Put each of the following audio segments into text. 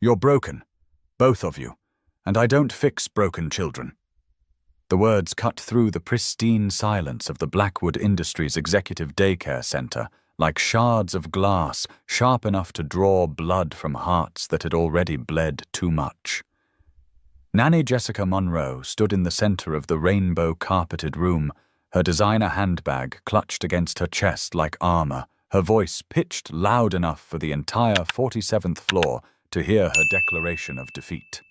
You're broken, both of you, and I don't fix broken children." The words cut through the pristine silence of the Blackwood Industries Executive Daycare Center like shards of glass sharp enough to draw blood from hearts that had already bled too much. Nanny Jessica Monroe stood in the center of the rainbow-carpeted room, her designer handbag clutched against her chest like armor, her voice pitched loud enough for the entire 47th floor to hear her declaration of defeat.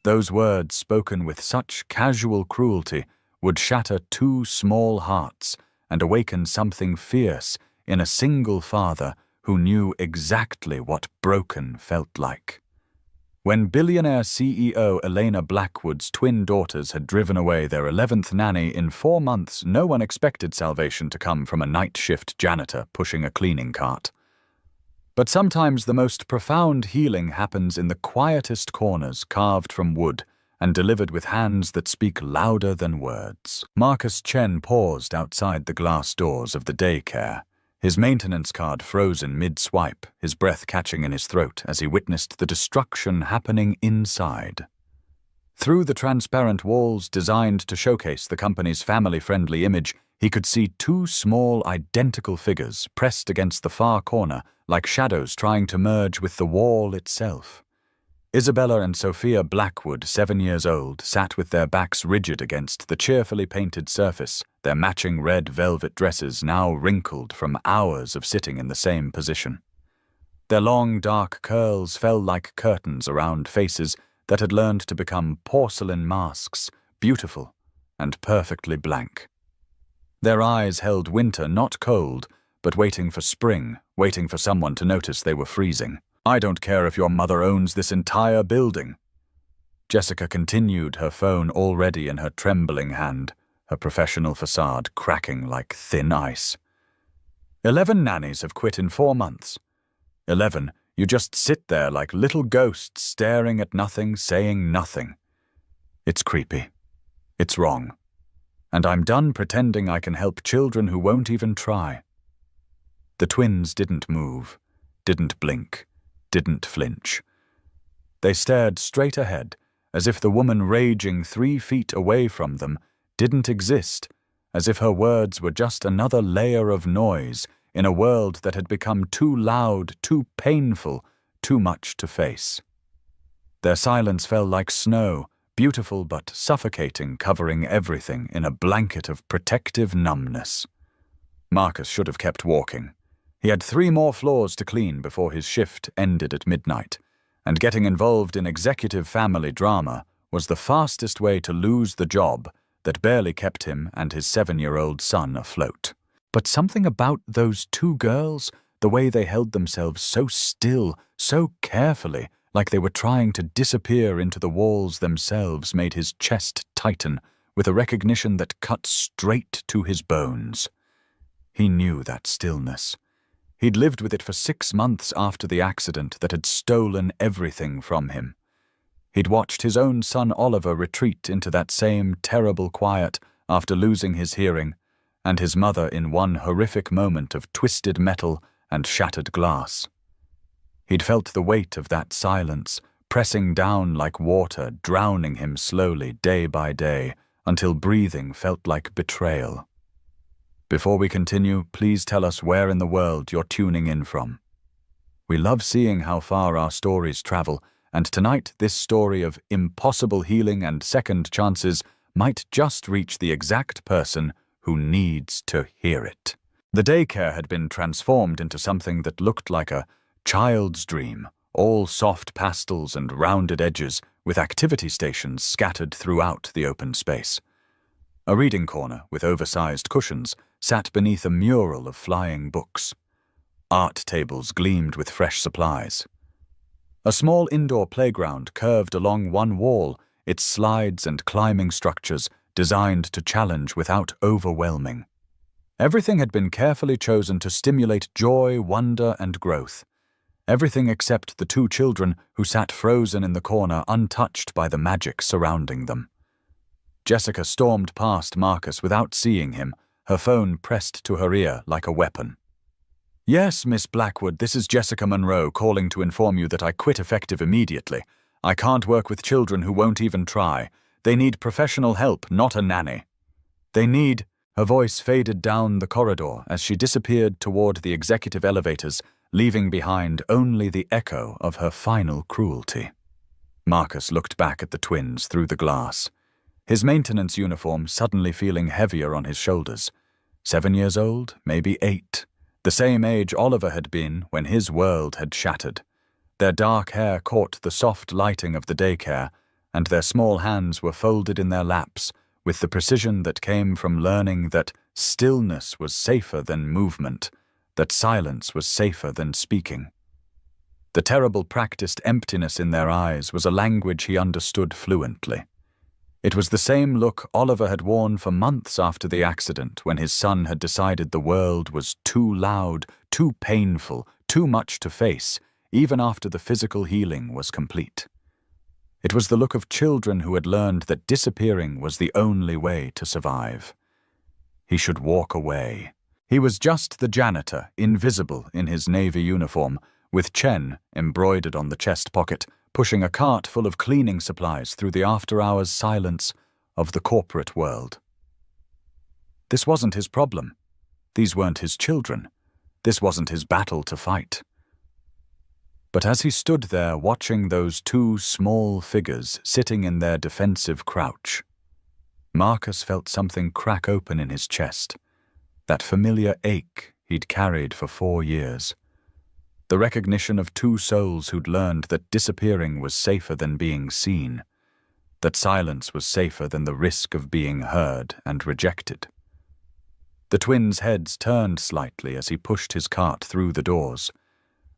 Those words, spoken with such casual cruelty, would shatter two small hearts and awaken something fierce in a single father who knew exactly what broken felt like. When Billionaire CEO Elena Blackwood's twin daughters had driven away their 11th nanny in 4 months, no one expected salvation to come from a night shift janitor pushing a cleaning cart. But sometimes the most profound healing happens in the quietest corners carved from wood and delivered with hands that speak louder than words. Marcus Chen paused outside the glass doors of the daycare, his maintenance card frozen mid-swipe, his breath catching in his throat as he witnessed the destruction happening inside. Through the transparent walls designed to showcase the company's family-friendly image, he could see two small, identical figures pressed against the far corner like shadows trying to merge with the wall itself. Isabella and Sophia Blackwood, 7 years old, sat with their backs rigid against the cheerfully painted surface, their matching red velvet dresses now wrinkled from hours of sitting in the same position. Their long, dark curls fell like curtains around faces that had learned to become porcelain masks, beautiful and perfectly blank. Their eyes held winter, not cold, but waiting for spring, waiting for someone to notice they were freezing. "I don't care if your mother owns this entire building." Jessica continued, her phone already in her trembling hand, her professional facade cracking like thin ice. 11 nannies have quit in 4 months. 11, you just sit there like little ghosts staring at nothing, saying nothing. It's creepy. It's wrong. And I'm done pretending I can help children who won't even try. The twins didn't move, didn't blink, didn't flinch. They stared straight ahead, as if the woman raging 3 feet away from them didn't exist, as if her words were just another layer of noise in a world that had become too loud, too painful, too much to face. Their silence fell like snow, beautiful but suffocating, covering everything in a blanket of protective numbness. Marcus should have kept walking. He had 3 more floors to clean before his shift ended at midnight, and getting involved in executive family drama was the fastest way to lose the job that barely kept him and his 7-year-old son afloat. But something about those 2 girls, the way they held themselves so still, so carefully, like they were trying to disappear into the walls themselves, made his chest tighten with a recognition that cut straight to his bones. He knew that stillness. He'd lived with it for 6 months after the accident that had stolen everything from him. He'd watched his own son Oliver retreat into that same terrible quiet after losing his hearing, and his mother in one horrific moment of twisted metal and shattered glass. He'd felt the weight of that silence, pressing down like water, drowning him slowly day by day, until breathing felt like betrayal. Before we continue, please tell us where in the world you're tuning in from. We love seeing how far our stories travel, and tonight this story of impossible healing and second chances might just reach the exact person who needs to hear it. The daycare had been transformed into something that looked like a child's dream, all soft pastels and rounded edges, with activity stations scattered throughout the open space. A reading corner with oversized cushions sat beneath a mural of flying books. Art tables gleamed with fresh supplies. A small indoor playground curved along one wall, its slides and climbing structures designed to challenge without overwhelming. Everything had been carefully chosen to stimulate joy, wonder, and growth. Everything except the 2 children who sat frozen in the corner, untouched by the magic surrounding them. Jessica stormed past Marcus without seeing him, her phone pressed to her ear like a weapon. Yes, Miss Blackwood, this is Jessica Monroe calling to inform you that I quit effective immediately. I can't work with children who won't even try. They need professional help, not a nanny. They need— Her voice faded down the corridor as she disappeared toward the executive elevators, leaving behind only the echo of her final cruelty. Marcus looked back at the twins through the glass, his maintenance uniform suddenly feeling heavier on his shoulders. 7 years old, maybe 8. The same age Oliver had been when his world had shattered. Their dark hair caught the soft lighting of the daycare, and their small hands were folded in their laps with the precision that came from learning that stillness was safer than movement, that silence was safer than speaking. The terrible practiced emptiness in their eyes was a language he understood fluently. It was the same look Oliver had worn for months after the accident, when his son had decided the world was too loud, too painful, too much to face, even after the physical healing was complete. It was the look of children who had learned that disappearing was the only way to survive. He should walk away. He was just the janitor, invisible in his navy uniform, with Chen embroidered on the chest pocket, pushing a cart full of cleaning supplies through the after-hours silence of the corporate world. This wasn't his problem. These weren't his children. This wasn't his battle to fight. But as he stood there watching those two small figures sitting in their defensive crouch, Marcus felt something crack open in his chest, that familiar ache he'd carried for 4 years. The recognition of two souls who'd learned that disappearing was safer than being seen, that silence was safer than the risk of being heard and rejected. The twins' heads turned slightly as he pushed his cart through the doors,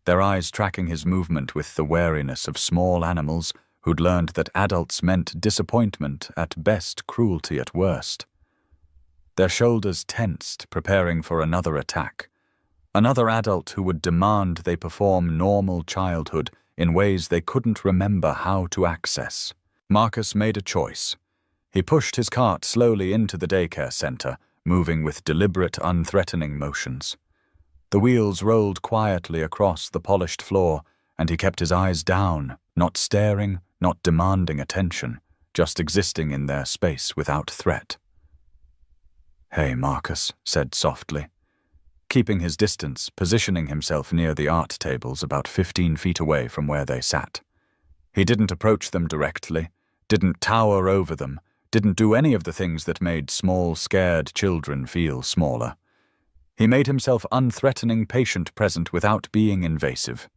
their eyes tracking his movement with the wariness of small animals who'd learned that adults meant disappointment at best, cruelty at worst. Their shoulders tensed, preparing for another attack. Another adult who would demand they perform normal childhood in ways they couldn't remember how to access. Marcus made a choice. He pushed his cart slowly into the daycare center, moving with deliberate, unthreatening motions. The wheels rolled quietly across the polished floor, and he kept his eyes down, not staring, not demanding attention, just existing in their space without threat. "Hey," Marcus said softly, keeping his distance, positioning himself near the art tables about 15 feet away from where they sat. He didn't approach them directly, didn't tower over them, didn't do any of the things that made small, scared children feel smaller. He made himself unthreatening, patient, present without being invasive.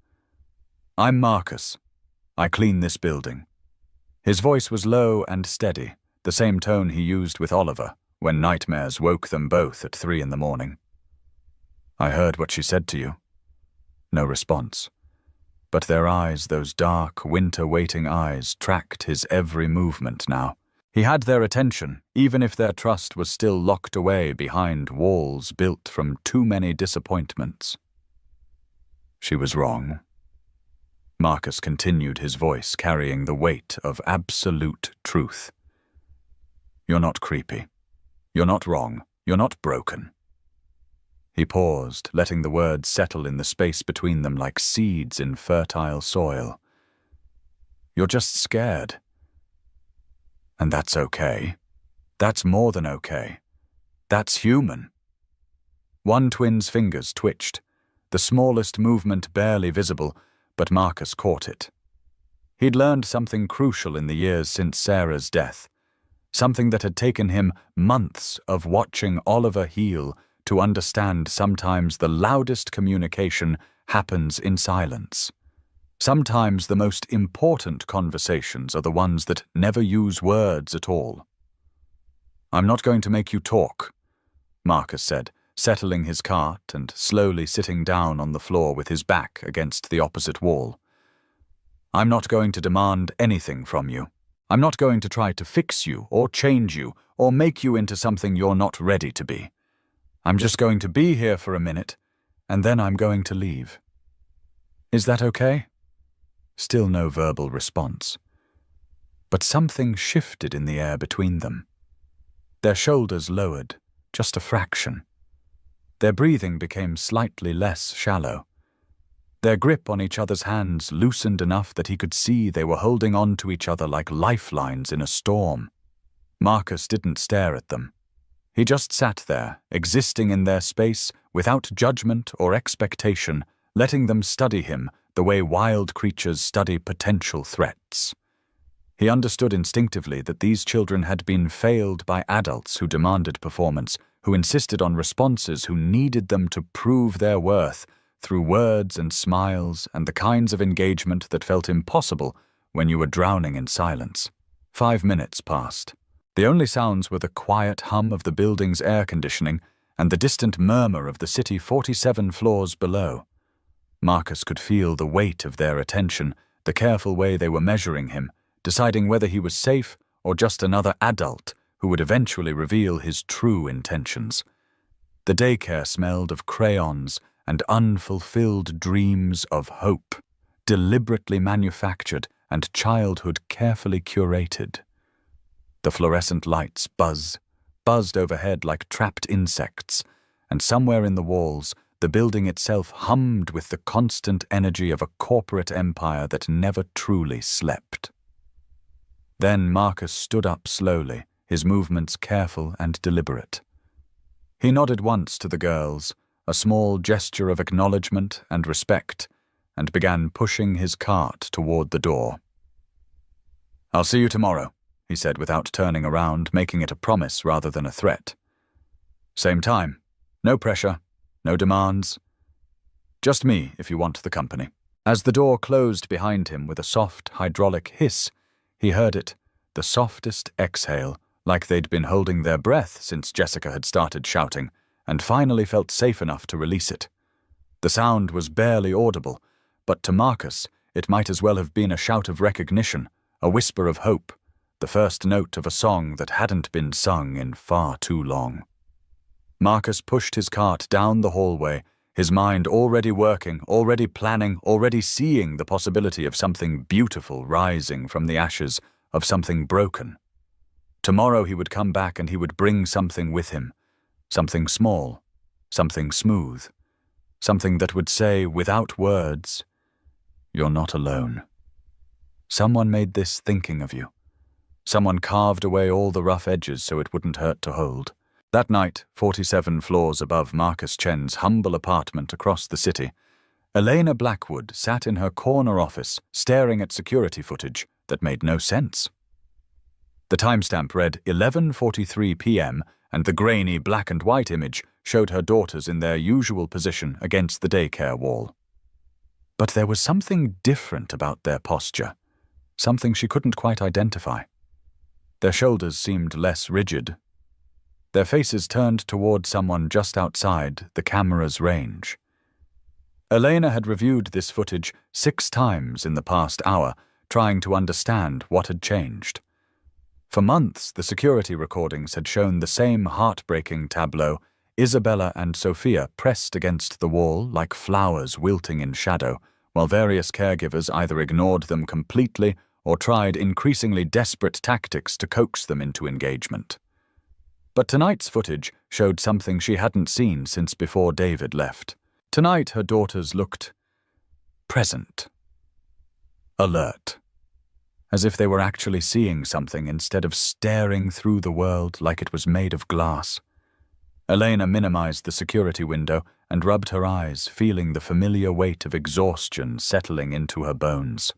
"I'm Marcus. I clean this building." His voice was low and steady, the same tone he used with Oliver when nightmares woke them both at 3 in the morning. "I heard what she said to you." No response. But their eyes, those dark, winter-waiting eyes, tracked his every movement now. He had their attention, even if their trust was still locked away behind walls built from too many disappointments. "She was wrong." Marcus continued, his voice carrying the weight of absolute truth. "You're not creepy. You're not wrong. You're not broken." He paused, letting the words settle in the space between them like seeds in fertile soil. "You're just scared. And that's okay. That's more than okay. That's human." One twin's fingers twitched, the smallest movement barely visible, but Marcus caught it. He'd learned something crucial in the years since Sarah's death, something that had taken him months of watching Oliver heal to understand. Sometimes the loudest communication happens in silence. Sometimes the most important conversations are the ones that never use words at all. "I'm not going to make you talk," Marcus said, settling his cart and slowly sitting down on the floor with his back against the opposite wall. "I'm not going to demand anything from you. I'm not going to try to fix you or change you or make you into something you're not ready to be. I'm just going to be here for a minute, and then I'm going to leave. Is that okay?" Still no verbal response. But something shifted in the air between them. Their shoulders lowered, just a fraction. Their breathing became slightly less shallow. Their grip on each other's hands loosened enough that he could see they were holding on to each other like lifelines in a storm. Marcus didn't stare at them. He just sat there, existing in their space, without judgment or expectation, letting them study him the way wild creatures study potential threats. He understood instinctively that these children had been failed by adults who demanded performance, who insisted on responses, who needed them to prove their worth through words and smiles and the kinds of engagement that felt impossible when you were drowning in silence. 5 minutes passed. The only sounds were the quiet hum of the building's air conditioning and the distant murmur of the city 47 floors below. Marcus could feel the weight of their attention, the careful way they were measuring him, deciding whether he was safe or just another adult who would eventually reveal his true intentions. The daycare smelled of crayons and unfulfilled dreams of hope, deliberately manufactured and childhood carefully curated. The fluorescent lights buzzed overhead like trapped insects, and somewhere in the walls, the building itself hummed with the constant energy of a corporate empire that never truly slept. Then Marcus stood up slowly, his movements careful and deliberate. He nodded once to the girls, a small gesture of acknowledgement and respect, and began pushing his cart toward the door. "I'll see you tomorrow," he said without turning around, making it a promise rather than a threat. "Same time. No pressure, no demands. Just me if you want the company." As the door closed behind him with a soft hydraulic hiss, he heard it, the softest exhale, like they'd been holding their breath since Jessica had started shouting, and finally felt safe enough to release it. The sound was barely audible, but to Marcus it might as well have been a shout of recognition, a whisper of hope, the first note of a song that hadn't been sung in far too long. Marcus pushed his cart down the hallway, his mind already working, already planning, already seeing the possibility of something beautiful rising from the ashes of something broken. Tomorrow he would come back and he would bring something with him, something small, something smooth, something that would say, without words, "You're not alone." Someone made this thinking of you. Someone carved away all the rough edges so it wouldn't hurt to hold. That night, 47 floors above Marcus Chen's humble apartment across the city, Elena Blackwood sat in her corner office staring at security footage that made no sense. The timestamp read 11:43 p.m. and the grainy black and white image showed her daughters in their usual position against the daycare wall. But there was something different about their posture, something she couldn't quite identify. Their shoulders seemed less rigid. Their faces turned toward someone just outside the camera's range. Elena had reviewed this footage 6 times in the past hour, trying to understand what had changed. For months, the security recordings had shown the same heartbreaking tableau, Isabella and Sophia pressed against the wall like flowers wilting in shadow, while various caregivers either ignored them completely or tried increasingly desperate tactics to coax them into engagement. But tonight's footage showed something she hadn't seen since before David left. Tonight her daughters looked present, alert, as if they were actually seeing something instead of staring through the world like it was made of glass. Elena minimized the security window and rubbed her eyes, feeling the familiar weight of exhaustion settling into her bones.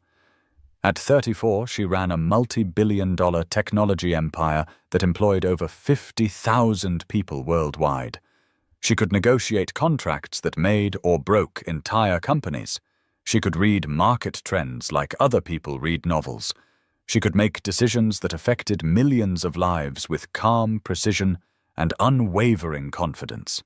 At 34, she ran a multi-billion-dollar technology empire that employed over 50,000 people worldwide. She could negotiate contracts that made or broke entire companies. She could read market trends like other people read novels. She could make decisions that affected millions of lives with calm precision and unwavering confidence.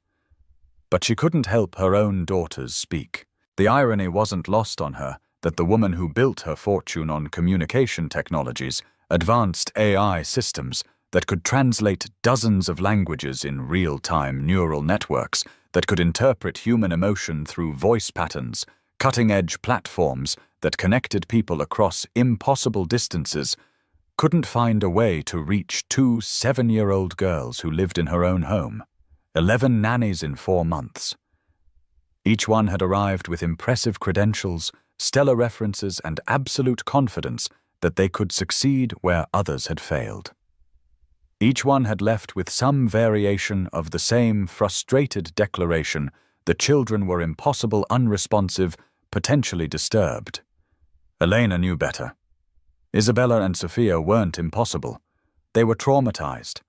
But she couldn't help her own daughters speak. The irony wasn't lost on her that the woman who built her fortune on communication technologies, advanced AI systems that could translate dozens of languages in real-time neural networks, that could interpret human emotion through voice patterns, cutting-edge platforms that connected people across impossible distances, couldn't find a way to reach 2 7-year-old girls who lived in her own home. 11 nannies in 4 months. Each one had arrived with impressive credentials, stellar references, and absolute confidence that they could succeed where others had failed. Each one had left with some variation of the same frustrated declaration that children were impossible, unresponsive, potentially disturbed. Elena knew better. Isabella and Sophia weren't impossible. They were traumatized,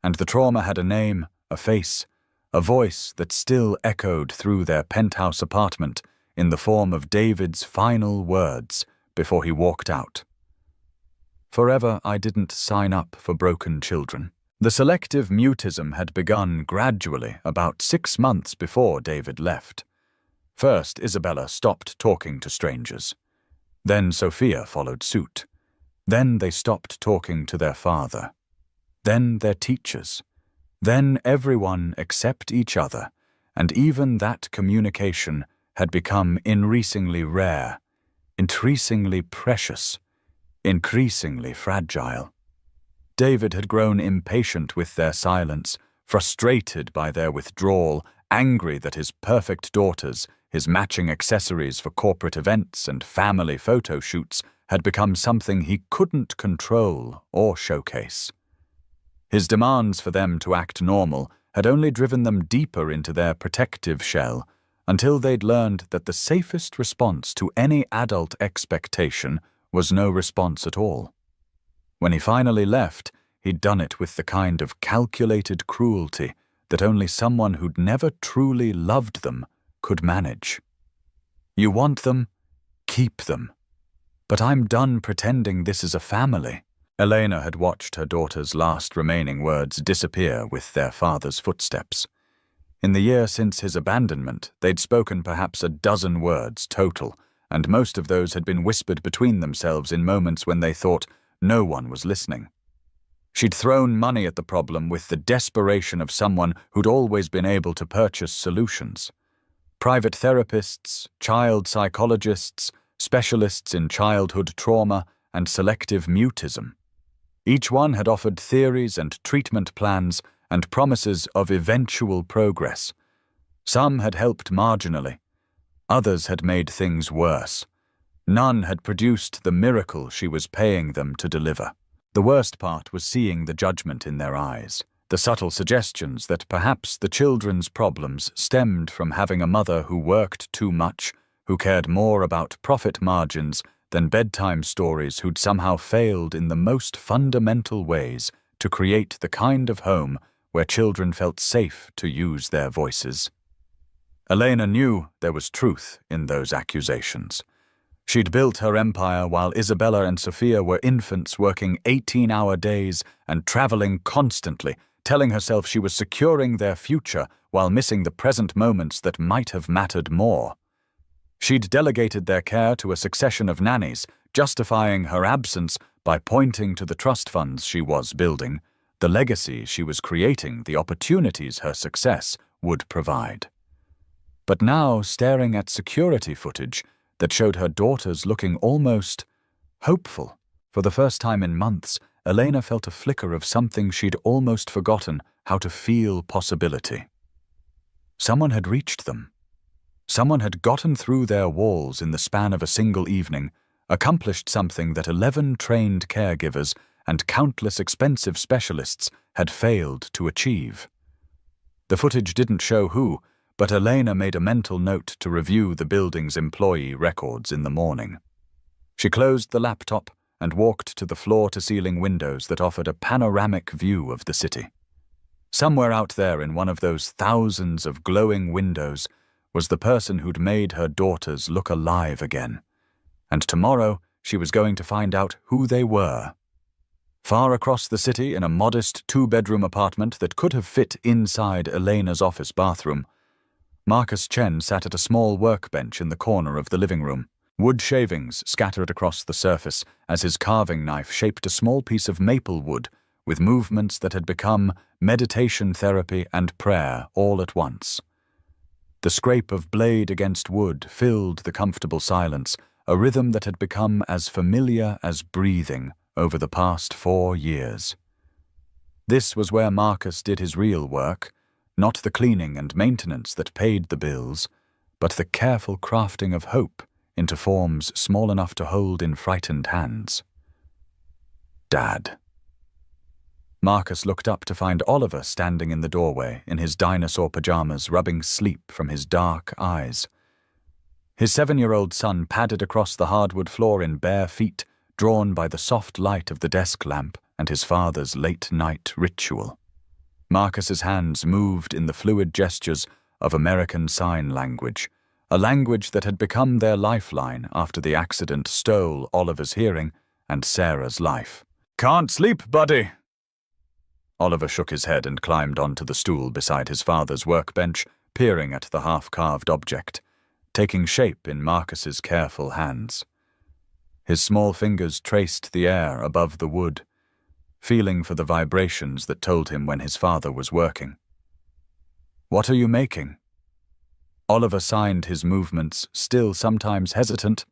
and the trauma had a name, a face, a voice that still echoed through their penthouse apartment in the form of David's final words before he walked out. Forever, I didn't sign up for broken children. The selective mutism had begun gradually about 6 months before David left. First, Isabella stopped talking to strangers. Then Sophia followed suit. Then they stopped talking to their father. Then their teachers. Then everyone except each other, and even that communication had become increasingly rare, increasingly precious, increasingly fragile. David had grown impatient with their silence, frustrated by their withdrawal, angry that his perfect daughters, his matching accessories for corporate events and family photo shoots, had become something he couldn't control or showcase. His demands for them to act normal had only driven them deeper into their protective shell, until they'd learned that the safest response to any adult expectation was no response at all. When he finally left, he'd done it with the kind of calculated cruelty that only someone who'd never truly loved them could manage. You want them? Keep them. But I'm done pretending this is a family. Elena had watched her daughter's last remaining words disappear with their father's footsteps. In the year since his abandonment, they'd spoken perhaps a dozen words total, and most of those had been whispered between themselves in moments when they thought no one was listening. She'd thrown money at the problem with the desperation of someone who'd always been able to purchase solutions. Private therapists, child psychologists, specialists in childhood trauma, and selective mutism. Each one had offered theories and treatment plans and promises of eventual progress. Some had helped marginally. Others had made things worse. None had produced the miracle she was paying them to deliver. The worst part was seeing the judgment in their eyes, the subtle suggestions that perhaps the children's problems stemmed from having a mother who worked too much, who cared more about profit margins than bedtime stories, who'd somehow failed in the most fundamental ways to create the kind of home where children felt safe to use their voices. Elena knew there was truth in those accusations. She'd built her empire while Isabella and Sophia were infants working 18-hour days and traveling constantly, telling herself she was securing their future while missing the present moments that might have mattered more. She'd delegated their care to a succession of nannies, justifying her absence by pointing to the trust funds she was building, the legacy she was creating, the opportunities her success would provide. But now, staring at security footage that showed her daughters looking almost hopeful, for the first time in months, Elena felt a flicker of something she'd almost forgotten how to feel possibility. Someone had reached them. Someone had gotten through their walls in the span of a single evening, accomplished something that 11 trained caregivers and countless expensive specialists had failed to achieve. The footage didn't show who, but Elena made a mental note to review the building's employee records in the morning. She closed the laptop and walked to the floor-to-ceiling windows that offered a panoramic view of the city. Somewhere out there in one of those thousands of glowing windows was the person who'd made her daughters look alive again. And tomorrow she was going to find out who they were. Far across the city, in a modest 2-bedroom apartment that could have fit inside Elena's office bathroom, Marcus Chen sat at a small workbench in the corner of the living room. Wood shavings scattered across the surface as his carving knife shaped a small piece of maple wood with movements that had become meditation therapy and prayer all at once. The scrape of blade against wood filled the comfortable silence, a rhythm that had become as familiar as breathing over the past 4 years. This was where Marcus did his real work, Not the cleaning and maintenance that paid the bills, but the careful crafting of hope into forms small enough to hold in frightened hands. Dad. Marcus looked up to find Oliver standing in the doorway in his dinosaur pajamas, rubbing sleep from his dark eyes. His 7-year-old son padded across the hardwood floor in bare feet, drawn by the soft light of the desk lamp and his father's late-night ritual. Marcus's hands moved in the fluid gestures of American Sign Language, a language that had become their lifeline after the accident stole Oliver's hearing and Sarah's life. "Can't sleep, buddy." Oliver shook his head and climbed onto the stool beside his father's workbench, peering at the half-carved object, taking shape in Marcus's careful hands. His small fingers traced the air above the wood, feeling for the vibrations that told him when his father was working. "What are you making?" Oliver signed his movements, still sometimes hesitant,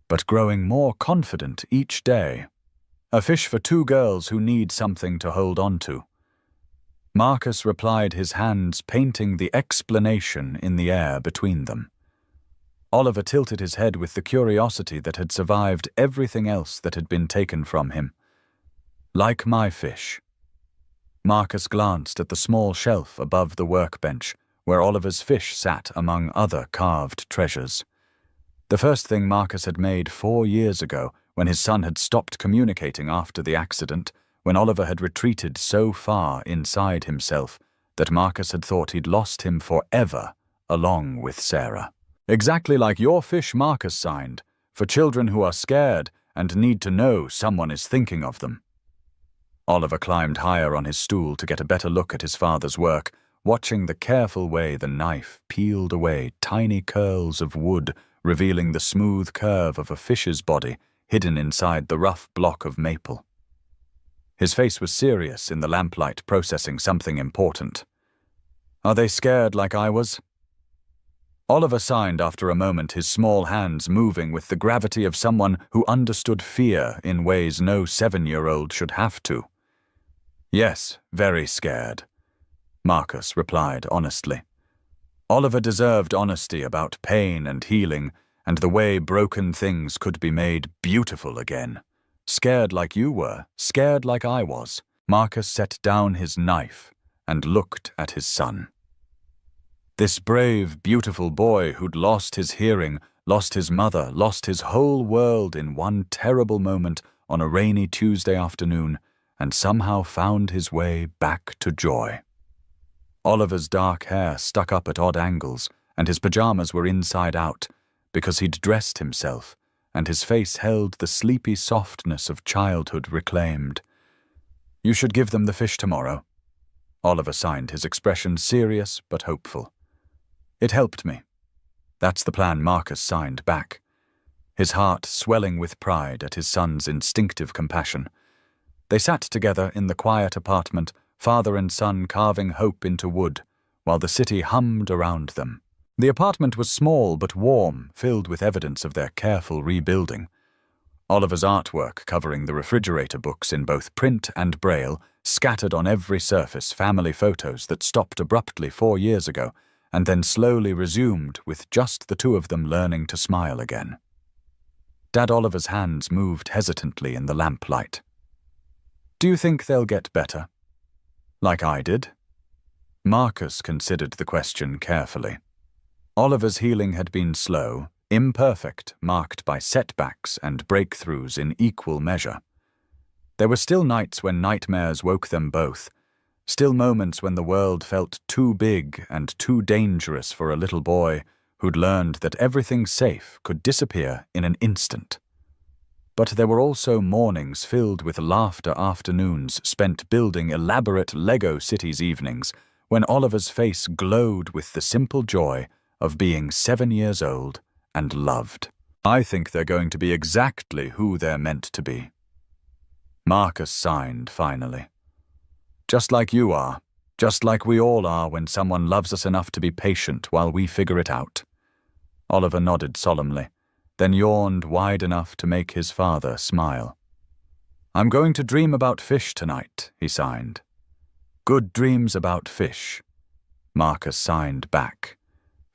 but growing more confident each day. "A fish for 2 girls who need something to hold on to." Marcus replied, his hands painting the explanation in the air between them. Oliver tilted his head with the curiosity that had survived everything else that had been taken from him. "Like my fish." Marcus glanced at the small shelf above the workbench, where Oliver's fish sat among other carved treasures. The first thing Marcus had made 4 years ago, when his son had stopped communicating after the accident, when Oliver had retreated so far inside himself that Marcus had thought he'd lost him forever, along with Sarah. "Exactly like your fish Marcus signed, for children who are scared and need to know someone is thinking of them." Oliver climbed higher on his stool to get a better look at his father's work, watching the careful way the knife peeled away tiny curls of wood, revealing the smooth curve of a fish's body hidden inside the rough block of maple. His face was serious in the lamplight, processing something important. "Are they scared like I was?" Oliver signed after a moment, his small hands moving with the gravity of someone who understood fear in ways no 7-year-old should have to. "Yes, very scared," Marcus replied honestly. Oliver deserved honesty about pain and healing, and the way broken things could be made beautiful again. "Scared like you were, scared like I was." Marcus set down his knife and looked at his son. This brave, beautiful boy who'd lost his hearing, lost his mother, lost his whole world in one terrible moment on a rainy Tuesday afternoon, and somehow found his way back to joy. Oliver's dark hair stuck up at odd angles, and his pajamas were inside out, because he'd dressed himself, and his face held the sleepy softness of childhood reclaimed. "You should give them the fish tomorrow." Oliver signed, his expression serious but hopeful. "It helped me." That's the plan Marcus signed back, his heart swelling with pride at his son's instinctive compassion. They sat together in the quiet apartment, father and son carving hope into wood, while the city hummed around them. The apartment was small but warm, filled with evidence of their careful rebuilding. Oliver's artwork covering the refrigerator books in both print and braille, scattered on every surface family photos that stopped abruptly 4 years ago, and then slowly resumed with just the 2 of them learning to smile again. Dad Oliver's hands moved hesitantly in the lamplight. "Do you think they'll get better? Like I did?" Marcus considered the question carefully. Oliver's healing had been slow, imperfect, marked by setbacks and breakthroughs in equal measure. There were still nights when nightmares woke them both, still moments when the world felt too big and too dangerous for a little boy who'd learned that everything safe could disappear in an instant. But there were also mornings filled with laughter, afternoons spent building elaborate Lego Cities evenings, when Oliver's face glowed with the simple joy of being 7 years old and loved. "I think they're going to be exactly who they're meant to be." Marcus signed finally. "Just like you are, just like we all are when someone loves us enough to be patient while we figure it out." Oliver nodded solemnly, then yawned wide enough to make his father smile. "I'm going to dream about fish tonight," he signed. "Good dreams about fish, Marcus signed back.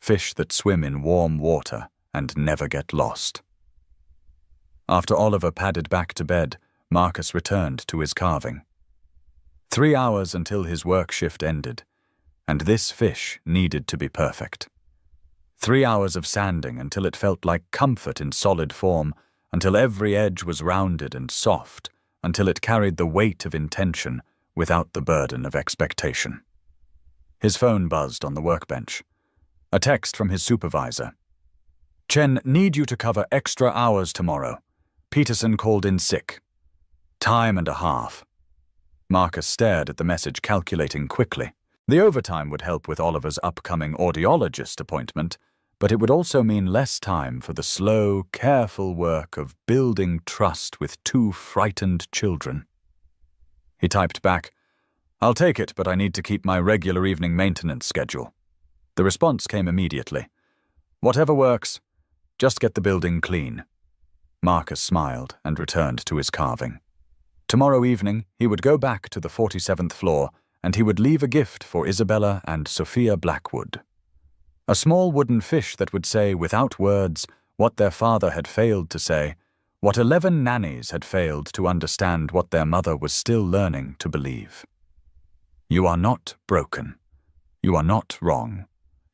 Fish that swim in warm water and never get lost. After Oliver padded back to bed, Marcus returned to his carving. 3 hours until his work shift ended, and this fish needed to be perfect. 3 hours of sanding until it felt like comfort in solid form, until every edge was rounded and soft, until it carried the weight of intention without the burden of expectation. His phone buzzed on the workbench. A text from his supervisor. "Chen, need you to cover extra hours tomorrow. Peterson called in sick. Time and a half." Marcus stared at the message, calculating quickly. The overtime would help with Oliver's upcoming audiologist appointment, but it would also mean less time for the slow, careful work of building trust with 2 frightened children. He typed back, "I'll take it, but I need to keep my regular evening maintenance schedule." The response came immediately. "Whatever works, just get the building clean." Marcus smiled and returned to his carving. Tomorrow evening, he would go back to the 47th floor, and he would leave a gift for Isabella and Sophia Blackwood. A small wooden fish that would say, without words, what their father had failed to say, what 11 nannies had failed to understand what their mother was still learning to believe. You are not broken. You are not wrong.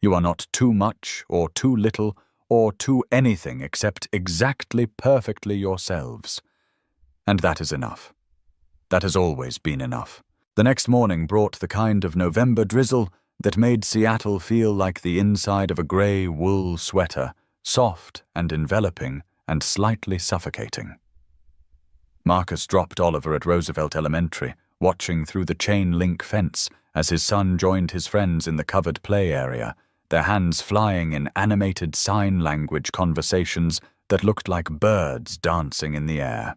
You are not too much or too little or too anything except exactly perfectly yourselves. And that is enough. That has always been enough. The next morning brought the kind of November drizzle that made Seattle feel like the inside of a grey wool sweater, soft and enveloping and slightly suffocating. Marcus dropped Oliver at Roosevelt Elementary, watching through the chain-link fence as his son joined his friends in the covered play area, their hands flying in animated sign language conversations that looked like birds dancing in the air.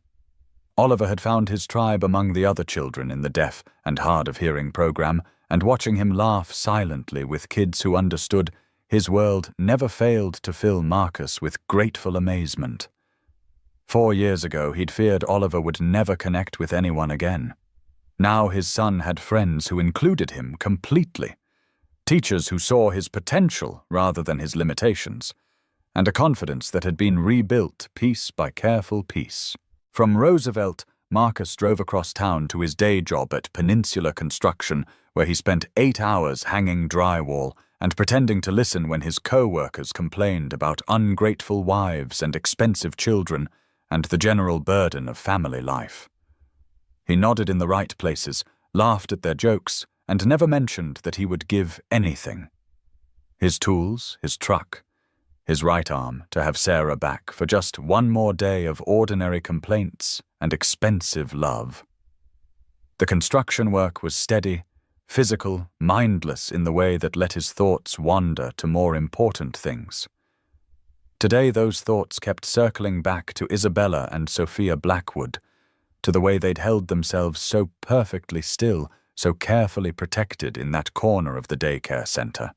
Oliver had found his tribe among the other children in the deaf and hard-of-hearing program, and watching him laugh silently with kids who understood, his world never failed to fill Marcus with grateful amazement. 4 years ago, he'd feared Oliver would never connect with anyone again. Now his son had friends who included him completely, teachers who saw his potential rather than his limitations, and a confidence that had been rebuilt piece by careful piece. From Roosevelt, Marcus drove across town to his day job at Peninsula Construction, where he spent 8 hours hanging drywall and pretending to listen when his co-workers complained about ungrateful wives and expensive children and the general burden of family life. He nodded in the right places, laughed at their jokes, and never mentioned that he would give anything. His tools, his truck, his right arm to have Sarah back for just one more day of ordinary complaints and expensive love. The construction work was steady, physical, mindless in the way that let his thoughts wander to more important things. Today those thoughts kept circling back to Isabella and Sophia Blackwood, to the way they'd held themselves so perfectly still, so carefully protected in that corner of the daycare center.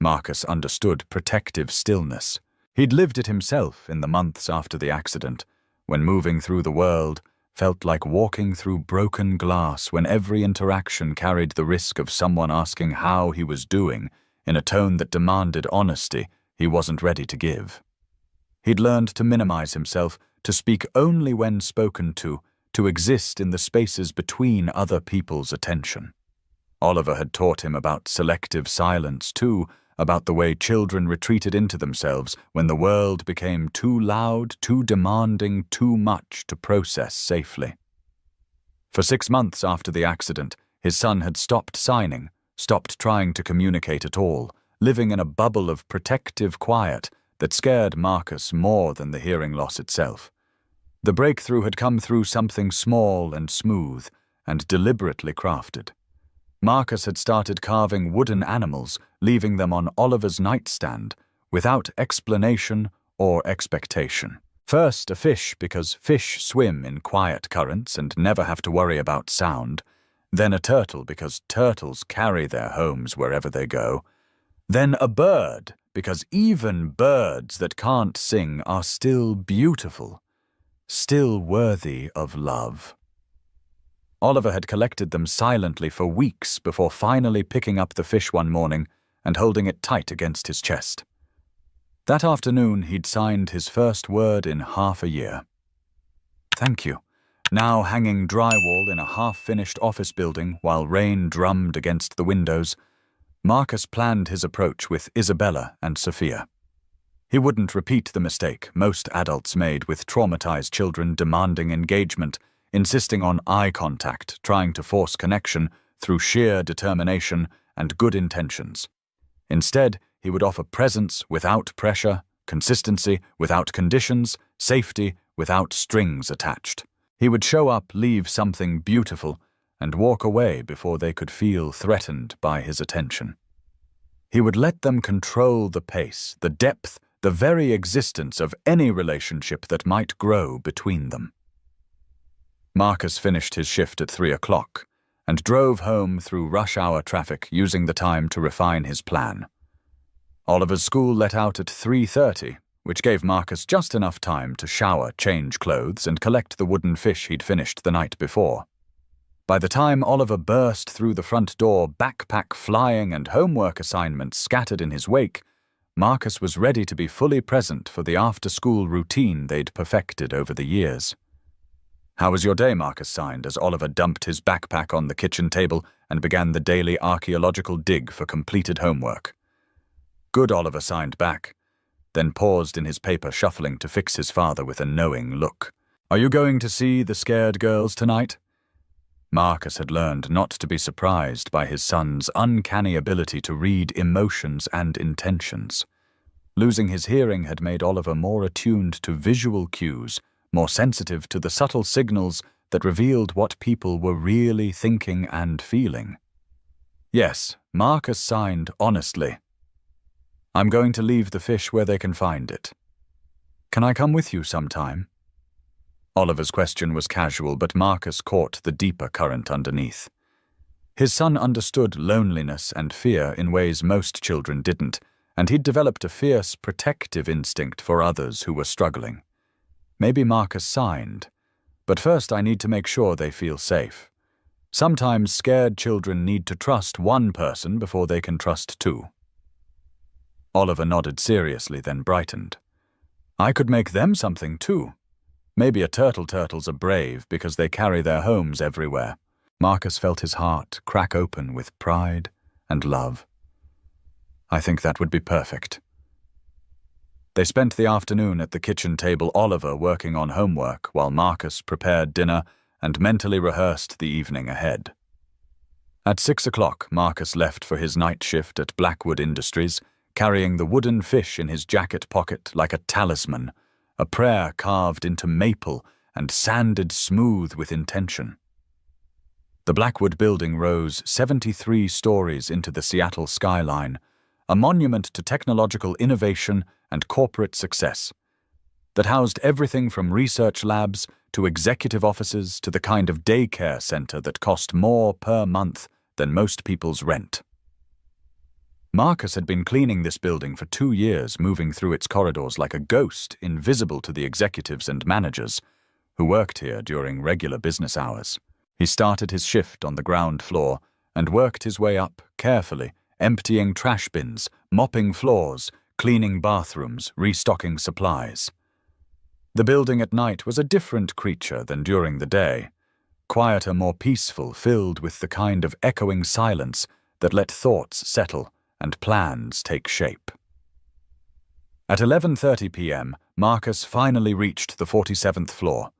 Marcus understood protective stillness. He'd lived it himself in the months after the accident, when moving through the world felt like walking through broken glass when every interaction carried the risk of someone asking how he was doing in a tone that demanded honesty he wasn't ready to give. He'd learned to minimize himself, to speak only when spoken to exist in the spaces between other people's attention. Oliver had taught him about selective silence too, about the way children retreated into themselves when the world became too loud, too demanding, too much to process safely. For 6 months after the accident, his son had stopped signing, stopped trying to communicate at all, living in a bubble of protective quiet that scared Marcus more than the hearing loss itself. The breakthrough had come through something small and smooth and deliberately crafted. Marcus had started carving wooden animals, leaving them on Oliver's nightstand, without explanation or expectation. First a fish, because fish swim in quiet currents and never have to worry about sound. Then a turtle, because turtles carry their homes wherever they go. Then a bird, because even birds that can't sing are still beautiful, still worthy of love. Oliver had collected them silently for weeks before finally picking up the fish one morning and holding it tight against his chest. That afternoon, he'd signed his first word in half a year. "Thank you." Now hanging drywall in a half-finished office building while rain drummed against the windows, Marcus planned his approach with Isabella and Sophia. He wouldn't repeat the mistake most adults made with traumatized children demanding engagement, insisting on eye contact, trying to force connection through sheer determination and good intentions. Instead, he would offer presence without pressure, consistency without conditions, safety without strings attached. He would show up, leave something beautiful, and walk away before they could feel threatened by his attention. He would let them control the pace, the depth, the very existence of any relationship that might grow between them. Marcus finished his shift at 3 o'clock and drove home through rush-hour traffic, using the time to refine his plan. Oliver's school let out at 3:30, which gave Marcus just enough time to shower, change clothes, and collect the wooden fish he'd finished the night before. By the time Oliver burst through the front door, backpack flying and homework assignments scattered in his wake, Marcus was ready to be fully present for the after-school routine they'd perfected over the years. "How was your day?" Marcus signed as Oliver dumped his backpack on the kitchen table and began the daily archaeological dig for completed homework. "Good," Oliver signed back, then paused in his paper, shuffling to fix his father with a knowing look. "Are you going to see the scared girls tonight?" Marcus had learned not to be surprised by his son's uncanny ability to read emotions and intentions. Losing his hearing had made Oliver more attuned to visual cues, more sensitive to the subtle signals that revealed what people were really thinking and feeling. Yes, Marcus signed honestly. "I'm going to leave the fish where they can find it. Can I come with you sometime?" Oliver's question was casual, but Marcus caught the deeper current underneath. His son understood loneliness and fear in ways most children didn't, and he'd developed a fierce, protective instinct for others who were struggling. Maybe Marcus signed, but first I need to make sure they feel safe. Sometimes scared children need to trust one person before they can trust two. Oliver nodded seriously, then brightened. "I could make them something too. Maybe a turtles are brave because they carry their homes everywhere." Marcus felt his heart crack open with pride and love. "I think that would be perfect." They spent the afternoon at the kitchen table, Oliver working on homework while Marcus prepared dinner and mentally rehearsed the evening ahead. At 6 o'clock, Marcus left for his night shift at Blackwood Industries, carrying the wooden fish in his jacket pocket like a talisman, a prayer carved into maple and sanded smooth with intention. The Blackwood building rose 73 stories into the Seattle skyline, a monument to technological innovation and corporate success that housed everything from research labs to executive offices to the kind of daycare center that cost more per month than most people's rent. Marcus had been cleaning this building for 2 years, moving through its corridors like a ghost, invisible to the executives and managers who worked here during regular business hours. He started his shift on the ground floor and worked his way up carefully, emptying trash bins, mopping floors, cleaning bathrooms, restocking supplies. The building at night was a different creature than during the day, quieter, more peaceful, filled with the kind of echoing silence that let thoughts settle and plans take shape. At 11:30 p.m., Marcus finally reached the 47th floor.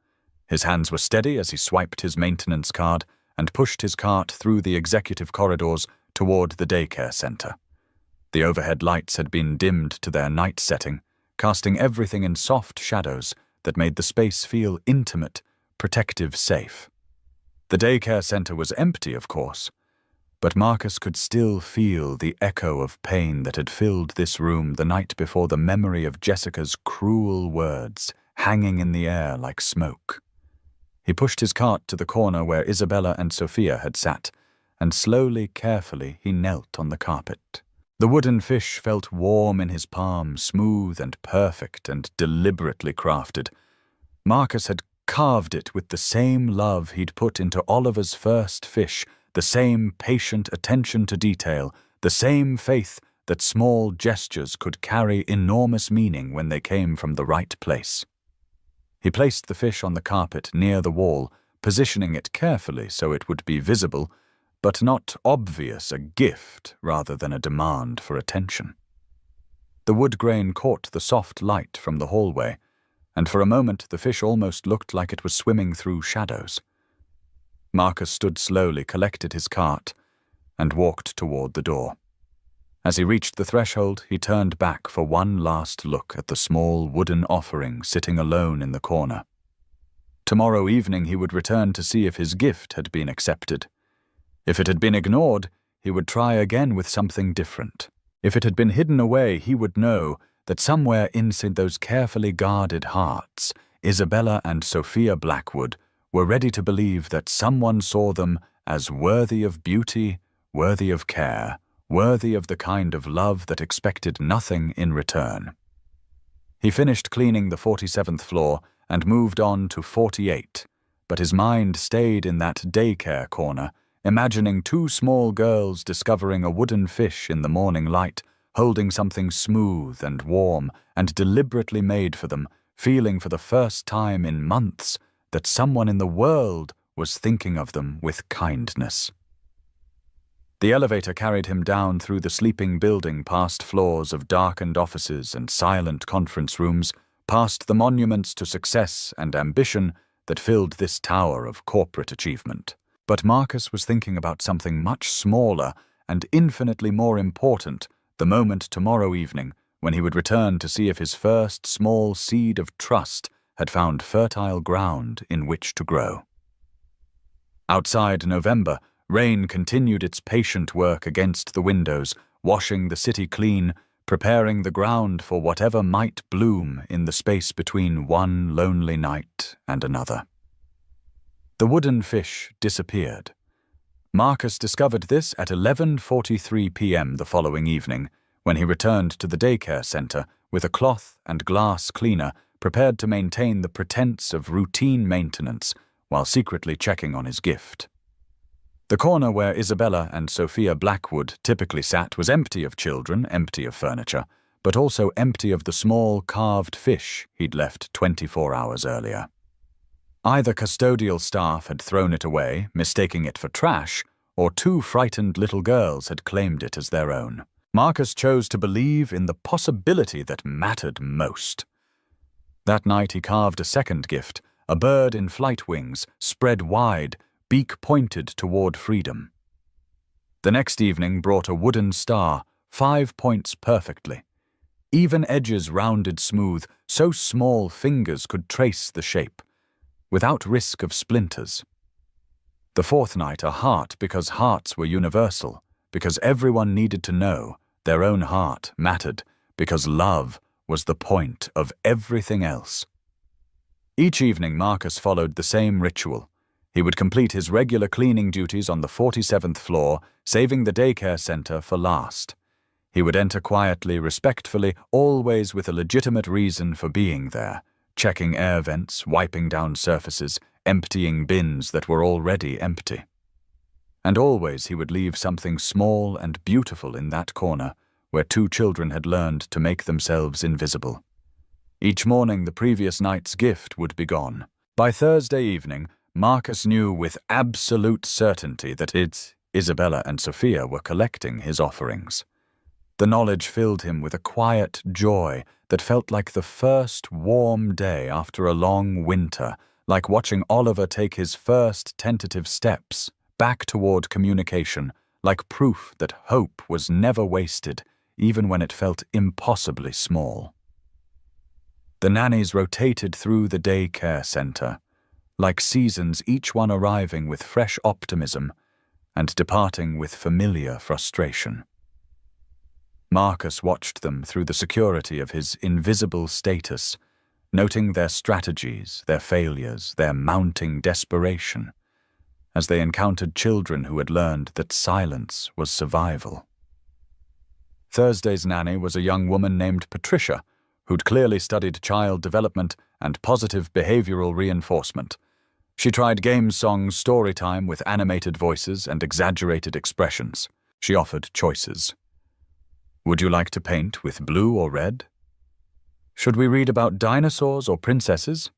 His hands were steady as he swiped his maintenance card and pushed his cart through the executive corridors toward the daycare center. The overhead lights had been dimmed to their night setting, casting everything in soft shadows that made the space feel intimate, protective, safe. The daycare center was empty, of course, but Marcus could still feel the echo of pain that had filled this room the night before, the memory of Jessica's cruel words hanging in the air like smoke. He pushed his cart to the corner where Isabella and Sophia had sat, and slowly, carefully, he knelt on the carpet. The wooden fish felt warm in his palm, smooth and perfect and deliberately crafted. Marcus had carved it with the same love he'd put into Oliver's first fish, the same patient attention to detail, the same faith that small gestures could carry enormous meaning when they came from the right place. He placed the fish on the carpet near the wall, positioning it carefully so it would be visible, but not obvious, a gift rather than a demand for attention. The wood grain caught the soft light from the hallway, and for a moment the fish almost looked like it was swimming through shadows. Marcus stood slowly, collected his cart, and walked toward the door. As he reached the threshold, he turned back for one last look at the small wooden offering sitting alone in the corner. Tomorrow evening he would return to see if his gift had been accepted. If it had been ignored, he would try again with something different. If it had been hidden away, he would know that somewhere inside those carefully guarded hearts, Isabella and Sophia Blackwood were ready to believe that someone saw them as worthy of beauty, worthy of care, worthy of the kind of love that expected nothing in return. He finished cleaning the 47th floor and moved on to 48, but his mind stayed in that daycare corner, imagining two small girls discovering a wooden fish in the morning light, holding something smooth and warm and deliberately made for them, feeling for the first time in months that someone in the world was thinking of them with kindness. The elevator carried him down through the sleeping building, past floors of darkened offices and silent conference rooms, past the monuments to success and ambition that filled this tower of corporate achievement. But Marcus was thinking about something much smaller and infinitely more important, the moment tomorrow evening when he would return to see if his first small seed of trust had found fertile ground in which to grow. Outside November, rain continued its patient work against the windows, washing the city clean, preparing the ground for whatever might bloom in the space between one lonely night and another. The wooden fish disappeared. Marcus discovered this at 11:43 p.m. the following evening, when he returned to the daycare center with a cloth and glass cleaner, prepared to maintain the pretense of routine maintenance while secretly checking on his gift. The corner where Isabella and Sophia Blackwood typically sat was empty of children, empty of furniture, but also empty of the small carved fish he'd left 24 hours earlier. Either custodial staff had thrown it away, mistaking it for trash, or two frightened little girls had claimed it as their own. Marcus chose to believe in the possibility that mattered most. That night he carved a second gift, a bird in flight wings, spread wide, beak pointed toward freedom. The next evening brought a wooden star, 5 points perfectly. Even edges rounded smooth, so small fingers could trace the shape, without risk of splinters. The fourth night, a heart, because hearts were universal, because everyone needed to know their own heart mattered, because love was the point of everything else. Each evening Marcus followed the same ritual. He would complete his regular cleaning duties on the 47th floor, saving the daycare center for last. He would enter quietly, respectfully, always with a legitimate reason for being there, checking air vents, wiping down surfaces, emptying bins that were already empty. And always he would leave something small and beautiful in that corner where two children had learned to make themselves invisible. Each morning the previous night's gift would be gone. By Thursday evening, Marcus knew with absolute certainty that Isabella and Sophia were collecting his offerings. The knowledge filled him with a quiet joy that felt like the first warm day after a long winter, like watching Oliver take his first tentative steps back toward communication, like proof that hope was never wasted, even when it felt impossibly small. The nannies rotated through the daycare center, like seasons, each one arriving with fresh optimism and departing with familiar frustration. Marcus watched them through the security of his invisible status, noting their strategies, their failures, their mounting desperation, as they encountered children who had learned that silence was survival. Thursday's nanny was a young woman named Patricia, who'd clearly studied child development and positive behavioral reinforcement. She tried game songs, story time with animated voices and exaggerated expressions. She offered choices. Would you like to paint with blue or red? Should we read about dinosaurs or princesses?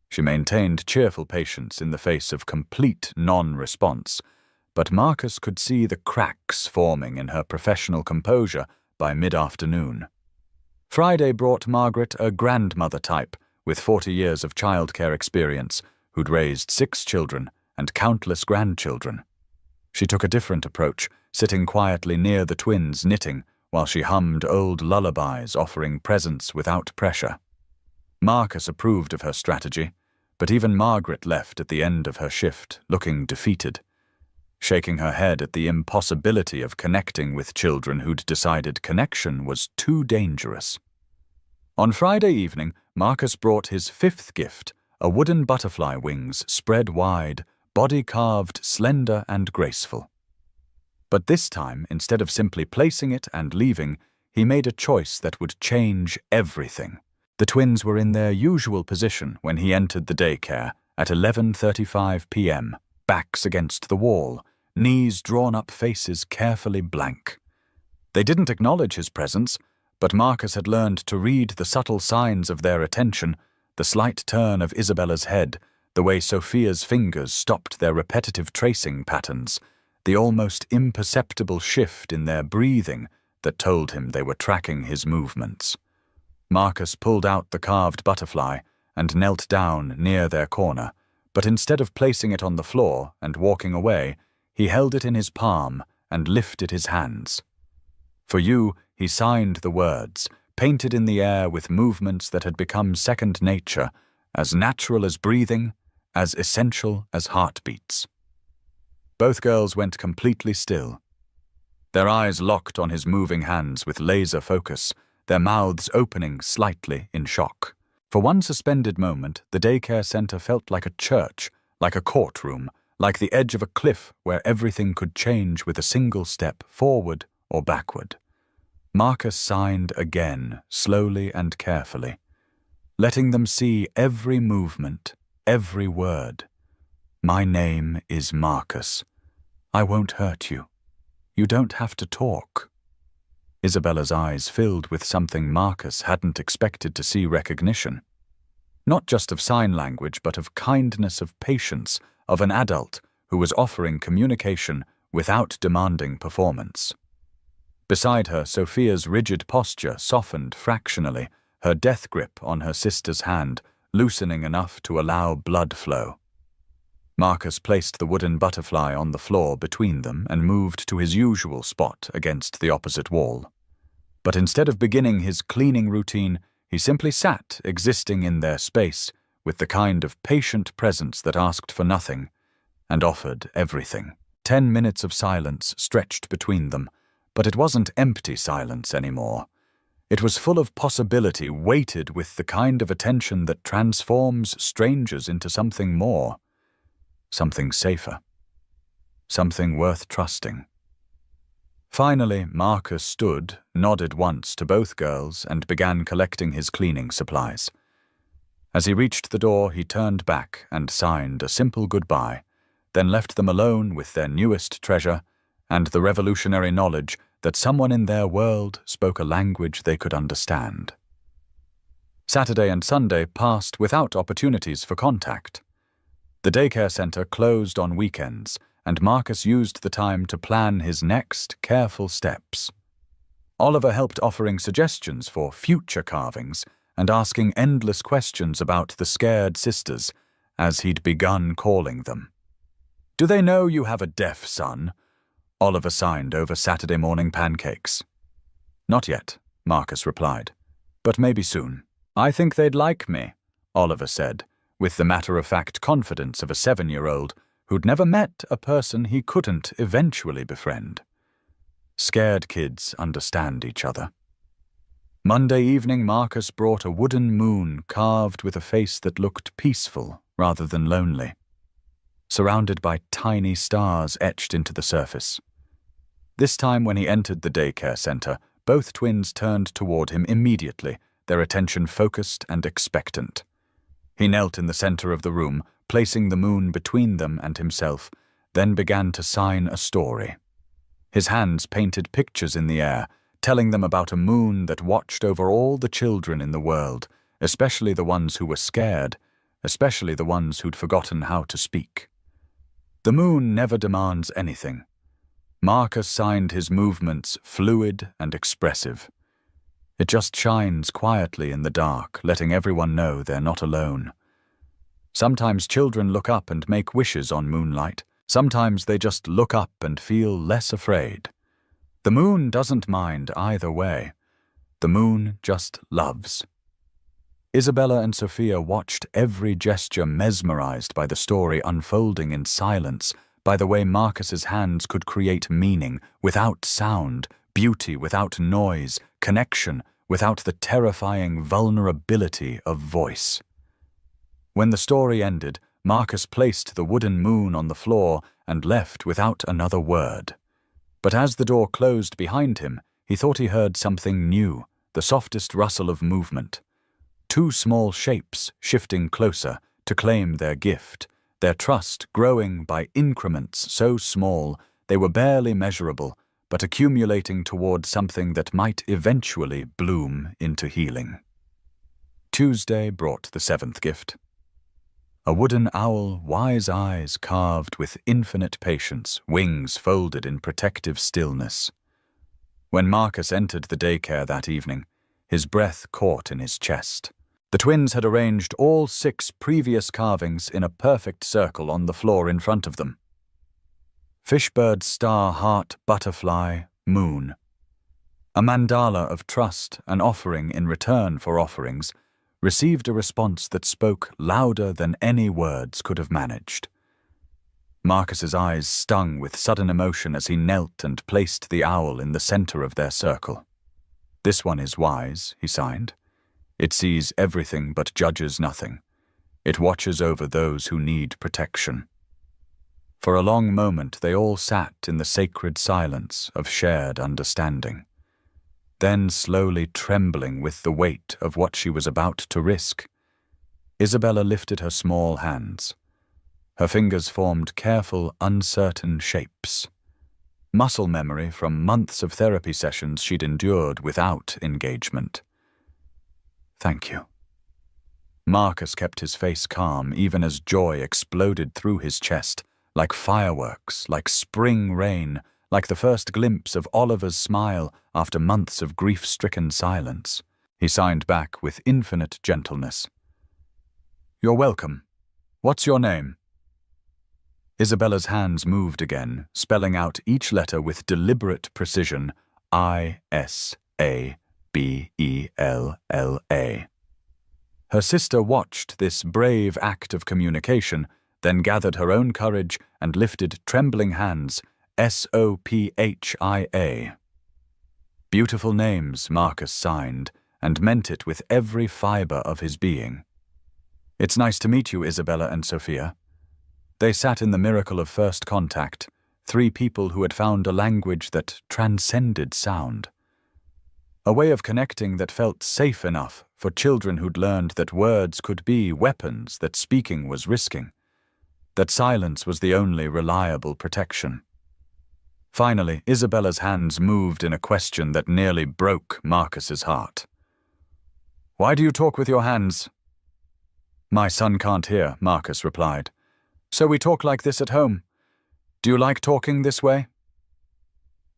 She maintained cheerful patience in the face of complete non-response, but Marcus could see the cracks forming in her professional composure by mid-afternoon. Friday brought Margaret a grandmother type with 40 years of childcare experience who'd raised 6 children and countless grandchildren. She took a different approach, sitting quietly near the twins knitting while she hummed old lullabies offering presents without pressure. Marcus approved of her strategy, but even Margaret left at the end of her shift looking defeated, shaking her head at the impossibility of connecting with children who'd decided connection was too dangerous. On Friday evening, Marcus brought his 5th gift, a wooden butterfly wings spread wide, body carved, slender and graceful. But this time, instead of simply placing it and leaving, he made a choice that would change everything. The twins were in their usual position when he entered the daycare at 11:35 p.m., backs against the wall, knees drawn up, faces carefully blank. They didn't acknowledge his presence, but Marcus had learned to read the subtle signs of their attention, the slight turn of Isabella's head, the way Sophia's fingers stopped their repetitive tracing patterns, the almost imperceptible shift in their breathing that told him they were tracking his movements. Marcus pulled out the carved butterfly and knelt down near their corner, but instead of placing it on the floor and walking away, he held it in his palm and lifted his hands. For you, he signed the words, painted in the air with movements that had become second nature, as natural as breathing, as essential as heartbeats. Both girls went completely still. Their eyes locked on his moving hands with laser focus, their mouths opening slightly in shock. For one suspended moment, the daycare center felt like a church, like a courtroom, like the edge of a cliff where everything could change with a single step forward or backward. Marcus signed again, slowly and carefully, letting them see every movement, every word. My name is Marcus. I won't hurt you. You don't have to talk. Isabella's eyes filled with something Marcus hadn't expected to see recognition. Not just of sign language, but of kindness, of patience, of an adult who was offering communication without demanding performance. Beside her, Sophia's rigid posture softened fractionally, her death grip on her sister's hand, loosening enough to allow blood flow. Marcus placed the wooden butterfly on the floor between them and moved to his usual spot against the opposite wall. But instead of beginning his cleaning routine, he simply sat, existing in their space, with the kind of patient presence that asked for nothing and offered everything. 10 minutes of silence stretched between them, but it wasn't empty silence anymore. It was full of possibility, weighted with the kind of attention that transforms strangers into something more. Something safer. Something worth trusting. Finally, Marcus stood, nodded once to both girls, and began collecting his cleaning supplies. As he reached the door, he turned back and signed a simple goodbye, then left them alone with their newest treasure and the revolutionary knowledge that someone in their world spoke a language they could understand. Saturday and Sunday passed without opportunities for contact. The daycare center closed on weekends, and Marcus used the time to plan his next careful steps. Oliver helped offering suggestions for future carvings and asking endless questions about the scared sisters, as he'd begun calling them. "Do they know you have a deaf son?" Oliver signed over Saturday morning pancakes. "Not yet," Marcus replied, "but maybe soon." "I think they'd like me," Oliver said, with the matter-of-fact confidence of a 7-year-old who'd never met a person he couldn't eventually befriend. Scared kids understand each other. Monday evening, Marcus brought a wooden moon carved with a face that looked peaceful rather than lonely, surrounded by tiny stars etched into the surface. This time when he entered the daycare center, both twins turned toward him immediately, their attention focused and expectant. He knelt in the center of the room, placing the moon between them and himself, then began to sign a story. His hands painted pictures in the air, telling them about a moon that watched over all the children in the world, especially the ones who were scared, especially the ones who'd forgotten how to speak. The moon never demands anything. Marcus signed his movements fluid and expressive. It just shines quietly in the dark, letting everyone know they're not alone. Sometimes children look up and make wishes on moonlight. Sometimes they just look up and feel less afraid. The moon doesn't mind either way. The moon just loves. Isabella and Sophia watched every gesture, mesmerized by the story unfolding in silence, by the way Marcus's hands could create meaning without sound, beauty without noise, connection without the terrifying vulnerability of voice. When the story ended, Marcus placed the wooden moon on the floor and left without another word. But as the door closed behind him, he thought he heard something new, the softest rustle of movement. Two small shapes shifting closer to claim their gift, their trust growing by increments so small they were barely measurable, but accumulating toward something that might eventually bloom into healing. Tuesday brought the seventh gift. A wooden owl, wise eyes carved with infinite patience, wings folded in protective stillness. When Marcus entered the daycare that evening, his breath caught in his chest. The twins had arranged all 6 previous carvings in a perfect circle on the floor in front of them. Fishbird, star, heart, butterfly, moon. A mandala of trust, an offering in return for offerings, received a response that spoke louder than any words could have managed. Marcus's eyes stung with sudden emotion as he knelt and placed the owl in the center of their circle. "This one is wise," he signed. "It sees everything but judges nothing. It watches over those who need protection." For a long moment they all sat in the sacred silence of shared understanding. Then, slowly trembling with the weight of what she was about to risk, Isabella lifted her small hands. Her fingers formed careful, uncertain shapes. Muscle memory from months of therapy sessions she'd endured without engagement. "Thank you." Marcus kept his face calm even as joy exploded through his chest, like fireworks, like spring rain, like the first glimpse of Oliver's smile after months of grief-stricken silence. He signed back with infinite gentleness. "You're welcome. What's your name?" Isabella's hands moved again, spelling out each letter with deliberate precision. Isabella. Her sister watched this brave act of communication, then gathered her own courage and lifted trembling hands. Sophia. Beautiful names, Marcus signed, and meant it with every fiber of his being. "It's nice to meet you, Isabella and Sophia." They sat in the miracle of first contact, 3 people who had found a language that transcended sound. A way of connecting that felt safe enough for children who'd learned that words could be weapons that speaking was risking, that silence was the only reliable protection. Finally, Isabella's hands moved in a question that nearly broke Marcus's heart. "Why do you talk with your hands?" "My son can't hear," Marcus replied. "So we talk like this at home. Do you like talking this way?"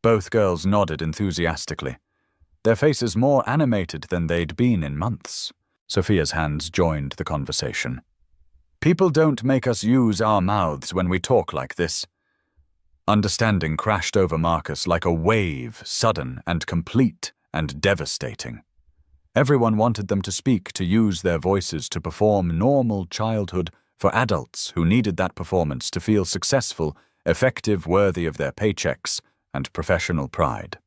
Both girls nodded enthusiastically, their faces more animated than they'd been in months. Sophia's hands joined the conversation. "People don't make us use our mouths when we talk like this." Understanding crashed over Marcus like a wave, sudden and complete and devastating. Everyone wanted them to speak, to use their voices to perform normal childhood for adults who needed that performance to feel successful, effective, worthy of their paychecks, and professional pride.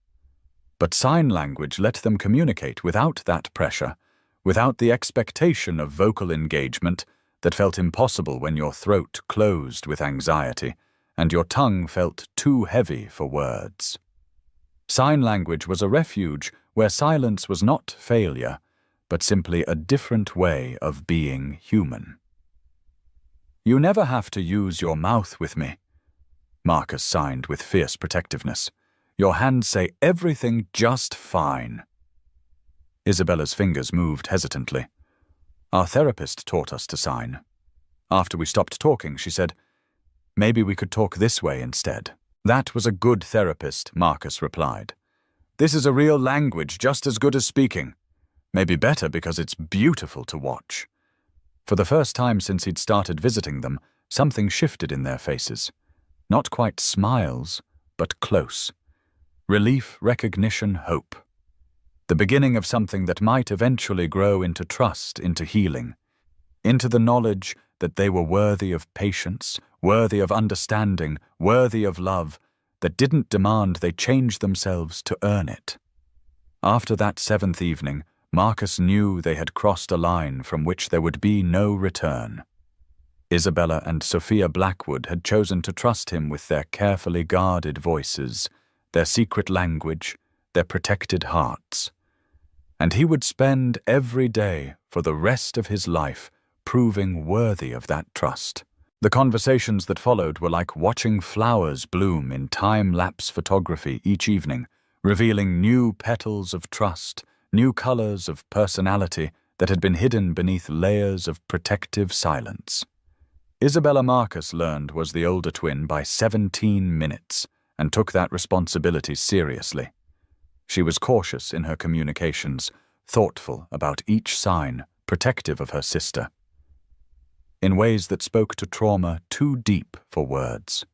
But sign language let them communicate without that pressure, without the expectation of vocal engagement that felt impossible when your throat closed with anxiety and your tongue felt too heavy for words. Sign language was a refuge where silence was not failure, but simply a different way of being human. "You never have to use your mouth with me," Marcus signed with fierce protectiveness. "Your hands say everything just fine." Isabella's fingers moved hesitantly. "Our therapist taught us to sign." After we stopped talking, she said, "Maybe we could talk this way instead." "That was a good therapist," Marcus replied. "This is a real language, just as good as speaking. Maybe better because it's beautiful to watch." For the first time since he'd started visiting them, something shifted in their faces. Not quite smiles, but close. Relief, recognition, hope. The beginning of something that might eventually grow into trust, into healing, into the knowledge that they were worthy of patience, worthy of understanding, worthy of love, that didn't demand they change themselves to earn it. After that 7th evening, Marcus knew they had crossed a line from which there would be no return. Isabella and Sophia Blackwood had chosen to trust him with their carefully guarded voices, their secret language, their protected hearts. And he would spend every day for the rest of his life proving worthy of that trust. The conversations that followed were like watching flowers bloom in time-lapse photography each evening, revealing new petals of trust, new colors of personality that had been hidden beneath layers of protective silence. Isabella Marcus learned was the older twin by 17 minutes and took that responsibility seriously. She was cautious in her communications, thoughtful about each sign, protective of her sister, in ways that spoke to trauma too deep for words.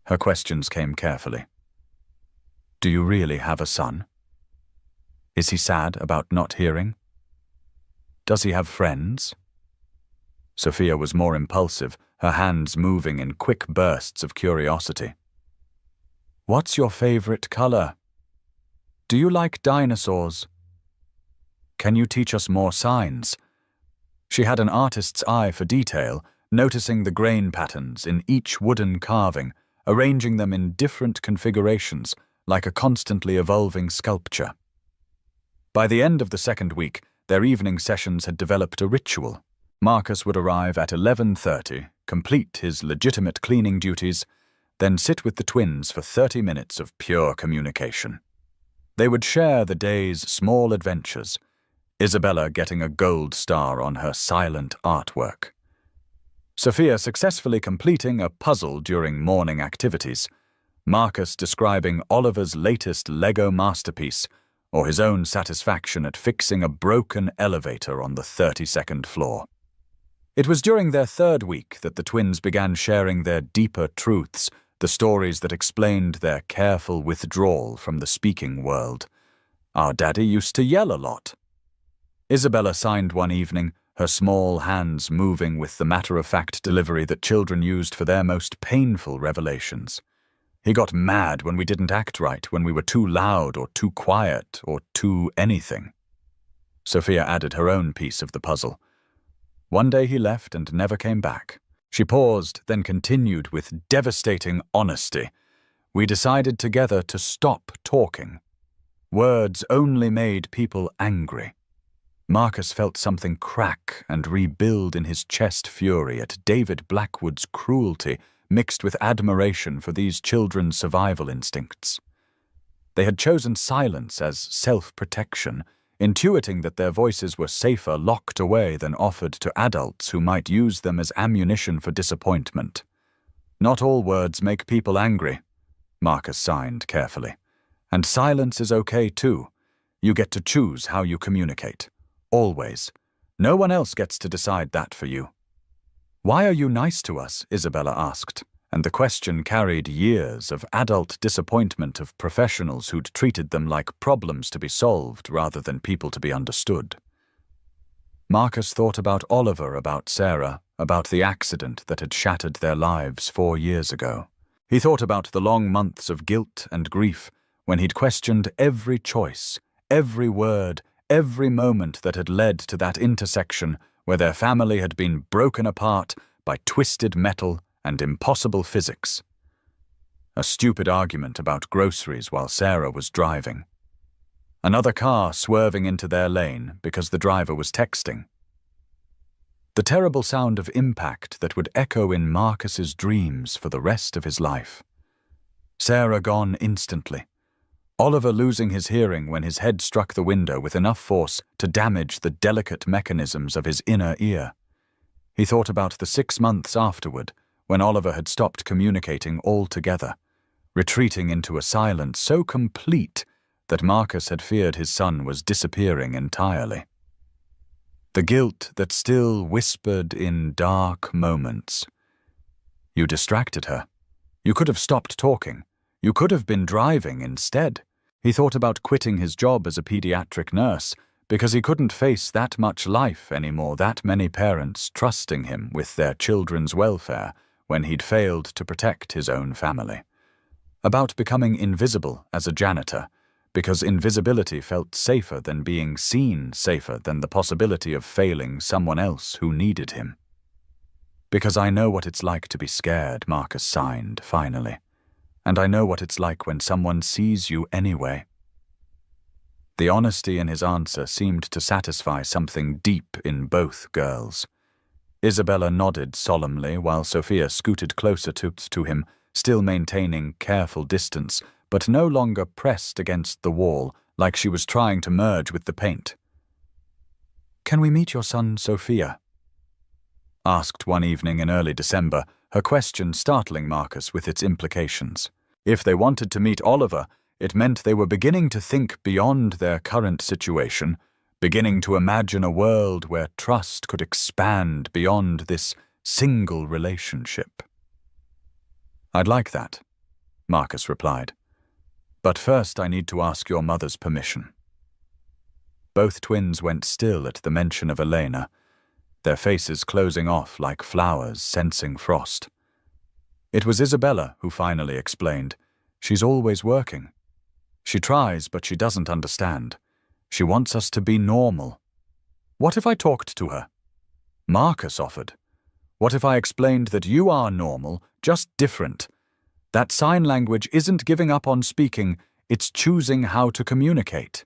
Her questions came carefully. "Do you really have a son? Is he sad about not hearing? Does he have friends?" Sophia was more impulsive, her hands moving in quick bursts of curiosity. "What's your favorite color? Do you like dinosaurs? Can you teach us more signs?" She had an artist's eye for detail, noticing the grain patterns in each wooden carving, arranging them in different configurations, like a constantly evolving sculpture. By the end of the 2nd week, their evening sessions had developed a ritual. Marcus would arrive at 11:30, complete his legitimate cleaning duties, then sit with the twins for 30 minutes of pure communication. They would share the day's small adventures, Isabella getting a gold star on her silent artwork, Sophia successfully completing a puzzle during morning activities, Marcus describing Oliver's latest Lego masterpiece, or his own satisfaction at fixing a broken elevator on the 32nd floor. It was during their 3rd week that the twins began sharing their deeper truths, the stories that explained their careful withdrawal from the speaking world. "Our daddy used to yell a lot." Isabella signed one evening, her small hands moving with the matter-of-fact delivery that children used for their most painful revelations. "He got mad when we didn't act right, when we were too loud or too quiet or too anything." Sophia added her own piece of the puzzle. "One day he left and never came back." She paused, then continued with devastating honesty. "We decided together to stop talking. Words only made people angry." Marcus felt something crack and rebuild in his chest fury at David Blackwood's cruelty mixed with admiration for these children's survival instincts. They had chosen silence as self-protection, intuiting that their voices were safer locked away than offered to adults who might use them as ammunition for disappointment. "Not all words make people angry," Marcus signed carefully. "And silence is okay too. You get to choose how you communicate. Always. No one else gets to decide that for you." "Why are you nice to us?" Isabella asked, and the question carried years of adult disappointment of professionals who'd treated them like problems to be solved rather than people to be understood. Marcus thought about Oliver, about Sarah, about the accident that had shattered their lives 4 years ago. He thought about the long months of guilt and grief when he'd questioned every choice, every word, every moment that had led to that intersection where their family had been broken apart by twisted metal and impossible physics. A stupid argument about groceries while Sarah was driving. Another car swerving into their lane because the driver was texting. The terrible sound of impact that would echo in Marcus's dreams for the rest of his life. Sarah gone instantly. Oliver losing his hearing when his head struck the window with enough force to damage the delicate mechanisms of his inner ear. He thought about the 6 months afterward, when Oliver had stopped communicating altogether, retreating into a silence so complete that Marcus had feared his son was disappearing entirely. The guilt that still whispered in dark moments. You distracted her. You could have stopped talking. You could have been driving instead. He thought about quitting his job as a pediatric nurse because he couldn't face that much life anymore, that many parents trusting him with their children's welfare when he'd failed to protect his own family. About becoming invisible as a janitor, because invisibility felt safer than being seen, safer than the possibility of failing someone else who needed him. Because I know what it's like to be scared, Marcus signed, finally. And I know what it's like when someone sees you anyway. The honesty in his answer seemed to satisfy something deep in both girls. Isabella nodded solemnly while Sophia scooted closer to him, still maintaining careful distance, but no longer pressed against the wall like she was trying to merge with the paint. "Can we meet your son, Sophia?" asked one evening in early December, her question startling Marcus with its implications. If they wanted to meet Oliver, it meant they were beginning to think beyond their current situation, beginning to imagine a world where trust could expand beyond this single relationship. "I'd like that," Marcus replied. "But first I need to ask your mother's permission." Both twins went still at the mention of Elena, their faces closing off like flowers sensing frost. It was Isabella who finally explained, "She's always working. She tries, but she doesn't understand. She wants us to be normal." "What if I talked to her?" Marcus offered. "What if I explained that you are normal, just different? That sign language isn't giving up on speaking, it's choosing how to communicate."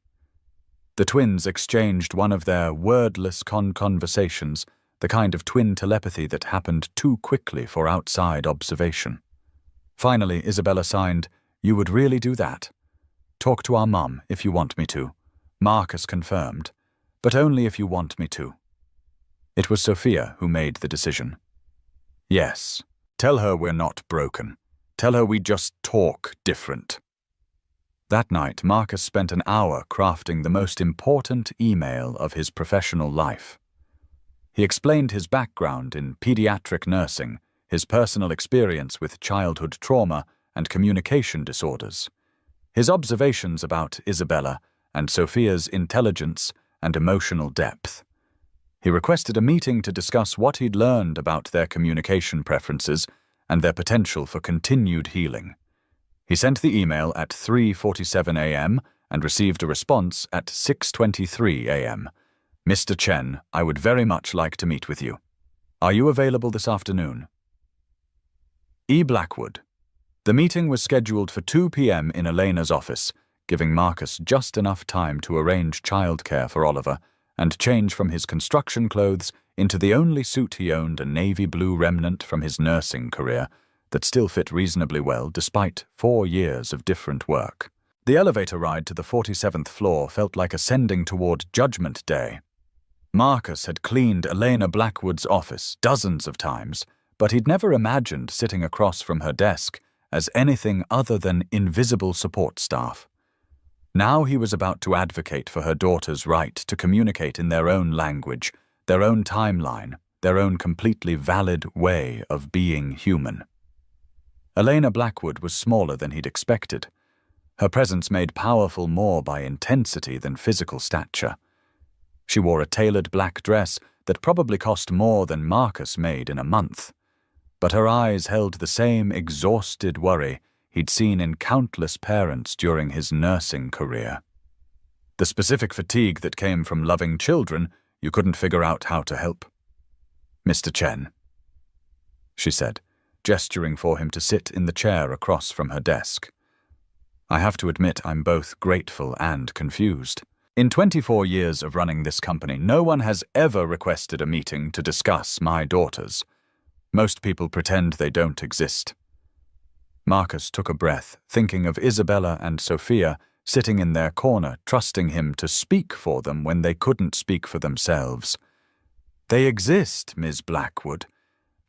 The twins exchanged one of their wordless conversations, the kind of twin telepathy that happened too quickly for outside observation. Finally, Isabella signed, "You would really do that? Talk to our mum if you want me to." Marcus confirmed, "But only if you want me to." It was Sophia who made the decision. "Yes, tell her we're not broken. Tell her we just talk different." That night, Marcus spent an hour crafting the most important email of his professional life. He explained his background in pediatric nursing, his personal experience with childhood trauma and communication disorders, his observations about Isabella and Sophia's intelligence and emotional depth. He requested a meeting to discuss what he'd learned about their communication preferences and their potential for continued healing. He sent the email at 3:47 a.m. and received a response at 6:23 a.m. "Mr. Chen, I would very much like to meet with you. Are you available this afternoon?" E. Blackwood. The meeting was scheduled for 2 p.m. in Elena's office, giving Marcus just enough time to arrange childcare for Oliver and change from his construction clothes into the only suit he owned, a navy blue remnant from his nursing career that still fit reasonably well despite 4 years of different work. The elevator ride to the 47th floor felt like ascending toward Judgment Day. Marcus had cleaned Elena Blackwood's office dozens of times, but he'd never imagined sitting across from her desk as anything other than invisible support staff. Now he was about to advocate for her daughter's right to communicate in their own language, their own timeline, their own completely valid way of being human. Elena Blackwood was smaller than he'd expected. Her presence made powerful more by intensity than physical stature. She wore a tailored black dress that probably cost more than Marcus made in a month, but her eyes held the same exhausted worry he'd seen in countless parents during his nursing career. The specific fatigue that came from loving children you couldn't figure out how to help. "Mr. Chen," she said, gesturing for him to sit in the chair across from her desk. I have to admit I'm both grateful and confused. In 24 years of running this company, no one has ever requested a meeting to discuss my daughters. Most people pretend they don't exist. Marcus took a breath, thinking of Isabella and Sophia sitting in their corner, trusting him to speak for them when they couldn't speak for themselves. They exist, Ms. Blackwood.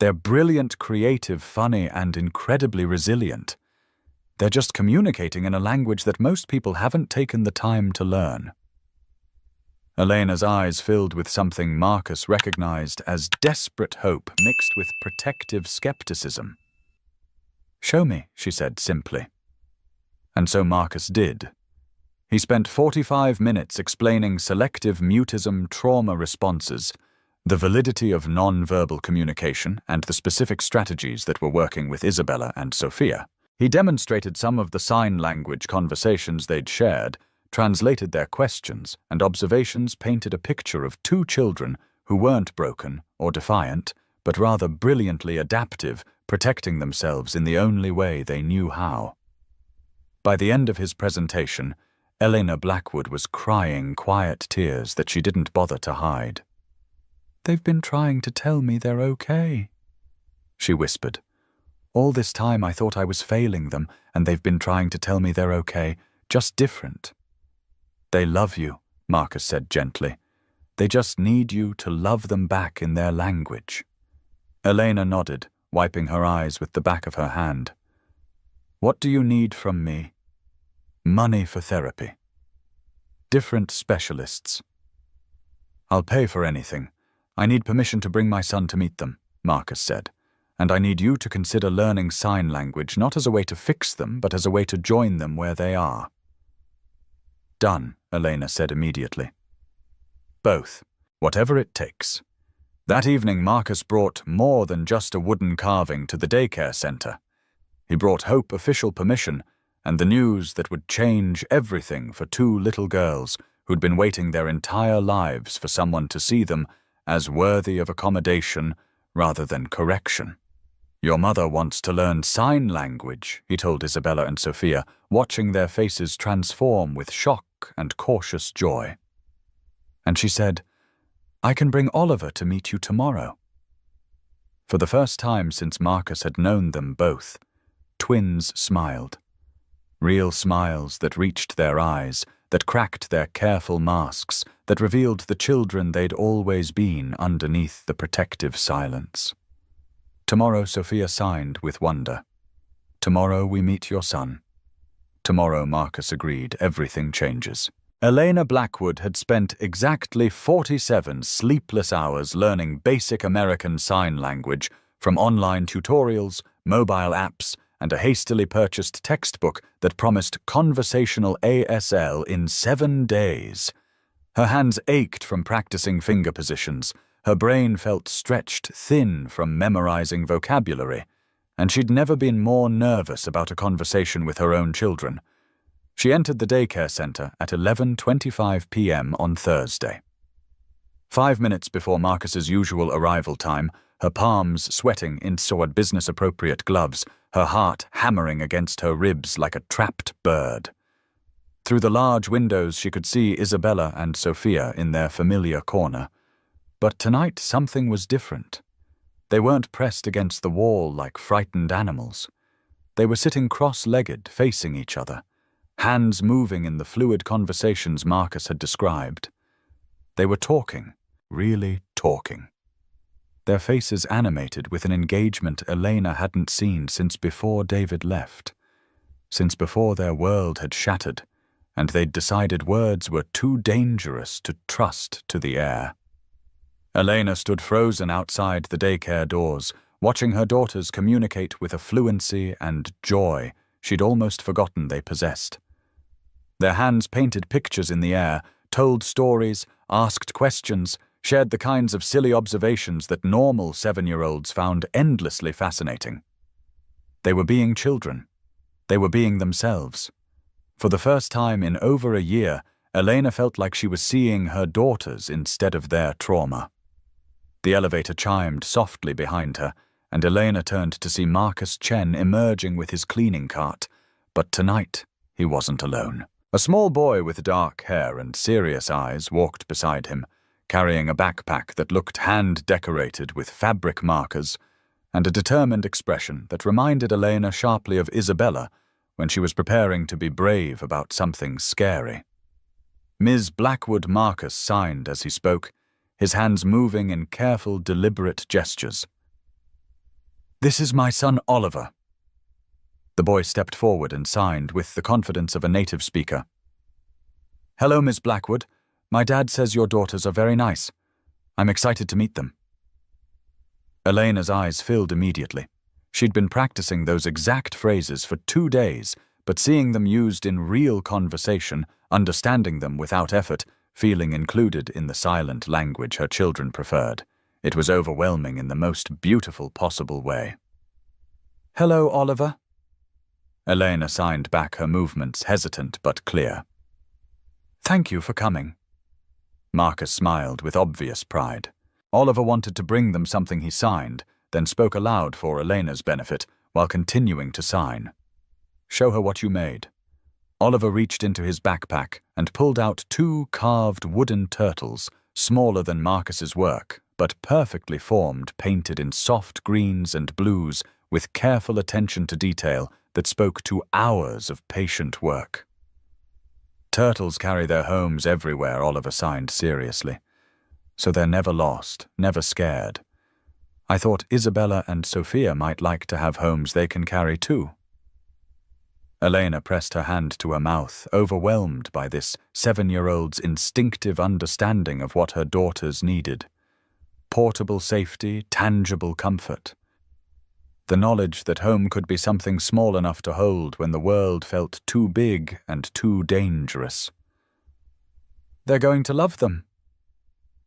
They're brilliant, creative, funny, and incredibly resilient. They're just communicating in a language that most people haven't taken the time to learn. Elena's eyes filled with something Marcus recognized as desperate hope mixed with protective skepticism. "Show me," she said simply. And so Marcus did. He spent 45 minutes explaining selective mutism trauma responses, the validity of non-verbal communication, and the specific strategies that were working with Isabella and Sophia. He demonstrated some of the sign language conversations they'd shared, translated their questions, and observations painted a picture of two children who weren't broken or defiant, but rather brilliantly adaptive, protecting themselves in the only way they knew how. By the end of his presentation, Elena Blackwood was crying quiet tears that she didn't bother to hide. "They've been trying to tell me they're okay," she whispered. "All this time I thought I was failing them, and they've been trying to tell me they're okay, just different." "They love you," Marcus said gently. "They just need you to love them back in their language." Elena nodded, wiping her eyes with the back of her hand. "What do you need from me?" "Money for therapy. Different specialists." "I'll pay for anything. I need permission to bring my son to meet them," Marcus said. "And I need you to consider learning sign language not as a way to fix them, but as a way to join them where they are." "Done," Elena said immediately. "Both. Whatever it takes." That evening, Marcus brought more than just a wooden carving to the daycare center. He brought Hope official permission and the news that would change everything for two little girls who'd been waiting their entire lives for someone to see them as worthy of accommodation rather than correction. "Your mother wants to learn sign language," he told Isabella and Sophia, watching their faces transform with shock and cautious joy. And she said, "I can bring Oliver to meet you tomorrow." For the first time since Marcus had known them both, twins smiled. Real smiles that reached their eyes, that cracked their careful masks, that revealed the children they'd always been underneath the protective silence. Tomorrow, Sophia signed with wonder. Tomorrow we meet your son. Tomorrow, Marcus agreed, everything changes. Elena Blackwood had spent exactly 47 sleepless hours learning basic American Sign Language from online tutorials, mobile apps, and a hastily purchased textbook that promised conversational ASL in 7 days. Her hands ached from practicing finger positions, her brain felt stretched thin from memorizing vocabulary, and she'd never been more nervous about a conversation with her own children. She entered the daycare center at 11:25 p.m. on Thursday. 5 minutes before Marcus's usual arrival time, her palms sweating inside business-appropriate gloves, her heart hammering against her ribs like a trapped bird. Through the large windows she could see Isabella and Sophia in their familiar corner. But tonight something was different. They weren't pressed against the wall like frightened animals. They were sitting cross-legged, facing each other, hands moving in the fluid conversations Marcus had described. They were talking, really talking. Their faces animated with an engagement Elena hadn't seen since before David left, since before their world had shattered, and they'd decided words were too dangerous to trust to the air. Elena stood frozen outside the daycare doors, watching her daughters communicate with a fluency and joy she'd almost forgotten they possessed. Their hands painted pictures in the air, told stories, asked questions, shared the kinds of silly observations that normal 7-year-olds found endlessly fascinating. They were being children. They were being themselves. For the first time in over a year, Elena felt like she was seeing her daughters instead of their trauma. The elevator chimed softly behind her, and Elena turned to see Marcus Chen emerging with his cleaning cart. But tonight, he wasn't alone. A small boy with dark hair and serious eyes walked beside him, carrying a backpack that looked hand-decorated with fabric markers and a determined expression that reminded Elena sharply of Isabella when she was preparing to be brave about something scary. Ms. Blackwood Marcus signed as he spoke, his hands moving in careful, deliberate gestures. "This is my son Oliver." The boy stepped forward and signed with the confidence of a native speaker. "Hello, Miss Blackwood. My dad says your daughters are very nice. I'm excited to meet them." Elena's eyes filled immediately. She'd been practicing those exact phrases for 2 days, but seeing them used in real conversation, understanding them without effort, feeling included in the silent language her children preferred, it was overwhelming in the most beautiful possible way. "Hello, Oliver." Elena signed back, her movements hesitant but clear. "Thank you for coming." Marcus smiled with obvious pride. Oliver wanted to bring them something he signed, then spoke aloud for Elena's benefit while continuing to sign. "Show her what you made." Oliver reached into his backpack and pulled out 2 carved wooden turtles, smaller than Marcus's work, but perfectly formed, painted in soft greens and blues with careful attention to detail that spoke to hours of patient work. Turtles carry their homes everywhere, Oliver signed seriously. So they're never lost, never scared. I thought Isabella and Sophia might like to have homes they can carry too. Elena pressed her hand to her mouth, overwhelmed by this 7-year-old's instinctive understanding of what her daughters needed. Portable safety, tangible comfort. The knowledge that home could be something small enough to hold when the world felt too big and too dangerous. "They're going to love them."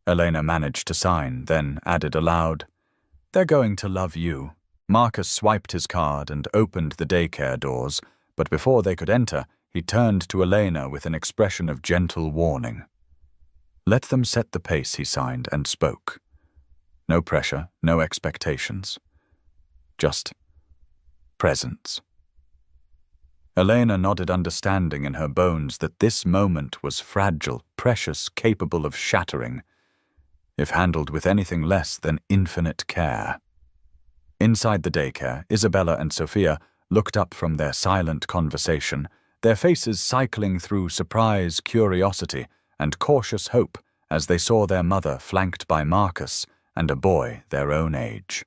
Elena managed to sign, then added aloud, "They're going to love you." Marcus swiped his card and opened the daycare doors, but before they could enter, he turned to Elena with an expression of gentle warning. "Let them set the pace," he signed and spoke. No pressure, no expectations. Just presence. Elena nodded, understanding in her bones that this moment was fragile, precious, capable of shattering, if handled with anything less than infinite care. Inside the daycare, Isabella and Sophia looked up from their silent conversation, their faces cycling through surprise, curiosity, and cautious hope as they saw their mother flanked by Marcus and a boy their own age.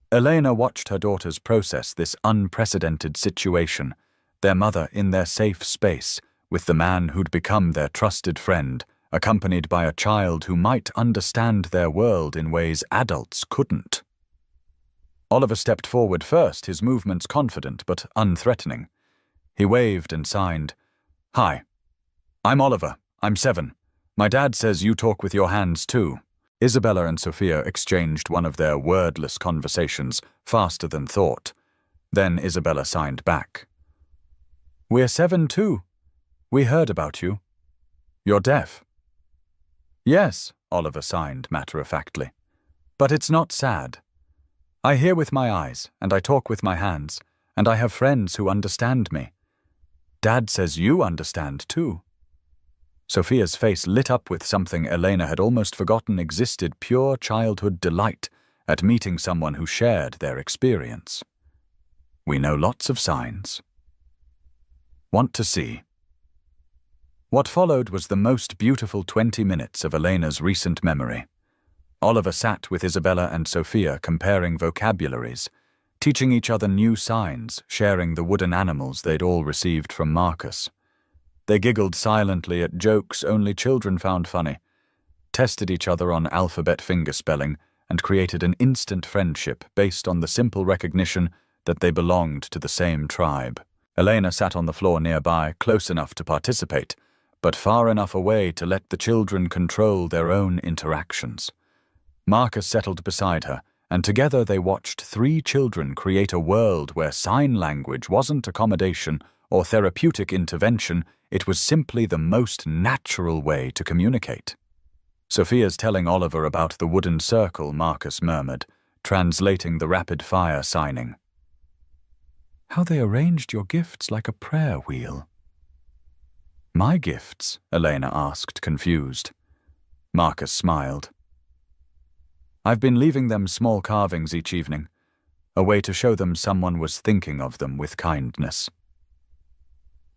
Elena watched her daughters process this unprecedented situation, their mother in their safe space, with the man who'd become their trusted friend, accompanied by a child who might understand their world in ways adults couldn't. Oliver stepped forward first, his movements confident but unthreatening. He waved and signed, "Hi, I'm Oliver. I'm 7. My dad says you talk with your hands too." Isabella and Sophia exchanged one of their wordless conversations, faster than thought. Then Isabella signed back. "We're 7 too. We heard about you. You're deaf." "Yes," Oliver signed matter-of-factly. "But it's not sad. I hear with my eyes, and I talk with my hands, and I have friends who understand me. Dad says you understand too." Sophia's face lit up with something Elena had almost forgotten existed, pure childhood delight at meeting someone who shared their experience. "We know lots of signs." "Want to see?" What followed was the most beautiful 20 minutes of Elena's recent memory. Oliver sat with Isabella and Sophia comparing vocabularies, teaching each other new signs, sharing the wooden animals they'd all received from Marcus. They giggled silently at jokes only children found funny, tested each other on alphabet fingerspelling, and created an instant friendship based on the simple recognition that they belonged to the same tribe. Elena sat on the floor nearby, close enough to participate, but far enough away to let the children control their own interactions. Marcus settled beside her, and together they watched 3 children create a world where sign language wasn't accommodation or therapeutic intervention, it was simply the most natural way to communicate. Sophia's telling Oliver about the wooden circle, Marcus murmured, translating the rapid-fire signing. "How they arranged your gifts like a prayer wheel." My gifts? Elena asked, confused. Marcus smiled. I've been leaving them small carvings each evening, a way to show them someone was thinking of them with kindness.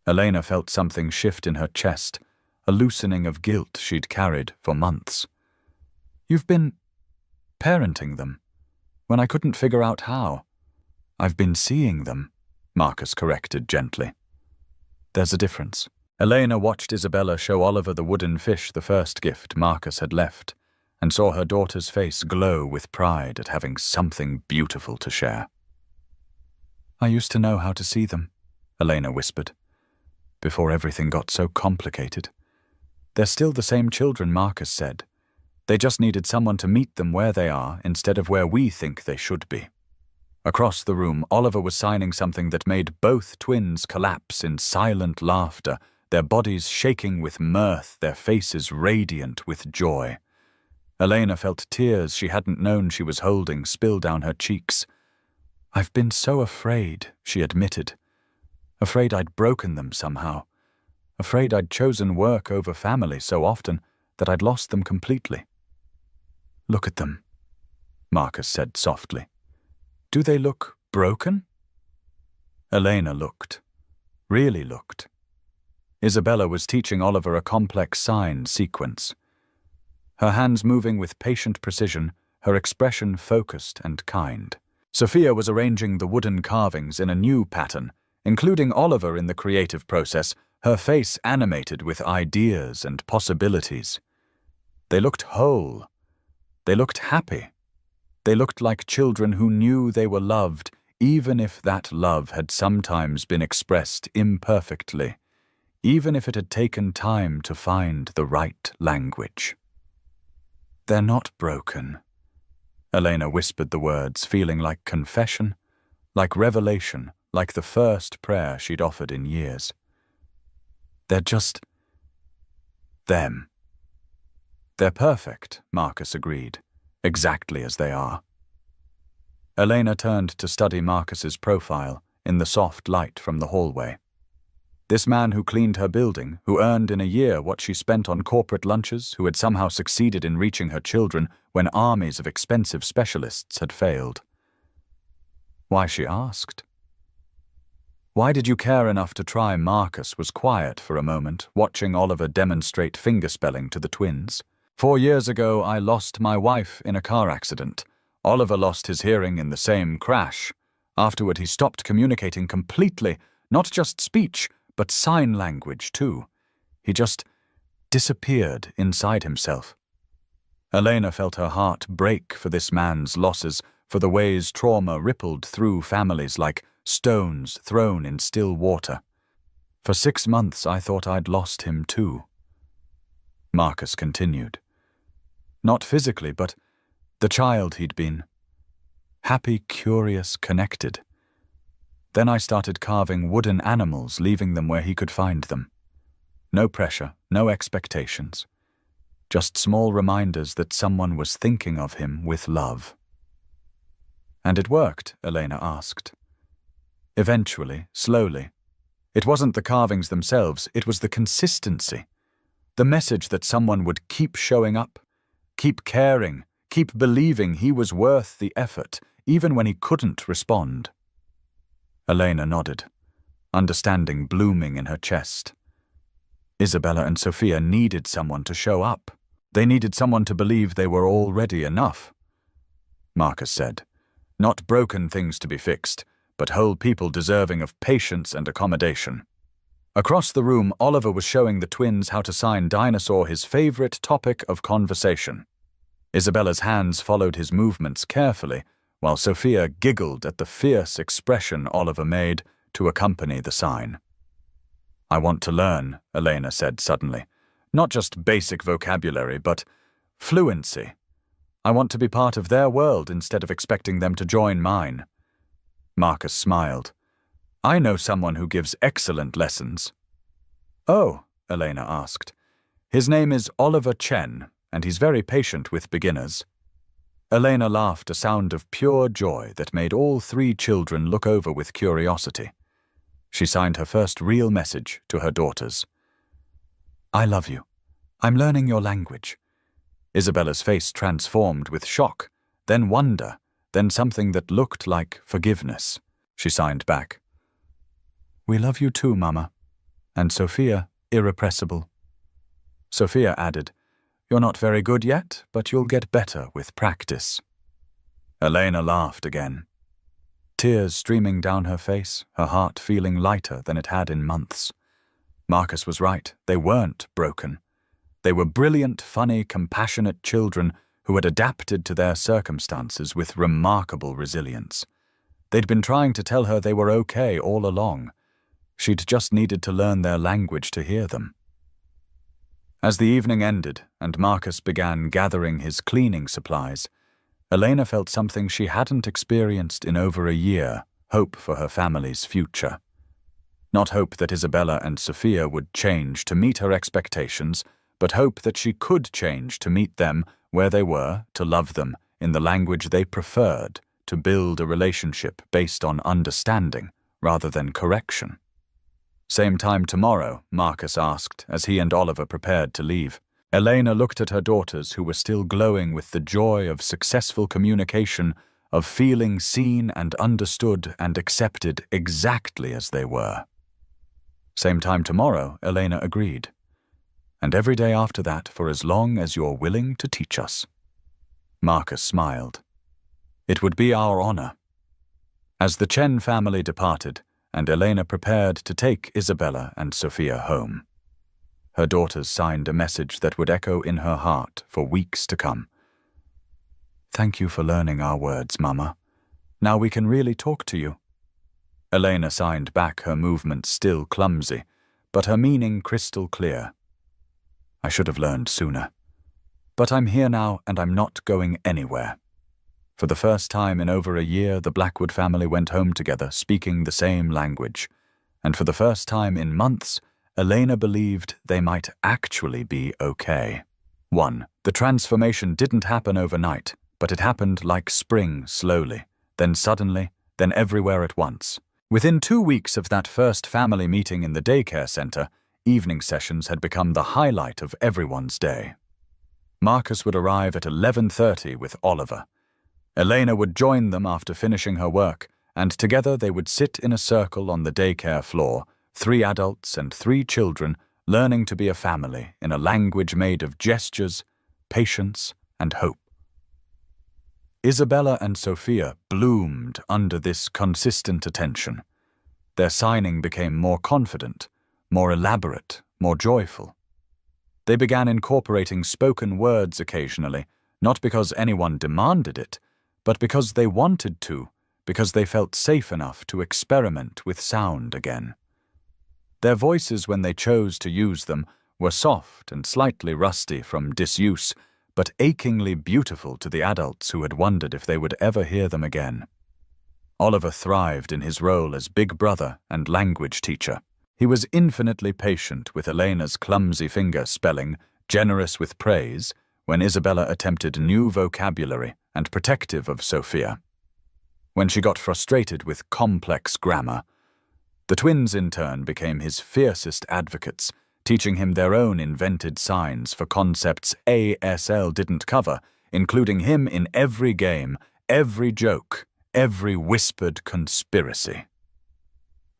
Elena felt something shift in her chest, a loosening of guilt she'd carried for months. You've been parenting them, when I couldn't figure out how. I've been seeing them, Marcus corrected gently. There's a difference. Elena watched Isabella show Oliver the wooden fish, the first gift Marcus had left, and saw her daughter's face glow with pride at having something beautiful to share. I used to know how to see them, Elena whispered, before everything got so complicated. They're still the same children, Marcus said. They just needed someone to meet them where they are instead of where we think they should be. Across the room, Oliver was signing something that made both twins collapse in silent laughter, their bodies shaking with mirth, their faces radiant with joy. Elena felt tears she hadn't known she was holding spill down her cheeks. I've been so afraid, she admitted. Afraid I'd broken them somehow. Afraid I'd chosen work over family so often that I'd lost them completely. Look at them, Marcus said softly. Do they look broken? Elena looked. Really looked. Isabella was teaching Oliver a complex sign sequence. Her hands moving with patient precision, her expression focused and kind. Sophia was arranging the wooden carvings in a new pattern, including Oliver in the creative process, her face animated with ideas and possibilities. They looked whole. They looked happy. They looked like children who knew they were loved, even if that love had sometimes been expressed imperfectly, even if it had taken time to find the right language. They're not broken. Elena whispered the words, feeling like confession, like revelation, like the first prayer she'd offered in years. They're just them. They're perfect, Marcus agreed, exactly as they are. Elena turned to study Marcus's profile in the soft light from the hallway. This man who cleaned her building, who earned in a year what she spent on corporate lunches, who had somehow succeeded in reaching her children when armies of expensive specialists had failed. Why, she asked. Why did you care enough to try? Marcus was quiet for a moment, watching Oliver demonstrate fingerspelling to the twins. 4 years ago, I lost my wife in a car accident. Oliver lost his hearing in the same crash. Afterward, he stopped communicating completely, not just speech, but sign language too. He just disappeared inside himself. Elena felt her heart break for this man's losses, for the ways trauma rippled through families like stones thrown in still water. For 6 months I thought I'd lost him too. Marcus continued. Not physically, but the child he'd been. Happy, curious, connected. Then I started carving wooden animals, leaving them where he could find them. No pressure, no expectations. Just small reminders that someone was thinking of him with love. And it worked, Elena asked. Eventually, slowly. It wasn't the carvings themselves, it was the consistency. The message that someone would keep showing up, keep caring, keep believing he was worth the effort, even when he couldn't respond. Elena nodded, understanding blooming in her chest. Isabella and Sophia needed someone to show up. They needed someone to believe they were already enough. Marcus said, not broken things to be fixed, but whole people deserving of patience and accommodation. Across the room, Oliver was showing the twins how to sign Dinosaur, his favorite topic of conversation. Isabella's hands followed his movements carefully, while Sophia giggled at the fierce expression Oliver made to accompany the sign. I want to learn, Elena said suddenly. Not just basic vocabulary, but fluency. I want to be part of their world instead of expecting them to join mine. Marcus smiled. I know someone who gives excellent lessons. Oh, Elena asked. His name is Oliver Chen, and he's very patient with beginners. Elena laughed, a sound of pure joy that made all 3 children look over with curiosity. She signed her first real message to her daughters. I love you. I'm learning your language. Isabella's face transformed with shock, then wonder, then something that looked like forgiveness. She signed back. We love you too, Mama. And Sophia, irrepressible. Sophia added, You're not very good yet, but you'll get better with practice. Elena laughed again. Tears streaming down her face, her heart feeling lighter than it had in months. Marcus was right, they weren't broken. They were brilliant, funny, compassionate children who had adapted to their circumstances with remarkable resilience. They'd been trying to tell her they were okay all along. She'd just needed to learn their language to hear them. As the evening ended and Marcus began gathering his cleaning supplies, Elena felt something she hadn't experienced in over a year, hope for her family's future. Not hope that Isabella and Sophia would change to meet her expectations, but hope that she could change to meet them where they were, to love them in the language they preferred, to build a relationship based on understanding rather than correction. Same time tomorrow, Marcus asked as he and Oliver prepared to leave. Elena looked at her daughters who were still glowing with the joy of successful communication, of feeling seen and understood and accepted exactly as they were. Same time tomorrow, Elena agreed. And every day after that for as long as you're willing to teach us. Marcus smiled. It would be our honor. As the Chen family departed, and Elena prepared to take Isabella and Sophia home, her daughters signed a message that would echo in her heart for weeks to come. Thank you for learning our words, Mama. Now we can really talk to you. Elena signed back, her movements still clumsy, but her meaning crystal clear. I should have learned sooner. But I'm here now and I'm not going anywhere. For the first time in over a year, the Blackwood family went home together, speaking the same language. And for the first time in months, Elena believed they might actually be okay. 1. The transformation didn't happen overnight, but it happened like spring, slowly, then suddenly, then everywhere at once. Within 2 weeks of that first family meeting in the daycare center, evening sessions had become the highlight of everyone's day. Marcus would arrive at 11:30 with Oliver. Elena would join them after finishing her work, and together they would sit in a circle on the daycare floor, 3 adults and 3 children, learning to be a family in a language made of gestures, patience, and hope. Isabella and Sophia bloomed under this consistent attention. Their signing became more confident, more elaborate, more joyful. They began incorporating spoken words occasionally, not because anyone demanded it, but because they wanted to, because they felt safe enough to experiment with sound again. Their voices, when they chose to use them, were soft and slightly rusty from disuse, but achingly beautiful to the adults who had wondered if they would ever hear them again. Oliver thrived in his role as big brother and language teacher. He was infinitely patient with Elena's clumsy finger spelling, generous with praise, when Isabella attempted new vocabulary, and protective of Sophia. When she got frustrated with complex grammar, the twins in turn became his fiercest advocates, teaching him their own invented signs for concepts ASL didn't cover, including him in every game, every joke, every whispered conspiracy.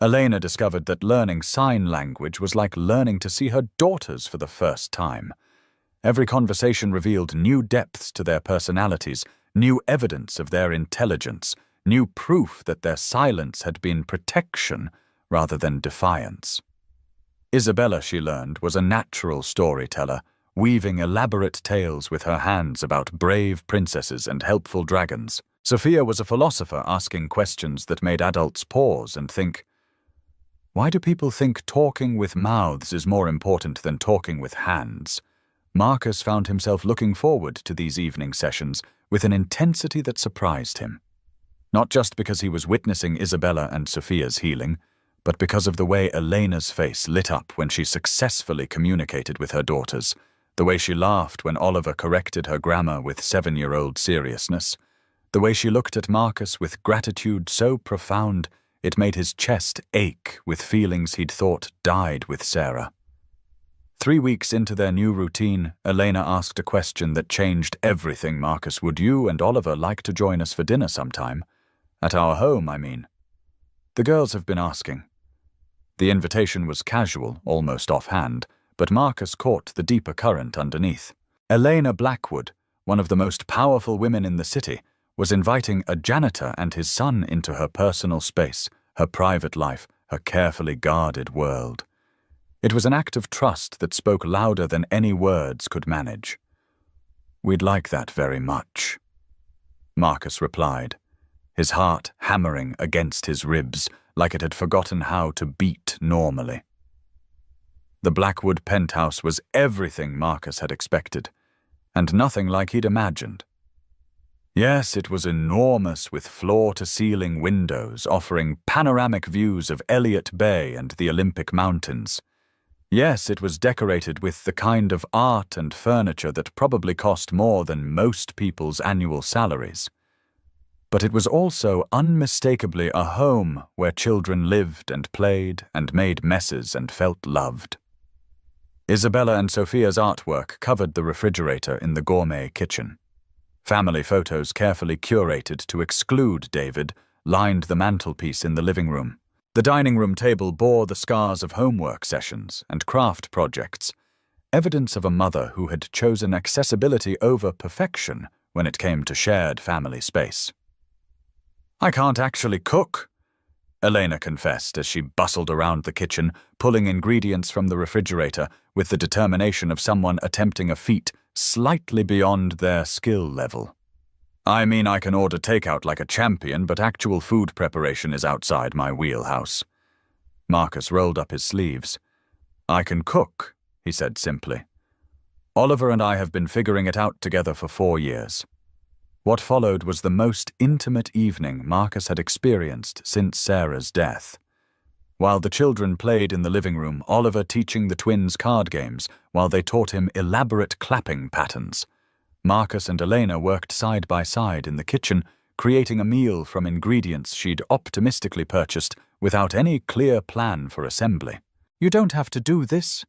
Elena discovered that learning sign language was like learning to see her daughters for the first time. Every conversation revealed new depths to their personalities, new evidence of their intelligence, new proof that their silence had been protection rather than defiance. Isabella, she learned, was a natural storyteller, weaving elaborate tales with her hands about brave princesses and helpful dragons. Sophia was a philosopher asking questions that made adults pause and think, why do people think talking with mouths is more important than talking with hands? Marcus found himself looking forward to these evening sessions with an intensity that surprised him. Not just because he was witnessing Isabella and Sophia's healing, but because of the way Elena's face lit up when she successfully communicated with her daughters, the way she laughed when Oliver corrected her grammar with 7-year-old seriousness, the way she looked at Marcus with gratitude so profound it made his chest ache with feelings he'd thought died with Sarah. 3 weeks into their new routine, Elena asked a question that changed everything. Marcus, would you and Oliver like to join us for dinner sometime? At our home, I mean. The girls have been asking. The invitation was casual, almost offhand, but Marcus caught the deeper current underneath. Elena Blackwood, one of the most powerful women in the city, was inviting a janitor and his son into her personal space, her private life, her carefully guarded world. It was an act of trust that spoke louder than any words could manage. We'd like that very much, Marcus replied, his heart hammering against his ribs like it had forgotten how to beat normally. The Blackwood penthouse was everything Marcus had expected, and nothing like he'd imagined. Yes, it was enormous with floor-to-ceiling windows offering panoramic views of Elliott Bay and the Olympic Mountains. Yes, it was decorated with the kind of art and furniture that probably cost more than most people's annual salaries. But it was also unmistakably a home where children lived and played and made messes and felt loved. Isabella and Sophia's artwork covered the refrigerator in the gourmet kitchen. Family photos carefully curated to exclude David lined the mantelpiece in the living room. The dining room table bore the scars of homework sessions and craft projects, evidence of a mother who had chosen accessibility over perfection when it came to shared family space. I can't actually cook, Elena confessed as she bustled around the kitchen, pulling ingredients from the refrigerator with the determination of someone attempting a feat slightly beyond their skill level. I mean, I can order takeout like a champion, but actual food preparation is outside my wheelhouse. Marcus rolled up his sleeves. I can cook, he said simply. Oliver and I have been figuring it out together for 4 years. What followed was the most intimate evening Marcus had experienced since Sarah's death. While the children played in the living room, Oliver teaching the twins card games while they taught him elaborate clapping patterns, Marcus and Elena worked side by side in the kitchen, creating a meal from ingredients she'd optimistically purchased without any clear plan for assembly. You don't have to do this,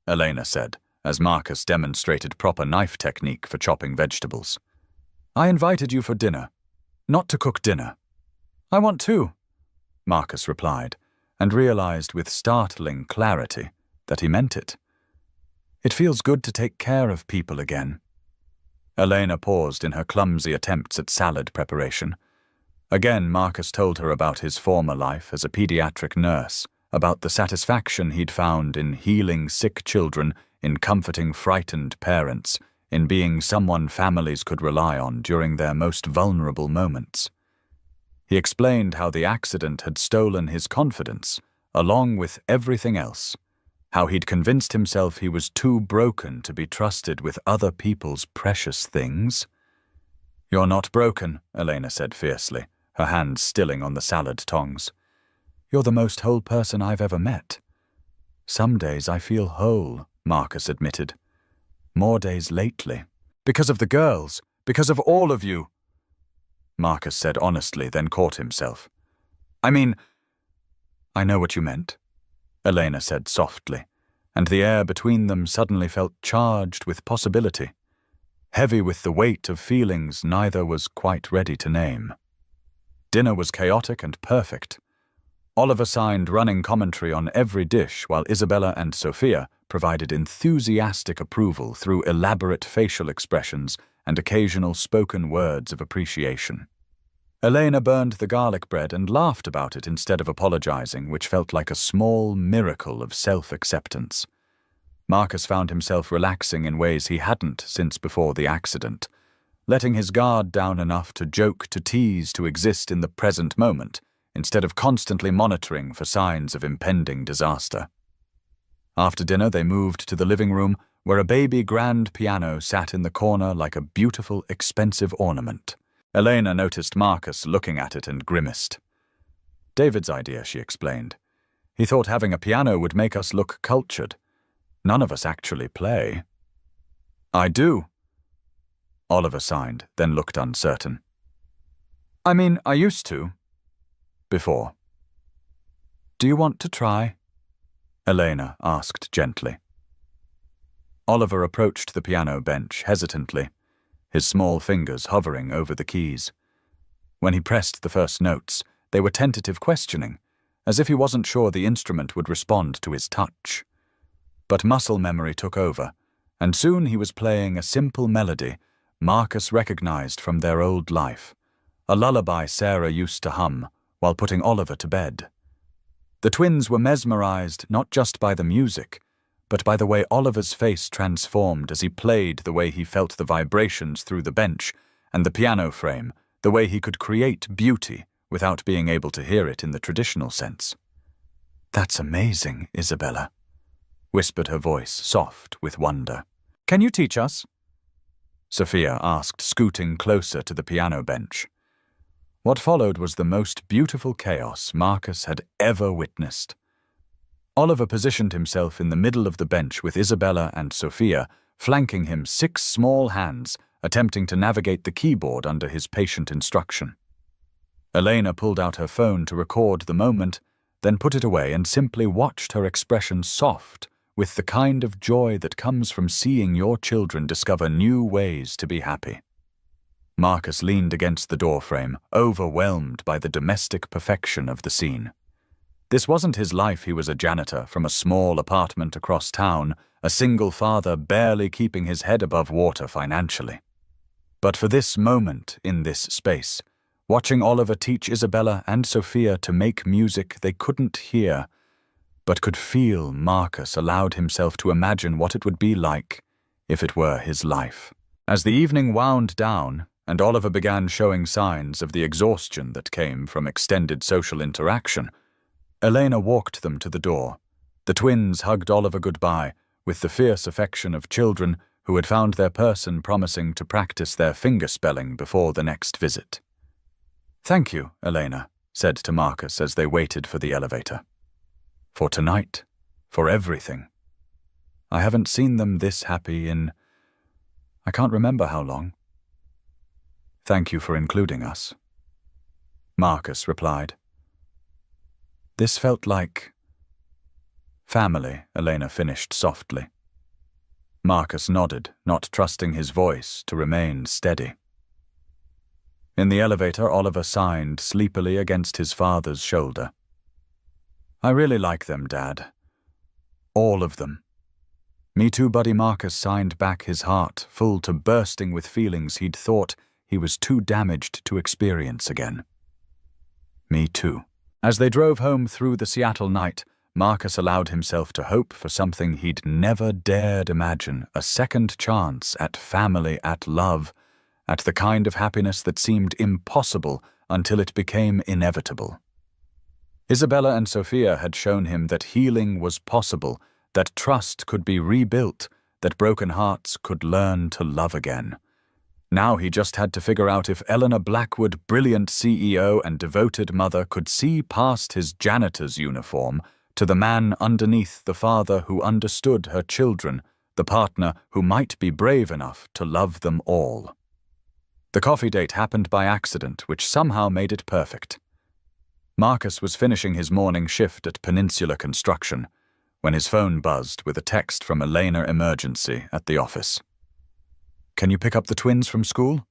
Elena said, as Marcus demonstrated proper knife technique for chopping vegetables. I invited you for dinner, not to cook dinner. I want to, Marcus replied, and realized with startling clarity that he meant it. It feels good to take care of people again. Elena paused in her clumsy attempts at salad preparation. Again, Marcus told her about his former life as a pediatric nurse, about the satisfaction he'd found in healing sick children, in comforting frightened parents, in being someone families could rely on during their most vulnerable moments. He explained how the accident had stolen his confidence, along with everything else, how he'd convinced himself he was too broken to be trusted with other people's precious things. You're not broken, Elena said fiercely, her hand stilling on the salad tongs. You're the most whole person I've ever met. Some days I feel whole, Marcus admitted. More days lately. Because of the girls. Because of all of you. Marcus said honestly, then caught himself. I mean, I know what you meant, Elena said softly, and the air between them suddenly felt charged with possibility, heavy with the weight of feelings neither was quite ready to name. Dinner was chaotic and perfect. Oliver signed running commentary on every dish while Isabella and Sophia provided enthusiastic approval through elaborate facial expressions and occasional spoken words of appreciation. Elena burned the garlic bread and laughed about it instead of apologizing, which felt like a small miracle of self-acceptance. Marcus found himself relaxing in ways he hadn't since before the accident, letting his guard down enough to joke, to tease, to exist in the present moment, instead of constantly monitoring for signs of impending disaster. After dinner, they moved to the living room, where a baby grand piano sat in the corner like a beautiful, expensive ornament. Elena noticed Marcus looking at it and grimaced. David's idea, she explained. He thought having a piano would make us look cultured. None of us actually play. I do, Oliver signed, then looked uncertain. I mean, I used to. Before. Do you want to try? Elena asked gently. Oliver approached the piano bench hesitantly, his small fingers hovering over the keys. When he pressed the first notes, they were tentative questioning, as if he wasn't sure the instrument would respond to his touch. But muscle memory took over, and soon he was playing a simple melody Marcus recognized from their old life, a lullaby Sarah used to hum while putting Oliver to bed. The twins were mesmerized not just by the music, but by the way Oliver's face transformed as he played, the way he felt the vibrations through the bench and the piano frame, the way he could create beauty without being able to hear it in the traditional sense. "That's amazing, Isabella," whispered her voice, soft with wonder. "Can you teach us?" Sophia asked, scooting closer to the piano bench. What followed was the most beautiful chaos Marcus had ever witnessed. Oliver positioned himself in the middle of the bench with Isabella and Sophia flanking him, 6 small hands attempting to navigate the keyboard under his patient instruction. Elena pulled out her phone to record the moment, then put it away and simply watched, her expression soft with the kind of joy that comes from seeing your children discover new ways to be happy. Marcus leaned against the doorframe, overwhelmed by the domestic perfection of the scene. This wasn't his life. He was a janitor from a small apartment across town, a single father barely keeping his head above water financially. But for this moment in this space, watching Oliver teach Isabella and Sophia to make music they couldn't hear, but could feel, Marcus allowed himself to imagine what it would be like if it were his life. As the evening wound down, and Oliver began showing signs of the exhaustion that came from extended social interaction, Elena walked them to the door. The twins hugged Oliver goodbye with the fierce affection of children who had found their person promising to practice their fingerspelling before the next visit. "Thank you," Elena said to Marcus as they waited for the elevator. "For tonight, for everything. I haven't seen them this happy in... I can't remember how long. Thank you for including us." Marcus replied. "This felt like... family," Elena finished softly. Marcus nodded, not trusting his voice to remain steady. In the elevator, Oliver signed sleepily against his father's shoulder. "I really like them, Dad. All of them." "Me too, buddy." Marcus signed back, his heart full to bursting with feelings he'd thought he was too damaged to experience again. "Me too." As they drove home through the Seattle night, Marcus allowed himself to hope for something he'd never dared imagine, a second chance at family, at love, at the kind of happiness that seemed impossible until it became inevitable. Isabella and Sophia had shown him that healing was possible, that trust could be rebuilt, that broken hearts could learn to love again. Now he just had to figure out if Eleanor Blackwood, brilliant CEO and devoted mother, could see past his janitor's uniform to the man underneath, the father who understood her children, the partner who might be brave enough to love them all. The coffee date happened by accident, which somehow made it perfect. Marcus was finishing his morning shift at Peninsula Construction when his phone buzzed with a text from Elena Emergency at the office. "Can you pick up the twins from school?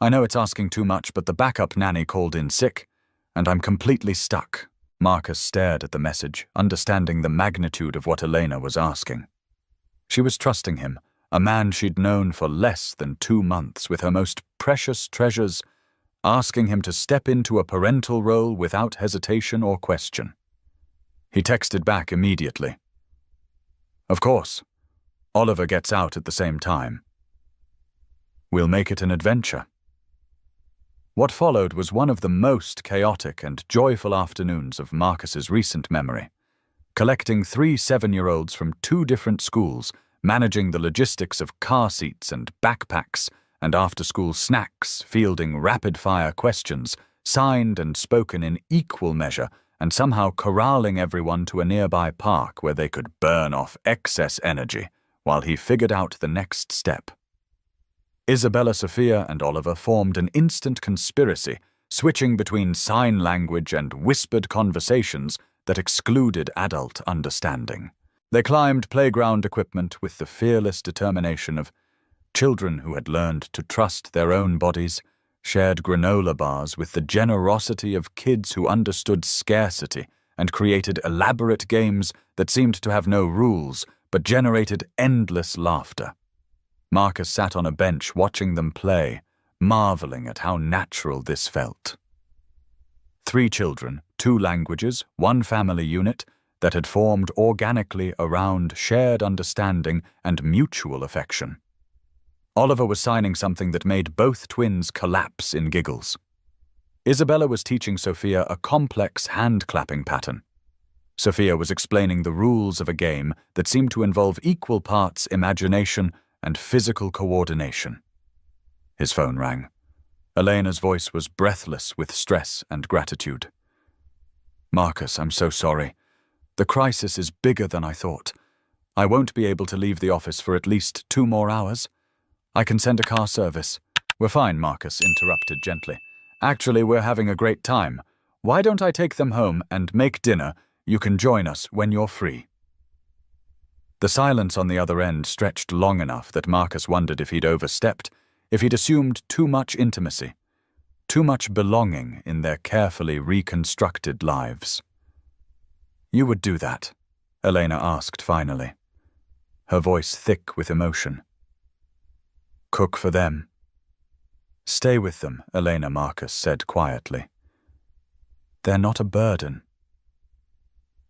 I know it's asking too much, but the backup nanny called in sick, and I'm completely stuck." Marcus stared at the message, understanding the magnitude of what Elena was asking. She was trusting him, a man she'd known for less than 2 months, with her most precious treasures, asking him to step into a parental role without hesitation or question. He texted back immediately. "Of course. Oliver gets out at the same time. We'll make it an adventure." What followed was one of the most chaotic and joyful afternoons of Marcus's recent memory. Collecting 3 7-year-olds from 2 different schools, managing the logistics of car seats and backpacks and after-school snacks, fielding rapid-fire questions, signed and spoken in equal measure, and somehow corralling everyone to a nearby park where they could burn off excess energy while he figured out the next step. Isabella, Sophia, and Oliver formed an instant conspiracy, switching between sign language and whispered conversations that excluded adult understanding. They climbed playground equipment with the fearless determination of children who had learned to trust their own bodies, shared granola bars with the generosity of kids who understood scarcity, and created elaborate games that seemed to have no rules but generated endless laughter. Marcus sat on a bench watching them play, marveling at how natural this felt. 3 children, 2 languages, 1 family unit that had formed organically around shared understanding and mutual affection. Oliver was signing something that made both twins collapse in giggles. Isabella was teaching Sophia a complex hand-clapping pattern. Sophia was explaining the rules of a game that seemed to involve equal parts imagination and physical coordination. His phone rang. Elena's voice was breathless with stress and gratitude. "Marcus, I'm so sorry. The crisis is bigger than I thought. I won't be able to leave the office for at least 2 more hours. I can send a car service." "We're fine," Marcus interrupted gently. "Actually, we're having a great time. Why don't I take them home and make dinner? You can join us when you're free." The silence on the other end stretched long enough that Marcus wondered if he'd overstepped, if he'd assumed too much intimacy, too much belonging in their carefully reconstructed lives. "You would do that?" Elena asked finally, her voice thick with emotion. "Cook for them?" "Stay with them," Elena, Marcus said quietly. "They're not a burden.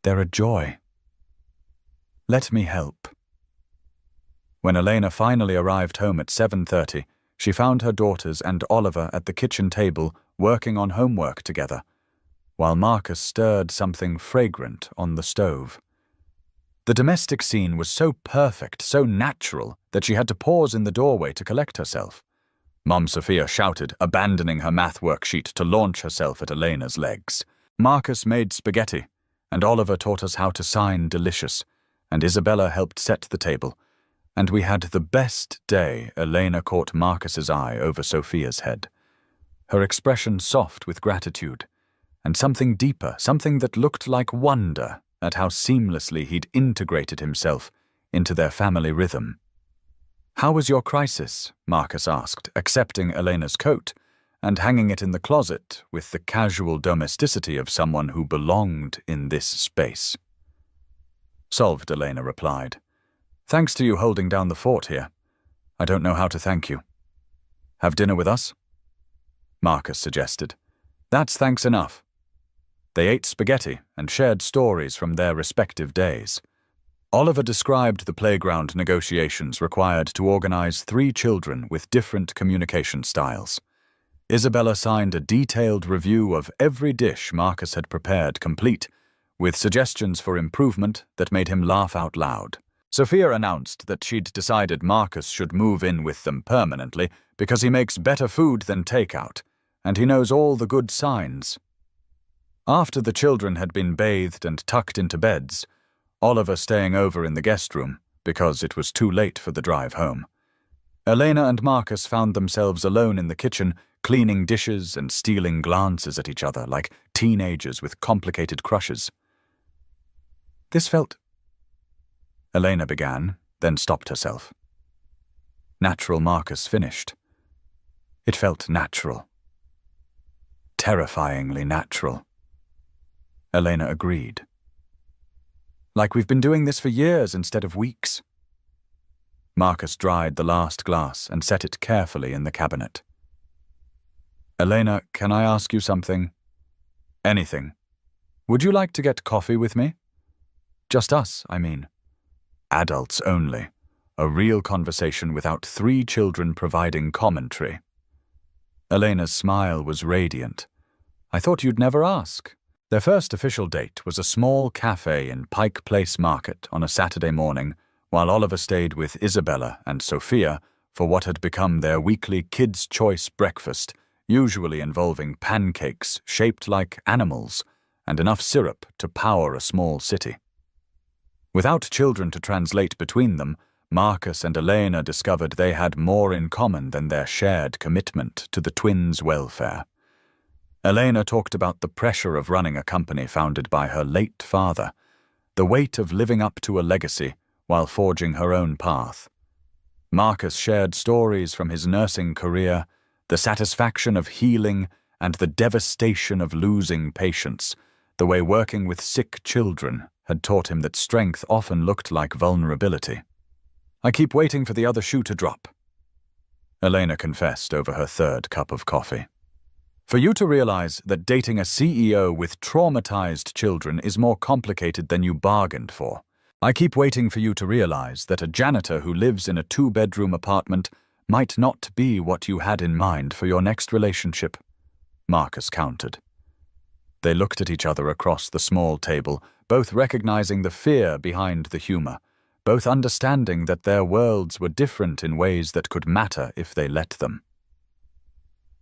They're a joy. Let me help." When Elena finally arrived home at 7:30, she found her daughters and Oliver at the kitchen table working on homework together, while Marcus stirred something fragrant on the stove. The domestic scene was so perfect, so natural, that she had to pause in the doorway to collect herself. Mom Sophia shouted, abandoning her math worksheet to launch herself at Elena's legs. Marcus made spaghetti, and Oliver taught us how to sign delicious, and Isabella helped set the table, and we had the best day. Elena caught Marcus's eye over Sophia's head, her expression soft with gratitude, and something deeper, something that looked like wonder at how seamlessly he'd integrated himself into their family rhythm. "How was your crisis?" Marcus asked, accepting Elena's coat and hanging it in the closet with the casual domesticity of someone who belonged in this space. "Solved," Elena replied. "Thanks to you holding down the fort here. I don't know how to thank you." "Have dinner with us?" Marcus suggested. "That's thanks enough." They ate spaghetti and shared stories from their respective days. Oliver described the playground negotiations required to organize 3 children with different communication styles. Isabella signed a detailed review of every dish Marcus had prepared, complete with suggestions for improvement that made him laugh out loud. Sophia announced that she'd decided Marcus should move in with them permanently because he makes better food than takeout, and he knows all the good signs. After the children had been bathed and tucked into beds, Oliver staying over in the guest room because it was too late for the drive home, Elena and Marcus found themselves alone in the kitchen, cleaning dishes and stealing glances at each other like teenagers with complicated crushes. "This felt..." Elena began, then stopped herself. "Natural," Marcus finished. "It felt natural. Terrifyingly natural." Elena agreed. "Like we've been doing this for years instead of weeks." Marcus dried the last glass and set it carefully in the cabinet. "Elena, can I ask you something?" "Anything. Would you like to get coffee with me?" "Just us, I mean." Adults only. A real conversation without 3 children providing commentary. Elena's smile was radiant. "I thought you'd never ask." Their first official date was a small cafe in Pike Place Market on a Saturday morning, while Oliver stayed with Isabella and Sophia for what had become their weekly Kids' Choice breakfast, usually involving pancakes shaped like animals and enough syrup to power a small city. Without children to translate between them, Marcus and Elena discovered they had more in common than their shared commitment to the twins' welfare. Elena talked about the pressure of running a company founded by her late father, the weight of living up to a legacy while forging her own path. Marcus shared stories from his nursing career, the satisfaction of healing and the devastation of losing patients, the way working with sick children had taught him that strength often looked like vulnerability. "I keep waiting for the other shoe to drop," Elena confessed over her third cup of coffee. "For you to realize that dating a CEO with traumatized children is more complicated than you bargained for. I keep waiting for you to realize that a janitor who lives in a 2-bedroom apartment might not be what you had in mind for your next relationship," Marcus countered. They looked at each other across the small table, both recognizing the fear behind the humor, both understanding that their worlds were different in ways that could matter if they let them.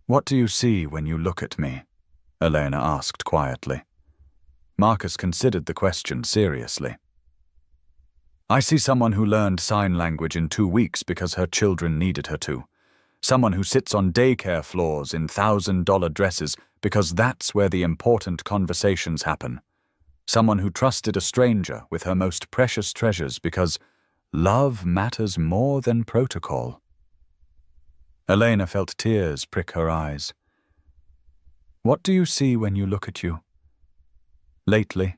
"What do you see when you look at me?" Elena asked quietly. Marcus considered the question seriously. "I see someone who learned sign language in 2 weeks because her children needed her to. Someone who sits on daycare floors in $1,000 dresses because that's where the important conversations happen. Someone who trusted a stranger with her most precious treasures because love matters more than protocol." Elena felt tears prick her eyes. "What do you see when you look at you?" "Lately,"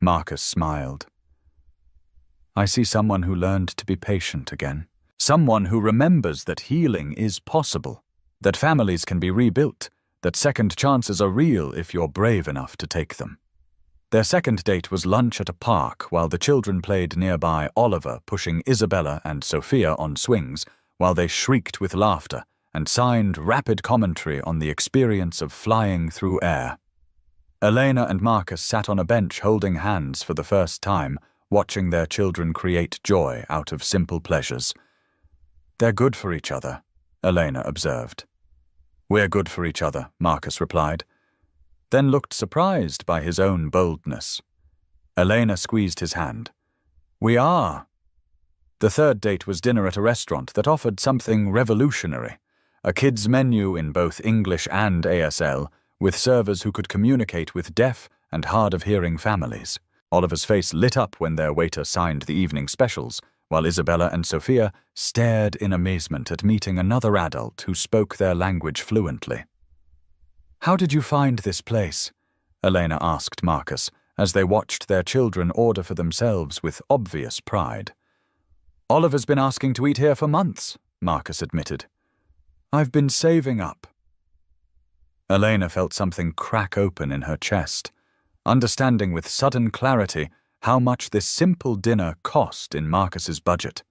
Marcus smiled, "I see someone who learned to be patient again. Someone who remembers that healing is possible, that families can be rebuilt, that second chances are real if you're brave enough to take them." Their second date was lunch at a park while the children played nearby, Oliver pushing Isabella and Sophia on swings while they shrieked with laughter and signed rapid commentary on the experience of flying through air. Elena and Marcus sat on a bench holding hands for the first time, watching their children create joy out of simple pleasures. "They're good for each other," Elena observed. "We're good for each other," Marcus replied, then looked surprised by his own boldness. Elena squeezed his hand. "We are." The third date was dinner at a restaurant that offered something revolutionary, a kids' menu in both English and ASL, with servers who could communicate with deaf and hard-of-hearing families. Oliver's face lit up when their waiter signed the evening specials, while Isabella and Sophia stared in amazement at meeting another adult who spoke their language fluently. "How did you find this place?" Elena asked Marcus, as they watched their children order for themselves with obvious pride. "Oliver's been asking to eat here for months," Marcus admitted. "I've been saving up." Elena felt something crack open in her chest, understanding with sudden clarity how much this simple dinner cost in Marcus's budget,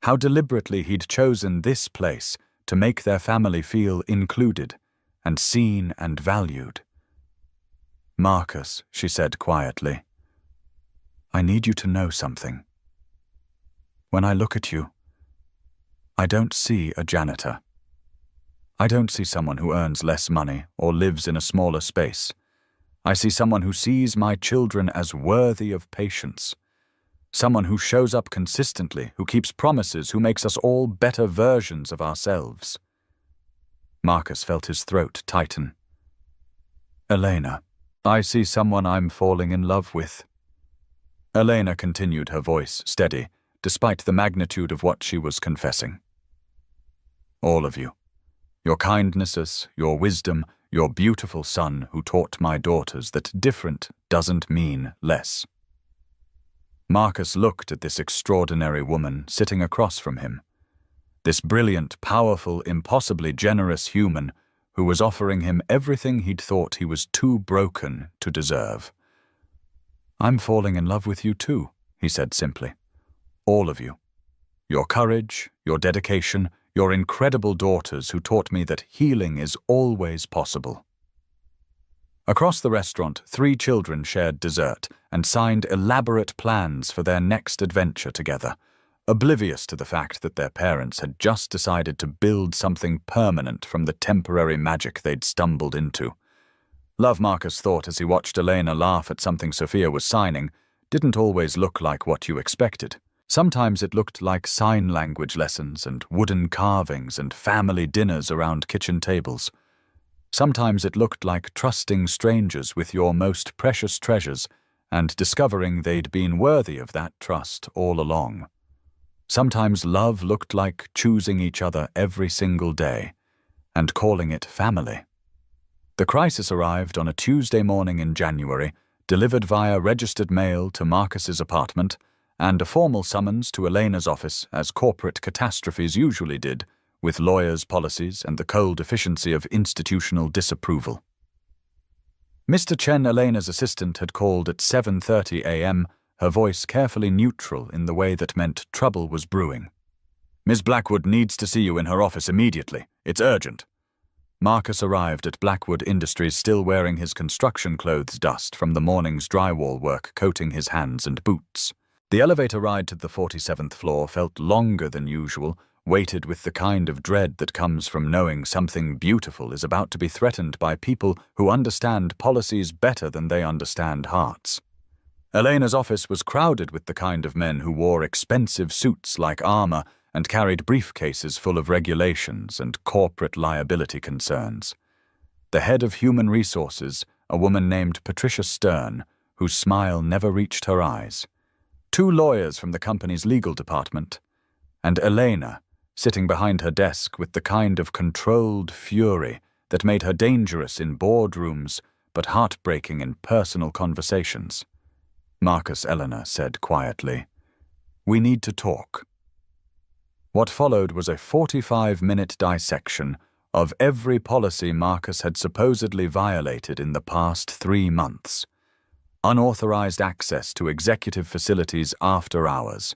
how deliberately he'd chosen this place to make their family feel included and seen and valued. "Marcus," she said quietly, "I need you to know something. When I look at you, I don't see a janitor. I don't see someone who earns less money or lives in a smaller space. I see someone who sees my children as worthy of patience. Someone who shows up consistently, who keeps promises, who makes us all better versions of ourselves." Marcus felt his throat tighten. "Elena, I see someone I'm falling in love with." Elena continued, her voice steady, despite the magnitude of what she was confessing. "All of you. Your kindnesses, your wisdom, your beautiful son who taught my daughters that different doesn't mean less." Marcus looked at this extraordinary woman sitting across from him. This brilliant, powerful, impossibly generous human who was offering him everything he'd thought he was too broken to deserve. "I'm falling in love with you too," he said simply. "All of you. Your courage, your dedication, your incredible daughters who taught me that healing is always possible." Across the restaurant, 3 children shared dessert and signed elaborate plans for their next adventure together, oblivious to the fact that their parents had just decided to build something permanent from the temporary magic they'd stumbled into. Love, Marcus thought as he watched Elena laugh at something Sophia was signing, didn't always look like what you expected. Sometimes it looked like sign language lessons and wooden carvings and family dinners around kitchen tables. Sometimes it looked like trusting strangers with your most precious treasures and discovering they'd been worthy of that trust all along. Sometimes love looked like choosing each other every single day and calling it family. The crisis arrived on a Tuesday morning in January, delivered via registered mail to Marcus's apartment, and a formal summons to Elena's office, as corporate catastrophes usually did, with lawyers' policies and the cold efficiency of institutional disapproval. Mr. Chen, Elena's assistant, had called at 7:30 a.m., her voice carefully neutral in the way that meant trouble was brewing. "Miss Blackwood needs to see you in her office immediately. It's urgent." Marcus arrived at Blackwood Industries still wearing his construction clothes dust from the morning's drywall work coating his hands and boots. The elevator ride to the 47th floor felt longer than usual, weighted with the kind of dread that comes from knowing something beautiful is about to be threatened by people who understand policies better than they understand hearts. Elena's office was crowded with the kind of men who wore expensive suits like armor and carried briefcases full of regulations and corporate liability concerns. The head of human resources, a woman named Patricia Stern, whose smile never reached her eyes. 2 lawyers from the company's legal department, and Elena, sitting behind her desk with the kind of controlled fury that made her dangerous in boardrooms but heartbreaking in personal conversations. Marcus Eleanor said quietly, "We need to talk." What followed was a 45-minute dissection of every policy Marcus had supposedly violated in the past 3 months. Unauthorized access to executive facilities after hours,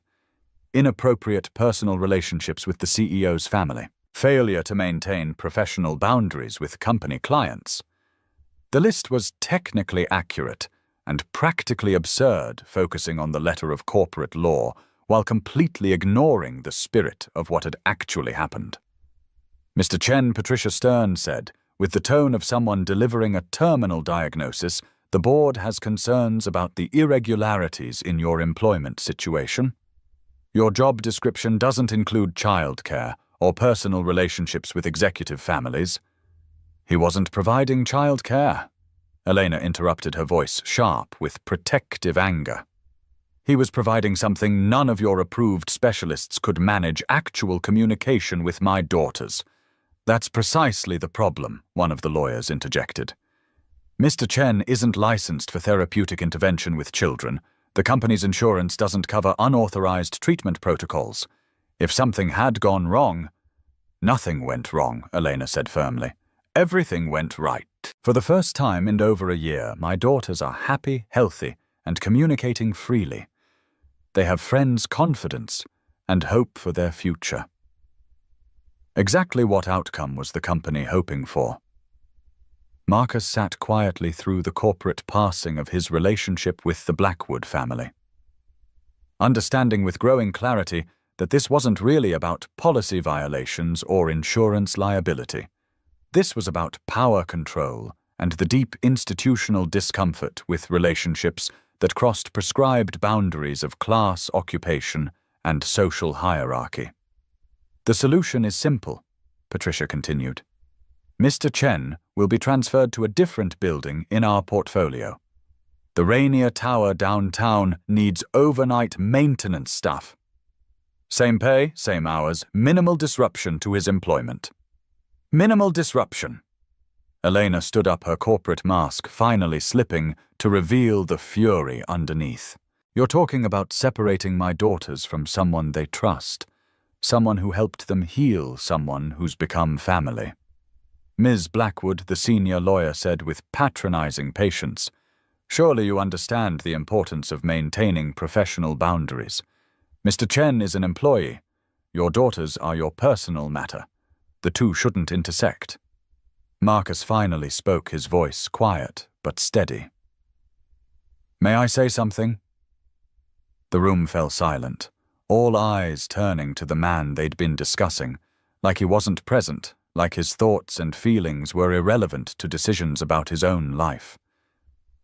inappropriate personal relationships with the CEO's family, failure to maintain professional boundaries with company clients. The list was technically accurate and practically absurd, focusing on the letter of corporate law while completely ignoring the spirit of what had actually happened. Mr. Chen, Patricia Stern said, with the tone of someone delivering a terminal diagnosis, "The board has concerns about the irregularities in your employment situation. Your job description doesn't include childcare or personal relationships with executive families." "He wasn't providing childcare," Elena interrupted, her voice sharp with protective anger. "He was providing something none of your approved specialists could manage: actual communication with my daughters." "That's precisely the problem," one of the lawyers interjected. "Mr. Chen isn't licensed for therapeutic intervention with children. The company's insurance doesn't cover unauthorized treatment protocols. If something had gone wrong—" "Nothing went wrong," Elena said firmly. "Everything went right. For the first time in over a year, my daughters are happy, healthy, and communicating freely. They have friends' confidence and hope for their future." Exactly what outcome was the company hoping for? Marcus sat quietly through the corporate passing of his relationship with the Blackwood family, understanding with growing clarity that this wasn't really about policy violations or insurance liability. This was about power control and the deep institutional discomfort with relationships that crossed prescribed boundaries of class, occupation, and social hierarchy. "The solution is simple," Patricia continued. "Mr. Chen will be transferred to a different building in our portfolio. The Rainier Tower downtown needs overnight maintenance staff. Same pay, same hours, minimal disruption to his employment." "Minimal disruption." Elena stood up, her corporate mask finally slipping to reveal the fury underneath. "You're talking about separating my daughters from someone they trust, someone who helped them heal, someone who's become family." Ms. Blackwood, the senior lawyer, said with patronizing patience, "Surely you understand the importance of maintaining professional boundaries. Mr. Chen is an employee. Your daughters are your personal matter. The two shouldn't intersect." Marcus finally spoke, his voice quiet but steady. "May I say something?" The room fell silent, all eyes turning to the man they'd been discussing, like he wasn't present, like his thoughts and feelings were irrelevant to decisions about his own life.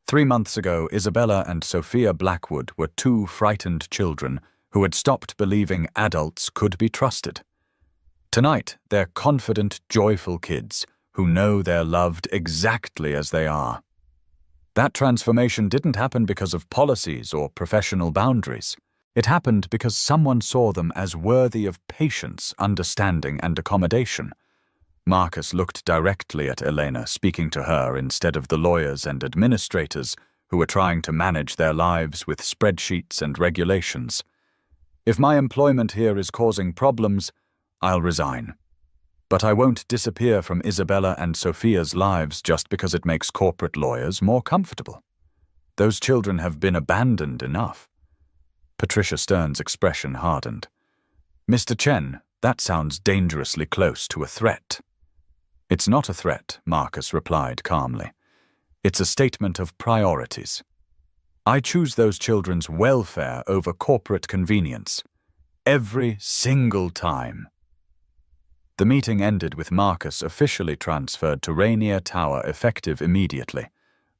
3 months ago, Isabella and Sophia Blackwood were 2 frightened children who had stopped believing adults could be trusted. Tonight, they're confident, joyful kids who know they're loved exactly as they are. That transformation didn't happen because of policies or professional boundaries. It happened because someone saw them as worthy of patience, understanding, and accommodation. Marcus looked directly at Elena, speaking to her instead of the lawyers and administrators who were trying to manage their lives with spreadsheets and regulations. If my employment here is causing problems, I'll resign. But I won't disappear from Isabella and Sophia's lives just because it makes corporate lawyers more comfortable. Those children have been abandoned enough. Patricia Stern's expression hardened. Mr. Chen, that sounds dangerously close to a threat. It's not a threat, Marcus replied calmly. It's a statement of priorities. I choose those children's welfare over corporate convenience. Every single time. The meeting ended with Marcus officially transferred to Rainier Tower effective immediately.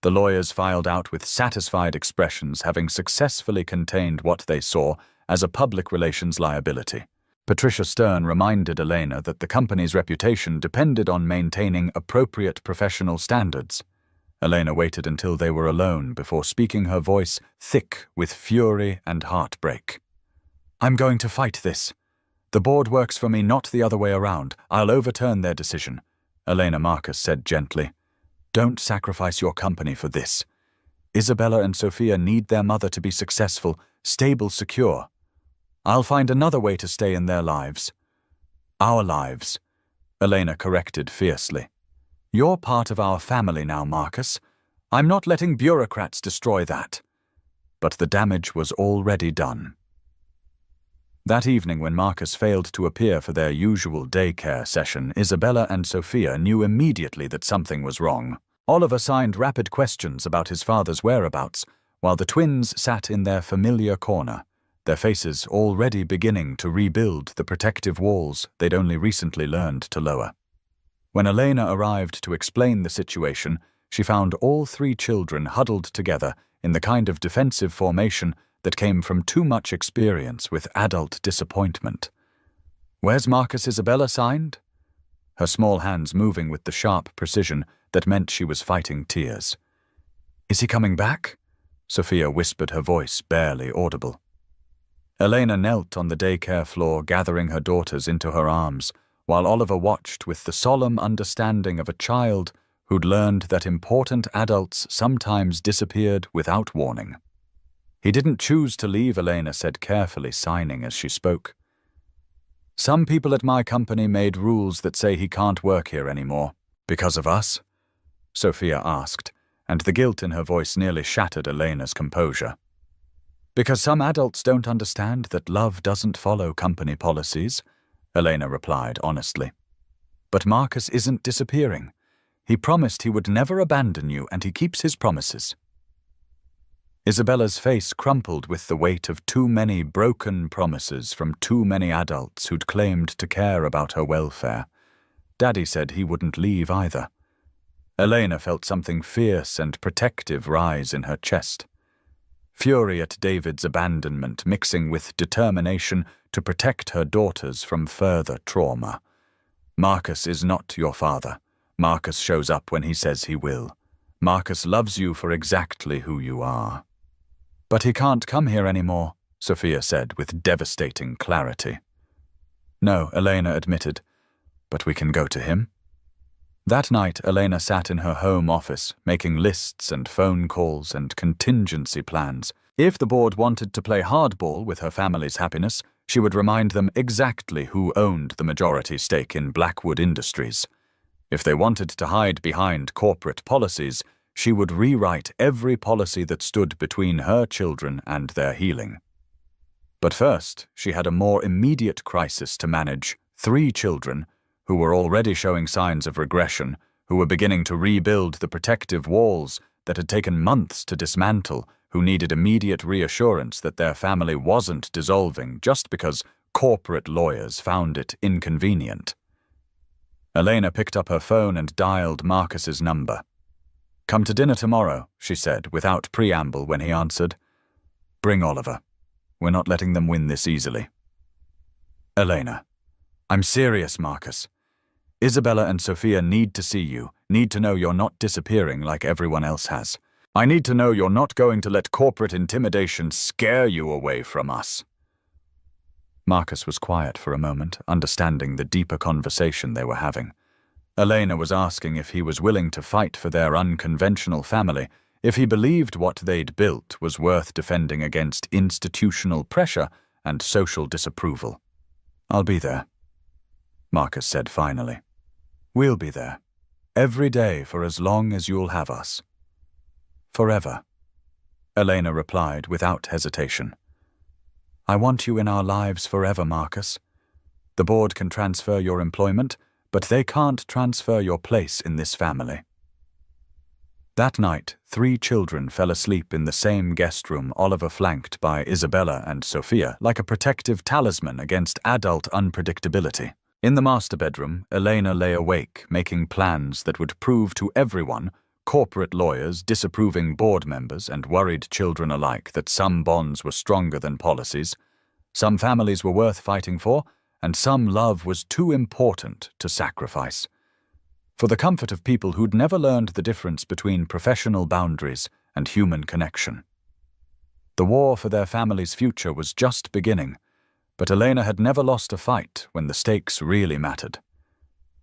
The lawyers filed out with satisfied expressions, having successfully contained what they saw as a public relations liability. Patricia Stern reminded Elena that the company's reputation depended on maintaining appropriate professional standards. Elena waited until they were alone before speaking, her voice thick with fury and heartbreak. I'm going to fight this. The board works for me, not the other way around. I'll overturn their decision, Elena, Marcus said gently. Don't sacrifice your company for this. Isabella and Sophia need their mother to be successful, stable, secure. I'll find another way to stay in their lives. Our lives, Elena corrected fiercely. You're part of our family now, Marcus. I'm not letting bureaucrats destroy that. But the damage was already done. That evening, when Marcus failed to appear for their usual daycare session, Isabella and Sophia knew immediately that something was wrong. Oliver signed rapid questions about his father's whereabouts, while the twins sat in their familiar corner, their faces already beginning to rebuild the protective walls they'd only recently learned to lower. When Elena arrived to explain the situation, she found all three children huddled together in the kind of defensive formation that came from too much experience with adult disappointment. Where's Marcus? Isabella signed? Her small hands moving with the sharp precision that meant she was fighting tears. Is he coming back? Sophia whispered, her voice barely audible. Elena knelt on the daycare floor, gathering her daughters into her arms, while Oliver watched with the solemn understanding of a child who'd learned that important adults sometimes disappeared without warning. He didn't choose to leave, Elena said carefully, signing as she spoke. Some people at my company made rules that say he can't work here anymore. Because of us? Sophia asked, and the guilt in her voice nearly shattered Elena's composure. Because some adults don't understand that love doesn't follow company policies, Elena replied honestly. But Marcus isn't disappearing. He promised he would never abandon you, and he keeps his promises. Isabella's face crumpled with the weight of too many broken promises from too many adults who'd claimed to care about her welfare. Daddy said he wouldn't leave either. Elena felt something fierce and protective rise in her chest. Fury at David's abandonment mixing with determination to protect her daughters from further trauma. Marcus is not your father. Marcus shows up when he says he will. Marcus loves you for exactly who you are. But he can't come here anymore, Sophia said with devastating clarity. No, Elena admitted, but we can go to him. That night, Elena sat in her home office, making lists and phone calls and contingency plans. If the board wanted to play hardball with her family's happiness, she would remind them exactly who owned the majority stake in Blackwood Industries. If they wanted to hide behind corporate policies, she would rewrite every policy that stood between her children and their healing. But first, she had a more immediate crisis to manage: 3 children, who were already showing signs of regression, who were beginning to rebuild the protective walls that had taken months to dismantle, who needed immediate reassurance that their family wasn't dissolving just because corporate lawyers found it inconvenient. Elena picked up her phone and dialed Marcus's number. Come to dinner tomorrow, she said, without preamble when he answered. Bring Oliver. We're not letting them win this easily. Elena. I'm serious, Marcus. Isabella and Sophia need to see you, need to know you're not disappearing like everyone else has. I need to know you're not going to let corporate intimidation scare you away from us. Marcus was quiet for a moment, understanding the deeper conversation they were having. Elena was asking if he was willing to fight for their unconventional family, if he believed what they'd built was worth defending against institutional pressure and social disapproval. I'll be there, Marcus said finally. We'll be there, every day for as long as you'll have us. Forever, Elena replied without hesitation. I want you in our lives forever, Marcus. The board can transfer your employment, but they can't transfer your place in this family. That night, 3 children fell asleep in the same guest room Oliver flanked by Isabella and Sophia like a protective talisman against adult unpredictability. In the master bedroom, Elena lay awake, making plans that would prove to everyone, corporate lawyers, disapproving board members, and worried children alike, that some bonds were stronger than policies, some families were worth fighting for, and some love was too important to sacrifice. For the comfort of people who'd never learned the difference between professional boundaries and human connection. The war for their family's future was just beginning, but Elena had never lost a fight when the stakes really mattered.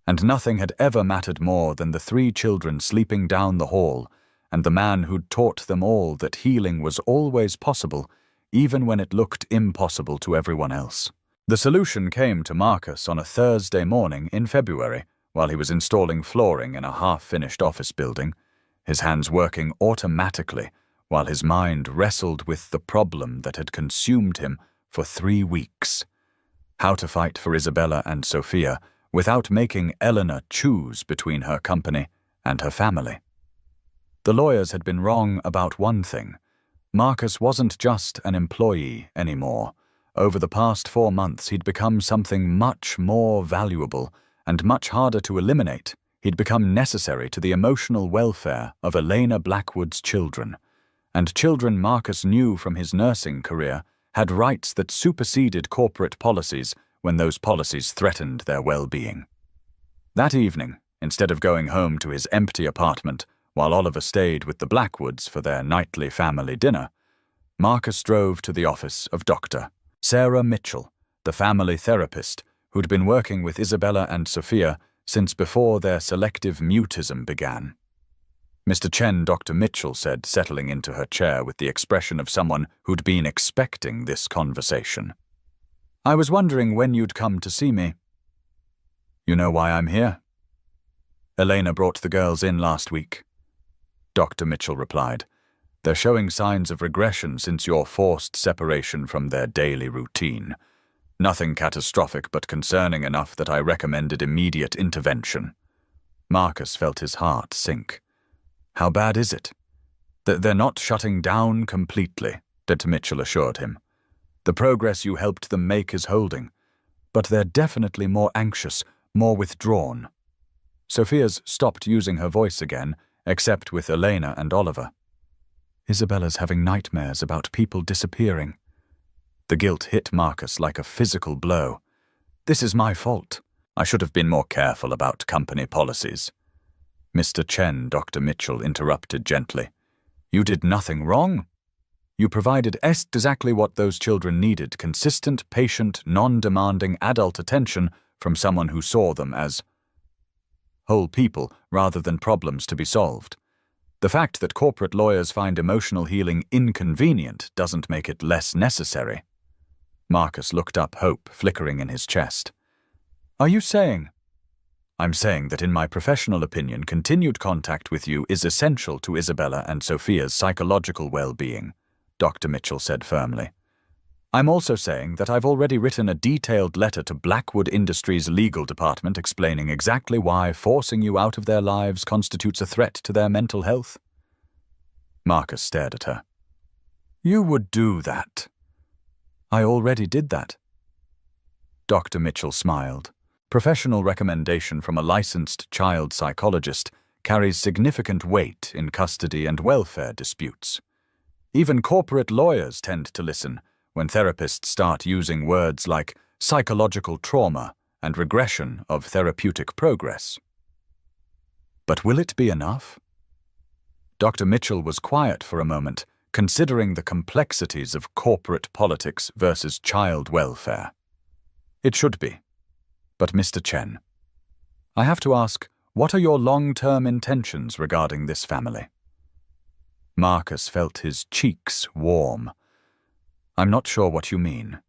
And nothing had ever mattered more than the 3 children sleeping down the hall and the man who'd taught them all that healing was always possible, even when it looked impossible to everyone else. The solution came to Marcus on a Thursday morning in February, while he was installing flooring in a half-finished office building, his hands working automatically while his mind wrestled with the problem that had consumed him for 3 weeks. How to fight for Isabella and Sophia without making Eleanor choose between her company and her family. The lawyers had been wrong about one thing. Marcus wasn't just an employee anymore. Over the past 4 months, he'd become something much more valuable and much harder to eliminate. He'd become necessary to the emotional welfare of Elena Blackwood's children. And children Marcus knew from his nursing career had rights that superseded corporate policies when those policies threatened their well-being. That evening, instead of going home to his empty apartment while Oliver stayed with the Blackwoods for their nightly family dinner, Marcus drove to the office of Dr. Sarah Mitchell, the family therapist who'd been working with Isabella and Sophia since before their selective mutism began. Mr. Chen, Dr. Mitchell said, settling into her chair with the expression of someone who'd been expecting this conversation. I was wondering when you'd come to see me. You know why I'm here? Elena brought the girls in last week. Dr. Mitchell replied. They're showing signs of regression since your forced separation from their daily routine. Nothing catastrophic, but concerning enough that I recommended immediate intervention. Marcus felt his heart sink. How bad is it? They're not shutting down completely, Dr. Mitchell assured him. The progress you helped them make is holding, but they're definitely more anxious, more withdrawn. Sophia's stopped using her voice again, except with Elena and Oliver. Isabella's having nightmares about people disappearing. The guilt hit Marcus like a physical blow. This is my fault. I should have been more careful about company policies. Mr. Chen, Dr. Mitchell interrupted gently. You did nothing wrong. You provided exactly what those children needed, consistent, patient, non-demanding adult attention from someone who saw them as whole people rather than problems to be solved. The fact that corporate lawyers find emotional healing inconvenient doesn't make it less necessary. Marcus looked up, hope flickering in his chest. Are you saying? I'm saying that in my professional opinion, continued contact with you is essential to Isabella and Sophia's psychological well-being, Dr. Mitchell said firmly. I'm also saying that I've already written a detailed letter to Blackwood Industries' legal department explaining exactly why forcing you out of their lives constitutes a threat to their mental health. Marcus stared at her. You would do that. I already did that. Dr. Mitchell smiled. Professional recommendation from a licensed child psychologist carries significant weight in custody and welfare disputes. Even corporate lawyers tend to listen when therapists start using words like psychological trauma and regression of therapeutic progress. But will it be enough? Dr. Mitchell was quiet for a moment, considering the complexities of corporate politics versus child welfare. It should be. But Mr. Chen, I have to ask, what are your long-term intentions regarding this family? Marcus felt his cheeks warm. I'm not sure what you mean.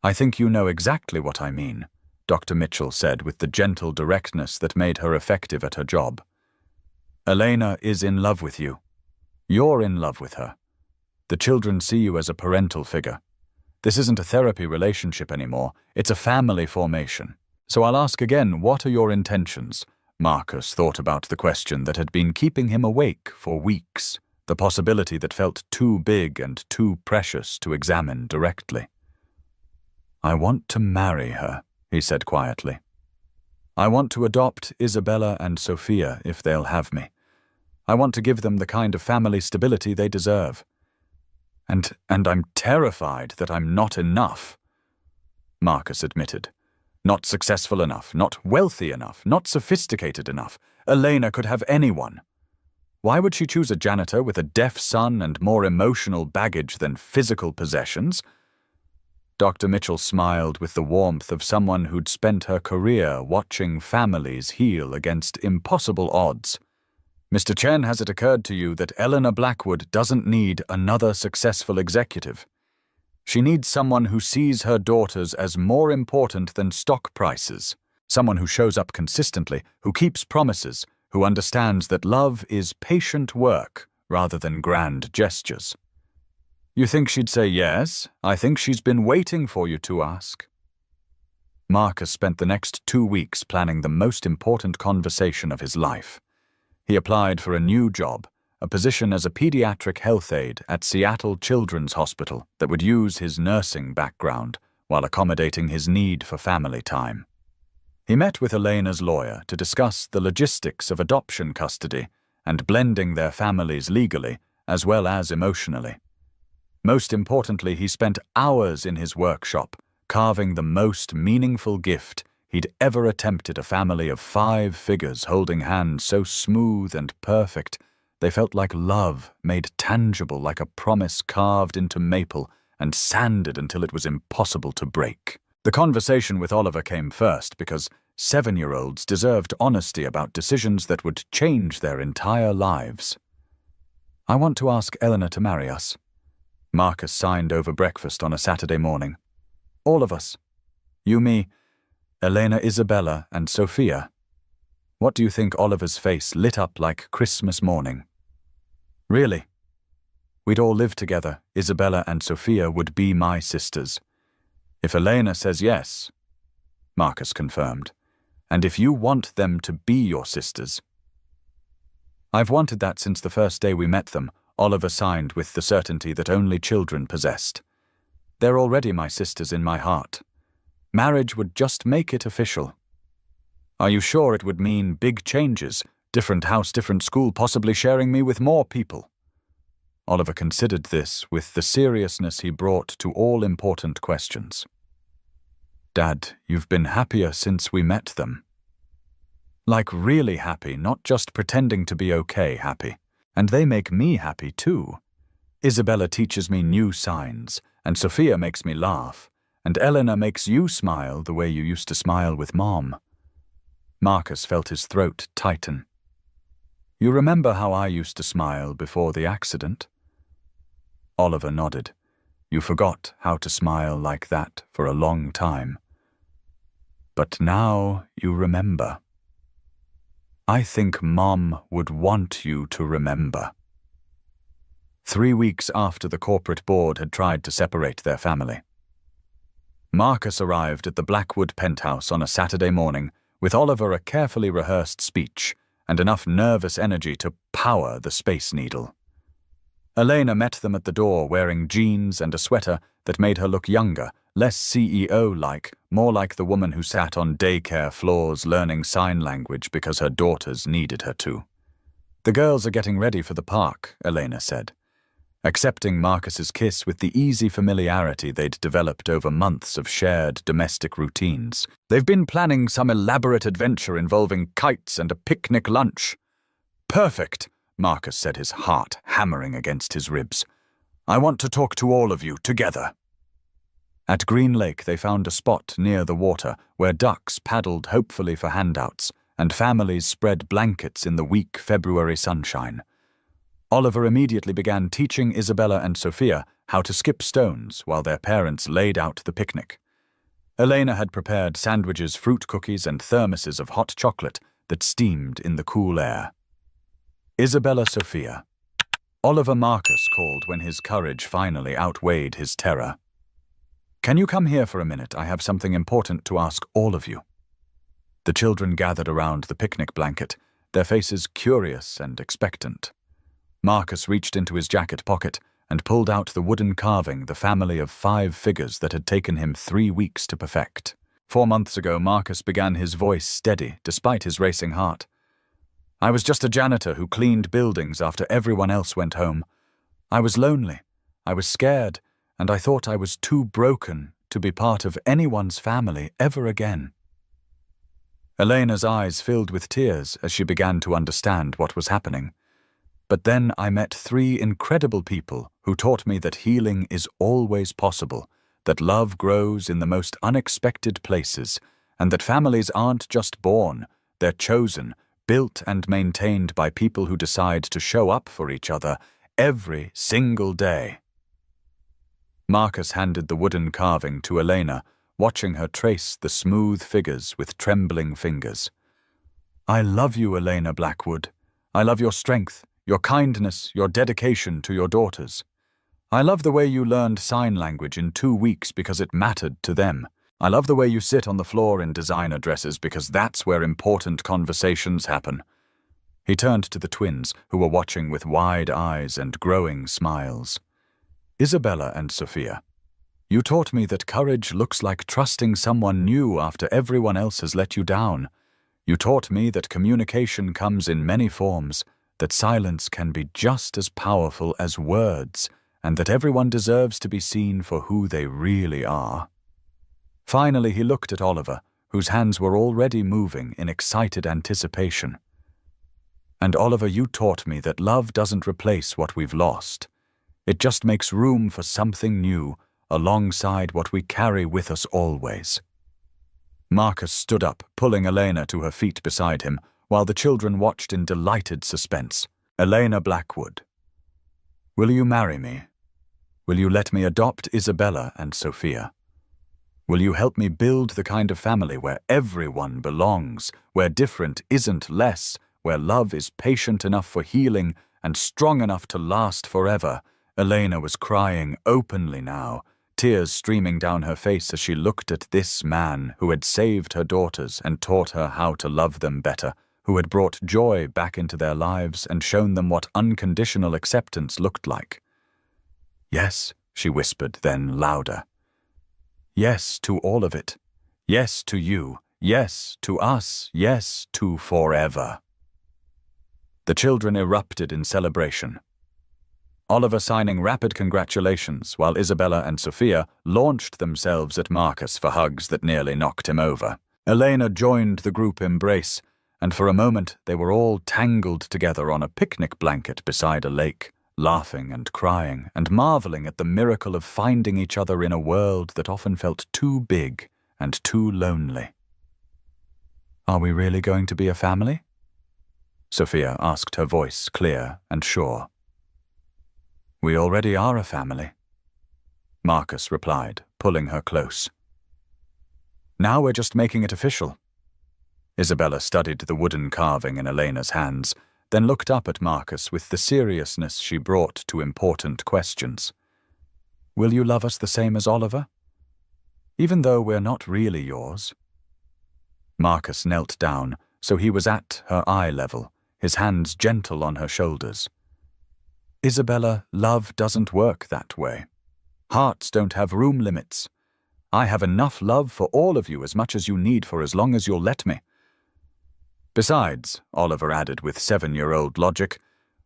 I think you know exactly what I mean, Dr. Mitchell said with the gentle directness that made her effective at her job. Elena is in love with you. You're in love with her. The children see you as a parental figure. This isn't a therapy relationship anymore, it's a family formation. So I'll ask again, what are your intentions? Marcus thought about the question that had been keeping him awake for weeks, the possibility that felt too big and too precious to examine directly. I want to marry her, he said quietly. I want to adopt Isabella and Sophia if they'll have me. I want to give them the kind of family stability they deserve. And I'm terrified that I'm not enough, Marcus admitted. Not successful enough, not wealthy enough, not sophisticated enough. Elena could have anyone. Why would she choose a janitor with a deaf son and more emotional baggage than physical possessions? Dr. Mitchell smiled with the warmth of someone who'd spent her career watching families heal against impossible odds. Mr. Chen, has it occurred to you that Eleanor Blackwood doesn't need another successful executive? She needs someone who sees her daughters as more important than stock prices, someone who shows up consistently, who keeps promises, who understands that love is patient work rather than grand gestures. You think she'd say yes? I think she's been waiting for you to ask. Marcus spent the next 2 weeks planning the most important conversation of his life. He applied for a new job, a position as a pediatric health aide at Seattle Children's Hospital that would use his nursing background while accommodating his need for family time. He met with Elena's lawyer to discuss the logistics of adoption custody and blending their families legally as well as emotionally. Most importantly, he spent hours in his workshop carving the most meaningful gift he'd ever attempted, a family of 5 figures holding hands so smooth and perfect they felt like love made tangible, like a promise carved into maple and sanded until it was impossible to break. The conversation with Oliver came first because 7-year-olds deserved honesty about decisions that would change their entire lives. I want to ask Eleanor to marry us. Marcus signed over breakfast on a Saturday morning. All of us. You, me, Elena, Isabella, and Sophia. What do you think? Oliver's face lit up like Christmas morning. Really? We'd all live together. Isabella and Sophia would be my sisters. If Elena says yes, Marcus confirmed, and if you want them to be your sisters. I've wanted that since the first day we met them, Oliver signed with the certainty that only children possessed. They're already my sisters in my heart. Marriage would just make it official. Are you sure it would mean big changes? Different house, different school, possibly sharing me with more people? Oliver considered this with the seriousness he brought to all important questions. Dad, you've been happier since we met them. Like really happy, not just pretending to be okay happy. And they make me happy too. Isabella teaches me new signs, and Sophia makes me laugh, and Eleanor makes you smile the way you used to smile with Mom. Marcus felt his throat tighten. You remember how I used to smile before the accident? Oliver nodded. You forgot how to smile like that for a long time. But now you remember. I think Mom would want you to remember. 3 weeks after the corporate board had tried to separate their family, Marcus arrived at the Blackwood penthouse on a Saturday morning with Oliver a carefully rehearsed speech and enough nervous energy to power the Space Needle. Elena met them at the door wearing jeans and a sweater that made her look younger, less CEO-like, more like the woman who sat on daycare floors learning sign language because her daughters needed her to. The girls are getting ready for the park, Elena said, accepting Marcus's kiss with the easy familiarity they'd developed over months of shared domestic routines. They've been planning some elaborate adventure involving kites and a picnic lunch. Perfect, Marcus said, his heart hammering against his ribs. "I want to talk to all of you together." At Green Lake, they found a spot near the water where ducks paddled hopefully for handouts and families spread blankets in the weak February sunshine. Oliver immediately began teaching Isabella and Sophia how to skip stones while their parents laid out the picnic. Elena had prepared sandwiches, fruit cookies, and thermoses of hot chocolate that steamed in the cool air. Isabella Sophia. Oliver Marcus called when his courage finally outweighed his terror. "Can you come here for a minute? I have something important to ask all of you." The children gathered around the picnic blanket, their faces curious and expectant. Marcus reached into his jacket pocket and pulled out the wooden carving, the family of 5 figures that had taken him 3 weeks to perfect. 4 months ago, Marcus began his voice steady, despite his racing heart. "I was just a janitor who cleaned buildings after everyone else went home. I was lonely, I was scared, and I thought I was too broken to be part of anyone's family ever again." Elena's eyes filled with tears as she began to understand what was happening. "But then I met 3 incredible people who taught me that healing is always possible, that love grows in the most unexpected places, and that families aren't just born, they're chosen, built and maintained by people who decide to show up for each other every single day." Marcus handed the wooden carving to Elena, watching her trace the smooth figures with trembling fingers. "I love you, Elena Blackwood. I love your strength, your kindness, your dedication to your daughters. I love the way you learned sign language in 2 weeks because it mattered to them. I love the way you sit on the floor in designer dresses because that's where important conversations happen." He turned to the twins, who were watching with wide eyes and growing smiles. "Isabella and Sophia, you taught me that courage looks like trusting someone new after everyone else has let you down. You taught me that communication comes in many forms, that silence can be just as powerful as words, and that everyone deserves to be seen for who they really are." Finally, he looked at Oliver, whose hands were already moving in excited anticipation. "And Oliver, you taught me that love doesn't replace what we've lost. It just makes room for something new, alongside what we carry with us always." Marcus stood up, pulling Elena to her feet beside him, while the children watched in delighted suspense. "Elena Blackwood, will you marry me? Will you let me adopt Isabella and Sophia? Will you help me build the kind of family where everyone belongs, where different isn't less, where love is patient enough for healing and strong enough to last forever?" Elena was crying openly now, tears streaming down her face as she looked at this man who had saved her daughters and taught her how to love them better, who had brought joy back into their lives and shown them what unconditional acceptance looked like. "Yes," she whispered, then louder. "Yes to all of it. Yes to you. Yes to us. Yes to forever." The children erupted in celebration. Oliver signing rapid congratulations, while Isabella and Sophia launched themselves at Marcus for hugs that nearly knocked him over. Elena joined the group embrace, and for a moment they were all tangled together on a picnic blanket beside a lake, laughing and crying and marveling at the miracle of finding each other in a world that often felt too big and too lonely. "Are we really going to be a family?" Sophia asked, her voice clear and sure. "We already are a family," Marcus replied, pulling her close. "Now we're just making it official." Isabella studied the wooden carving in Elena's hands, then looked up at Marcus with the seriousness she brought to important questions. "Will you love us the same as Oliver? Even though we're not really yours?" Marcus knelt down, so he was at her eye level, his hands gentle on her shoulders. "Isabella, love doesn't work that way. Hearts don't have room limits. I have enough love for all of you, as much as you need for as long as you'll let me. Besides," Oliver added with 7-year-old logic,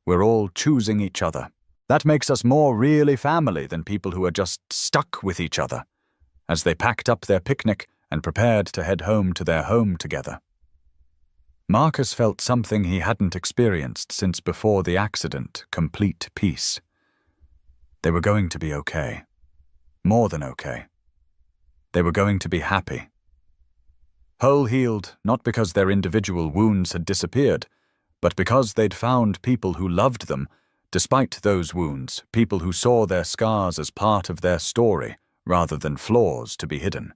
"we're all choosing each other. That makes us more really family than people who are just stuck with each other," as they packed up their picnic and prepared to head home to their home together. Marcus felt something he hadn't experienced since before the accident, complete peace. They were going to be okay. More than okay. They were going to be happy. Whole-healed, not because their individual wounds had disappeared, but because they'd found people who loved them, despite those wounds, people who saw their scars as part of their story, rather than flaws to be hidden.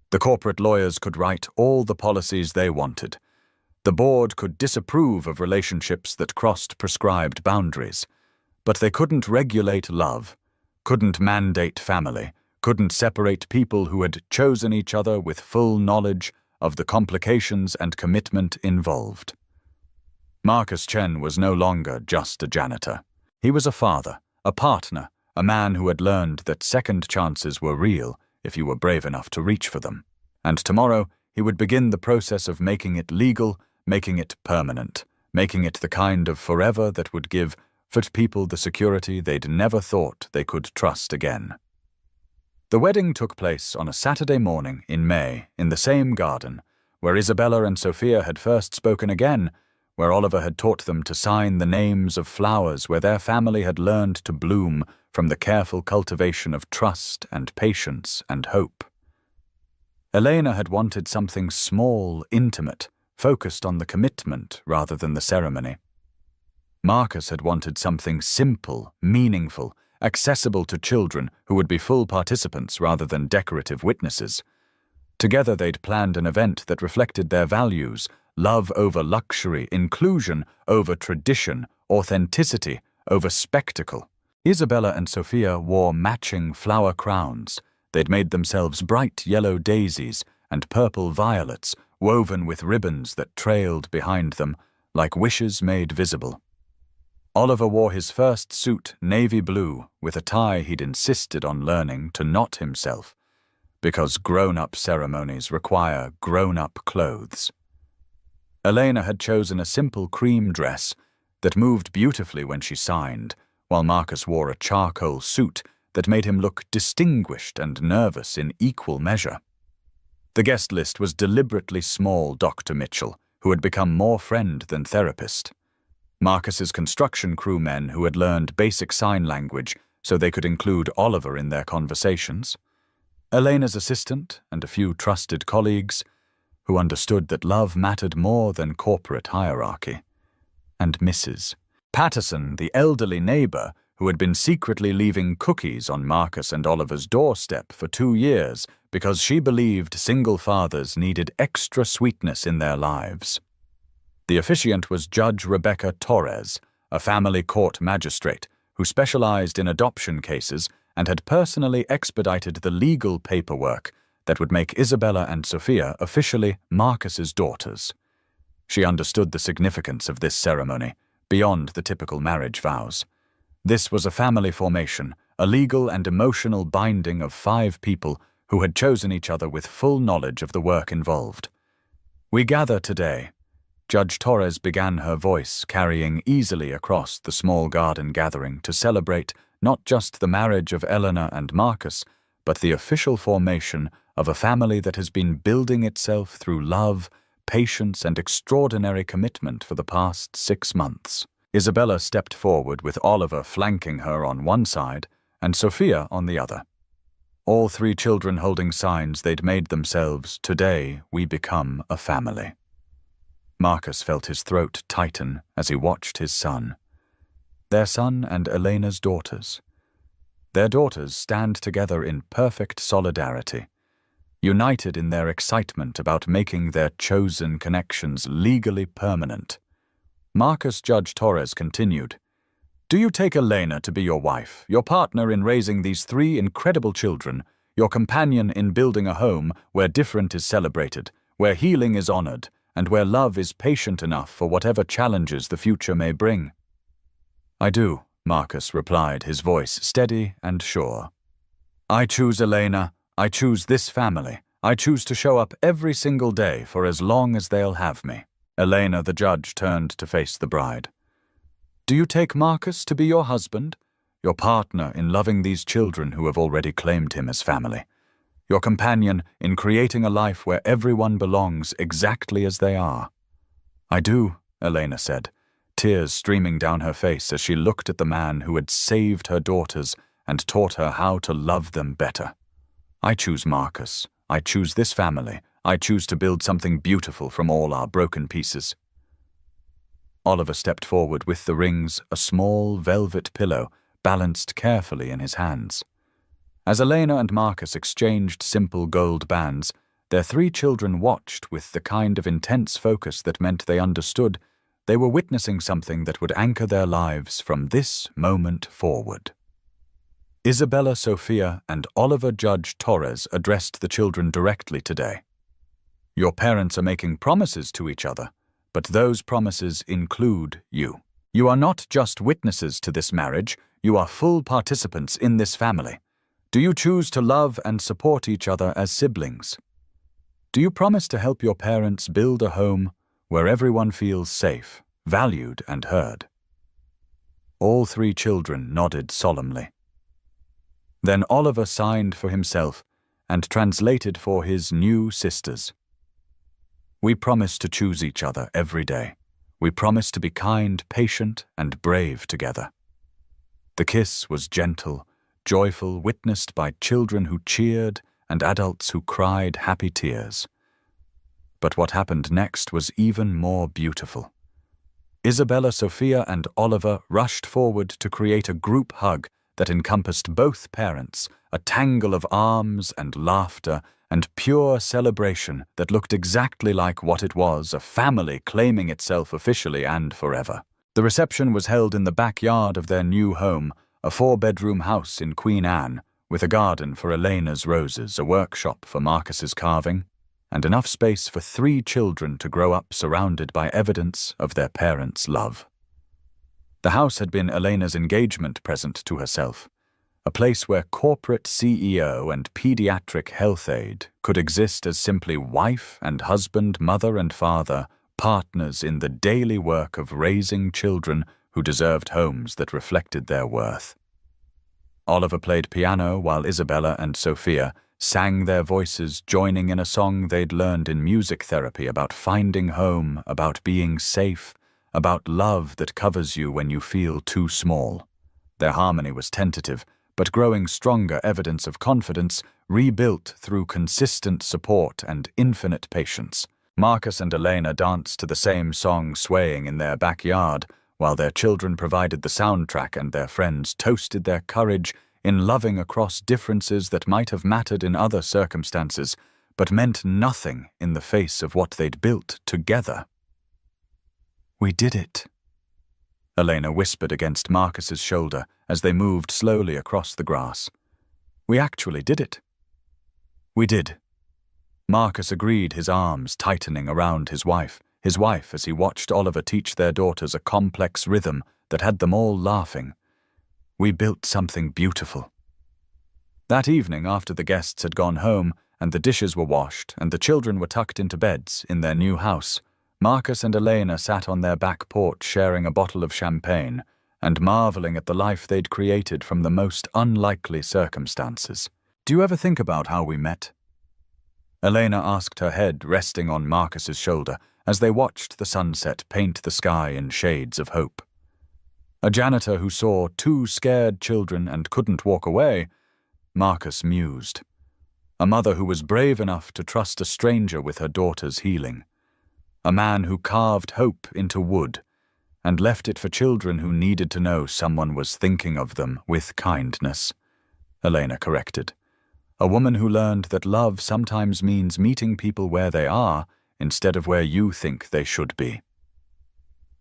The corporate lawyers could write all the policies they wanted. The board could disapprove of relationships that crossed prescribed boundaries, but they couldn't regulate love, couldn't mandate family, couldn't separate people who had chosen each other with full knowledge of the complications and commitment involved. Marcus Chen was no longer just a janitor. He was a father, a partner, a man who had learned that second chances were real if you were brave enough to reach for them. And tomorrow, he would begin the process of making it legal, making it permanent, making it the kind of forever that would give for people the security they'd never thought they could trust again. The wedding took place on a Saturday morning in May in the same garden where Isabella and Sophia had first spoken again, where Oliver had taught them to sign the names of flowers, where their family had learned to bloom from the careful cultivation of trust and patience and hope. Elena had wanted something small, intimate, focused on the commitment rather than the ceremony. Marcus had wanted something simple, meaningful, accessible to children who would be full participants rather than decorative witnesses. Together they'd planned an event that reflected their values: love over luxury, inclusion over tradition, authenticity over spectacle. Isabella and Sophia wore matching flower crowns. They'd made themselves bright yellow daisies and purple violets woven with ribbons that trailed behind them like wishes made visible. Oliver wore his first suit, navy blue, with a tie he'd insisted on learning to knot himself, because grown-up ceremonies require grown-up clothes. Elena had chosen a simple cream dress that moved beautifully when she signed, while Marcus wore a charcoal suit that made him look distinguished and nervous in equal measure. The guest list was deliberately small. Dr. Mitchell, who had become more friend than therapist. Marcus's construction crew men who had learned basic sign language so they could include Oliver in their conversations. Elena's assistant and a few trusted colleagues who understood that love mattered more than corporate hierarchy. And Mrs. Patterson, the elderly neighbor who had been secretly leaving cookies on Marcus and Oliver's doorstep for 2 years because she believed single fathers needed extra sweetness in their lives. The officiant was Judge Rebecca Torres, a family court magistrate who specialized in adoption cases and had personally expedited the legal paperwork that would make Isabella and Sophia officially Marcus's daughters. She understood the significance of this ceremony, beyond the typical marriage vows. This was a family formation, a legal and emotional binding of 5 people who had chosen each other with full knowledge of the work involved. "We gather today," Judge Torres began, her voice carrying easily across the small garden gathering, "to celebrate not just the marriage of Eleanor and Marcus, but the official formation of a family that has been building itself through love, patience, and extraordinary commitment for the past 6 months. Isabella stepped forward with Oliver flanking her on one side and Sophia on the other. All 3 children holding signs they'd made themselves, "Today we become a family." Marcus felt his throat tighten as he watched his son. Their son and Elena's daughters. Their daughters stand together in perfect solidarity, united in their excitement about making their chosen connections legally permanent. Marcus Judge Torres continued, "Do you take Elena to be your wife, your partner in raising these 3 incredible children, your companion in building a home where different is celebrated, where healing is honored, and where love is patient enough for whatever challenges the future may bring?" "I do," Marcus replied, his voice steady and sure. "I choose Elena. I choose this family. I choose to show up every single day for as long as they'll have me." Elena, the judge, turned to face the bride. "Do you take Marcus to be your husband, your partner in loving these children who have already claimed him as family, your companion in creating a life where everyone belongs exactly as they are?" "I do," Elena said, tears streaming down her face as she looked at the man who had saved her daughters and taught her how to love them better. "I choose Marcus. I choose this family. I choose to build something beautiful from all our broken pieces." Oliver stepped forward with the rings, a small velvet pillow, balanced carefully in his hands. As Elena and Marcus exchanged simple gold bands, their 3 children watched with the kind of intense focus that meant they understood they were witnessing something that would anchor their lives from this moment forward. Isabella Sophia and Oliver Judge Torres addressed the children directly today. "Your parents are making promises to each other, but those promises include you. You are not just witnesses to this marriage, you are full participants in this family. Do you choose to love and support each other as siblings? Do you promise to help your parents build a home where everyone feels safe, valued, and heard?" All 3 children nodded solemnly. Then Oliver signed for himself and translated for his new sisters. "We promise to choose each other every day. We promise to be kind, patient, and brave together." The kiss was gentle, joyful, witnessed by children who cheered and adults who cried happy tears. But what happened next was even more beautiful. Isabella Sophia and Oliver rushed forward to create a group hug that encompassed both parents, a tangle of arms and laughter and pure celebration that looked exactly like what it was, a family claiming itself officially and forever. The reception was held in the backyard of their new home, a 4-bedroom house in Queen Anne, with a garden for Elena's roses, a workshop for Marcus's carving, and enough space for 3 children to grow up surrounded by evidence of their parents' love. The house had been Elena's engagement present to herself, a place where corporate CEO and pediatric health aide could exist as simply wife and husband, mother and father, partners in the daily work of raising children who deserved homes that reflected their worth. Oliver played piano while Isabella and Sophia sang their voices, joining in a song they'd learned in music therapy about finding home, about being safe, about love that covers you when you feel too small. Their harmony was tentative, but growing stronger evidence of confidence, rebuilt through consistent support and infinite patience. Marcus and Elena danced to the same song swaying in their backyard, while their children provided the soundtrack and their friends toasted their courage in loving across differences that might have mattered in other circumstances, but meant nothing in the face of what they'd built together. "We did it," Elena whispered against Marcus's shoulder as they moved slowly across the grass. "We actually did it." "We did." Marcus agreed, his arms tightening around his wife as he watched Oliver teach their daughters a complex rhythm that had them all laughing. "We built something beautiful." That evening, after the guests had gone home and the dishes were washed and the children were tucked into beds in their new house, Marcus and Elena sat on their back porch sharing a bottle of champagne and marveling at the life they'd created from the most unlikely circumstances. "Do you ever think about how we met?" Elena asked, her head resting on Marcus's shoulder as they watched the sunset paint the sky in shades of hope. A janitor who saw 2 scared children and couldn't walk away, Marcus mused. A mother who was brave enough to trust a stranger with her daughter's healing. A man who carved hope into wood and left it for children who needed to know someone was thinking of them with kindness. Elena corrected. A woman who learned that love sometimes means meeting people where they are instead of where you think they should be.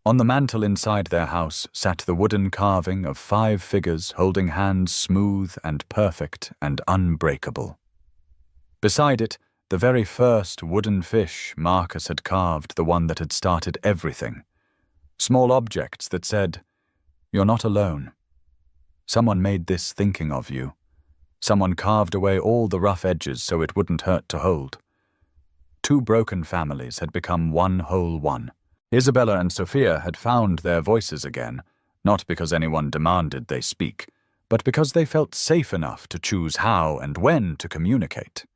On the mantel inside their house sat the wooden carving of 5 figures holding hands smooth and perfect and unbreakable. Beside it, the very first wooden fish Marcus had carved, the one that had started everything. Small objects that said, "You're not alone. Someone made this thinking of you. Someone carved away all the rough edges so it wouldn't hurt to hold." 2 broken families had become one whole one. Isabella and Sophia had found their voices again, not because anyone demanded they speak, but because they felt safe enough to choose how and when to communicate.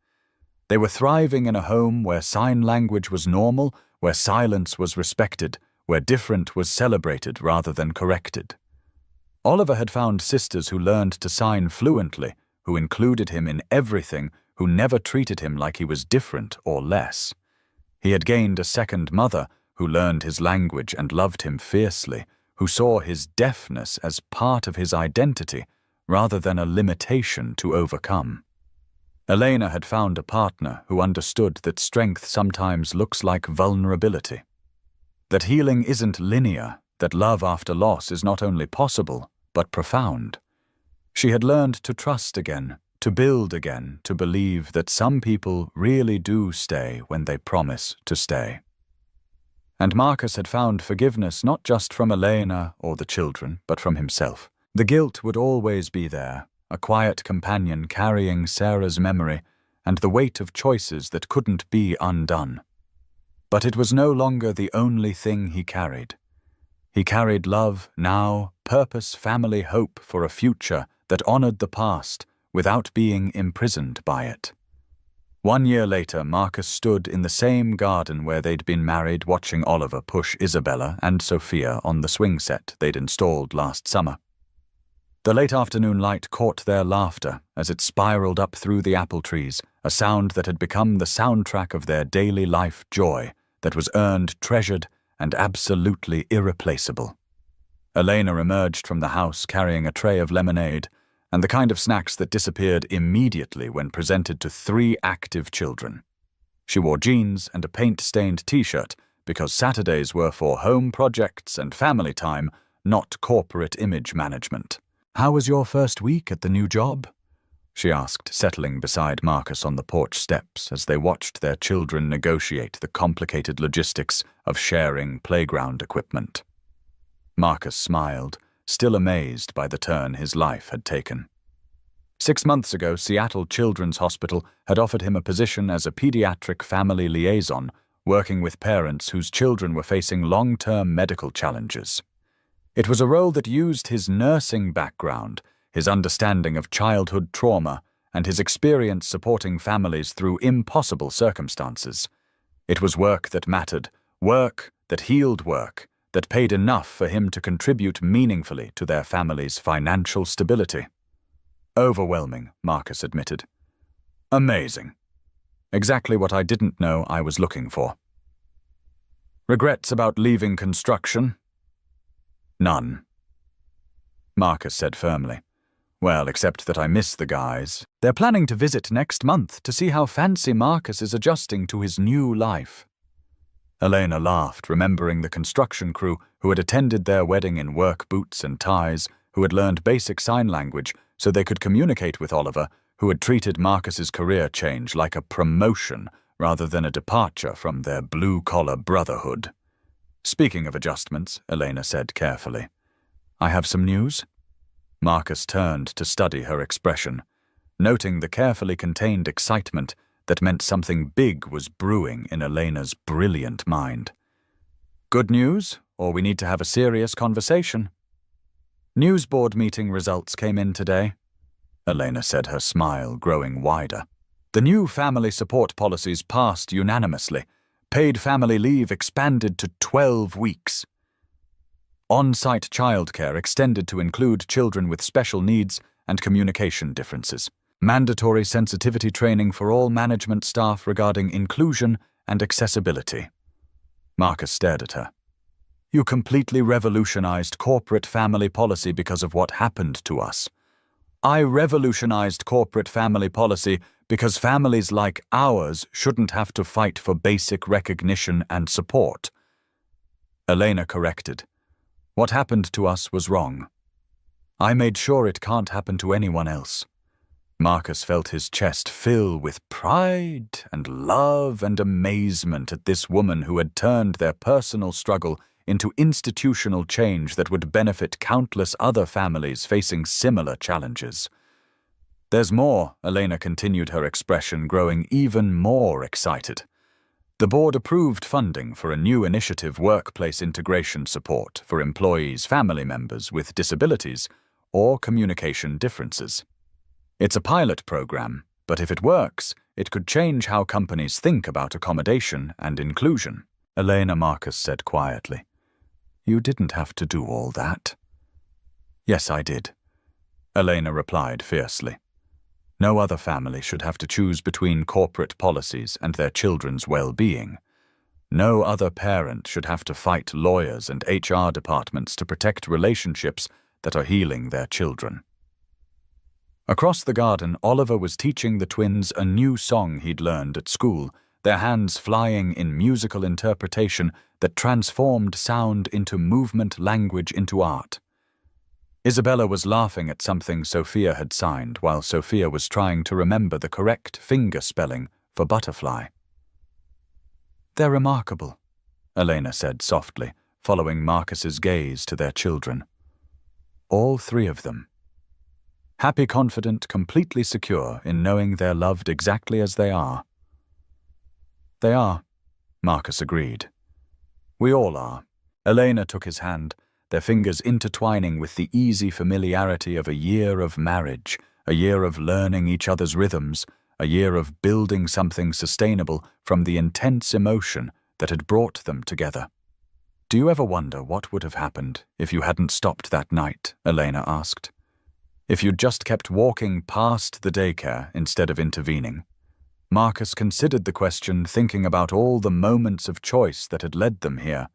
They were thriving in a home where sign language was normal, where silence was respected, where different was celebrated rather than corrected. Oliver had found sisters who learned to sign fluently, who included him in everything, who never treated him like he was different or less. He had gained a second mother who learned his language and loved him fiercely, who saw his deafness as part of his identity rather than a limitation to overcome. Elena had found a partner who understood that strength sometimes looks like vulnerability, that healing isn't linear, that love after loss is not only possible, but profound. She had learned to trust again, to build again, to believe that some people really do stay when they promise to stay. And Marcus had found forgiveness not just from Elena or the children, but from himself. The guilt would always be there, a quiet companion carrying Sarah's memory and the weight of choices that couldn't be undone. But it was no longer the only thing he carried. He carried love, now, purpose, family, hope for a future that honored the past without being imprisoned by it. 1 year later, Marcus stood in the same garden where they'd been married, watching Oliver push Isabella and Sophia on the swing set they'd installed last summer. The late afternoon light caught their laughter as it spiraled up through the apple trees, a sound that had become the soundtrack of their daily life joy that was earned, treasured, and absolutely irreplaceable. Elena emerged from the house carrying a tray of lemonade and the kind of snacks that disappeared immediately when presented to 3 active children. She wore jeans and a paint-stained t-shirt because Saturdays were for home projects and family time, not corporate image management. "How was your first week at the new job?" she asked, settling beside Marcus on the porch steps as they watched their children negotiate the complicated logistics of sharing playground equipment. Marcus smiled, still amazed by the turn his life had taken. 6 months ago, Seattle Children's Hospital had offered him a position as a pediatric family liaison, working with parents whose children were facing long-term medical challenges. It was a role that used his nursing background, his understanding of childhood trauma, and his experience supporting families through impossible circumstances. It was work that mattered, work that healed work, that paid enough for him to contribute meaningfully to their family's financial stability. Overwhelming, Marcus admitted. Amazing. Exactly what I didn't know I was looking for. Regrets about leaving construction? None. Marcus said firmly. Well, except that I miss the guys. They're planning to visit next month to see how fancy Marcus is adjusting to his new life. Elena laughed, remembering the construction crew who had attended their wedding in work boots and ties, who had learned basic sign language so they could communicate with Oliver, who had treated Marcus's career change like a promotion rather than a departure from their blue-collar brotherhood. Speaking of adjustments, Elena said carefully, I have some news. Marcus turned to study her expression, noting the carefully contained excitement that meant something big was brewing in Elena's brilliant mind. Good news, or we need to have a serious conversation. News board meeting results came in today, Elena said, her smile growing wider. The new family support policies passed unanimously. Paid family leave expanded to 12 weeks. On-site childcare extended to include children with special needs and communication differences. Mandatory sensitivity training for all management staff regarding inclusion and accessibility. Marcus stared at her. You completely revolutionized corporate family policy because of what happened to us. I revolutionized corporate family policy because families like ours shouldn't have to fight for basic recognition and support. Elena corrected. What happened to us was wrong. I made sure it can't happen to anyone else. Marcus felt his chest fill with pride and love and amazement at this woman who had turned their personal struggle into institutional change that would benefit countless other families facing similar challenges. There's more, Elena continued, her expression growing even more excited. The board approved funding for a new initiative, workplace integration support for employees' family members with disabilities or communication differences. It's a pilot program, but if it works, it could change how companies think about accommodation and inclusion. Elena, Marcus said quietly. You didn't have to do all that. Yes, I did, Elena replied fiercely. No other family should have to choose between corporate policies and their children's well-being. No other parent should have to fight lawyers and HR departments to protect relationships that are healing their children. Across the garden, Oliver was teaching the twins a new song he'd learned at school, their hands flying in musical interpretation that transformed sound into movement, language into art. Isabella was laughing at something Sophia had signed while Sophia was trying to remember the correct finger spelling for butterfly. They're remarkable, Elena said softly, following Marcus's gaze to their children. All three of them. Happy, confident, completely secure in knowing they're loved exactly as they are. They are, Marcus agreed. We all are. Elena took his hand, their fingers intertwining with the easy familiarity of a year of marriage, a year of learning each other's rhythms, a year of building something sustainable from the intense emotion that had brought them together. Do you ever wonder what would have happened if you hadn't stopped that night? Elena asked. If you'd just kept walking past the daycare instead of intervening? Marcus considered the question, thinking about all the moments of choice that had led them here,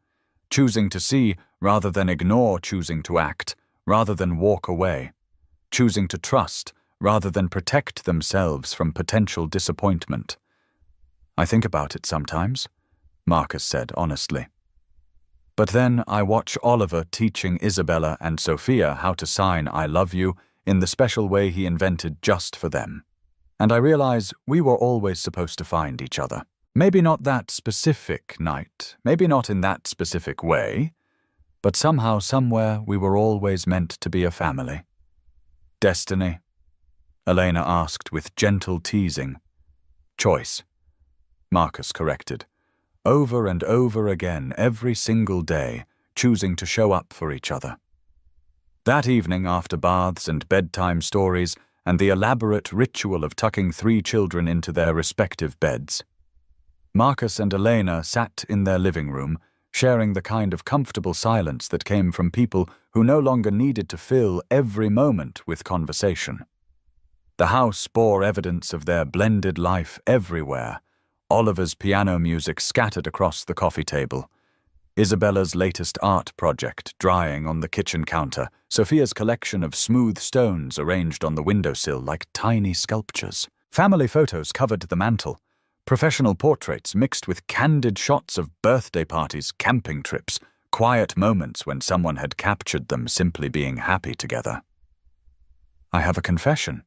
choosing to see rather than ignore, choosing to act rather than walk away, choosing to trust rather than protect themselves from potential disappointment. I think about it sometimes, Marcus said honestly. But then I watch Oliver teaching Isabella and Sophia how to sign I love you in the special way he invented just for them. And I realize we were always supposed to find each other. Maybe not that specific night, maybe not in that specific way, but somehow, somewhere, we were always meant to be a family. Destiny? Elena asked with gentle teasing. Choice, Marcus corrected. Over and over again, every single day, choosing to show up for each other. That evening, after baths and bedtime stories and the elaborate ritual of tucking 3 children into their respective beds, Marcus and Elena sat in their living room, sharing the kind of comfortable silence that came from people who no longer needed to fill every moment with conversation. The house bore evidence of their blended life everywhere. Oliver's piano music scattered across the coffee table, Isabella's latest art project drying on the kitchen counter, Sophia's collection of smooth stones arranged on the windowsill like tiny sculptures. Family photos covered the mantel, professional portraits mixed with candid shots of birthday parties, camping trips, quiet moments when someone had captured them simply being happy together. I have a confession,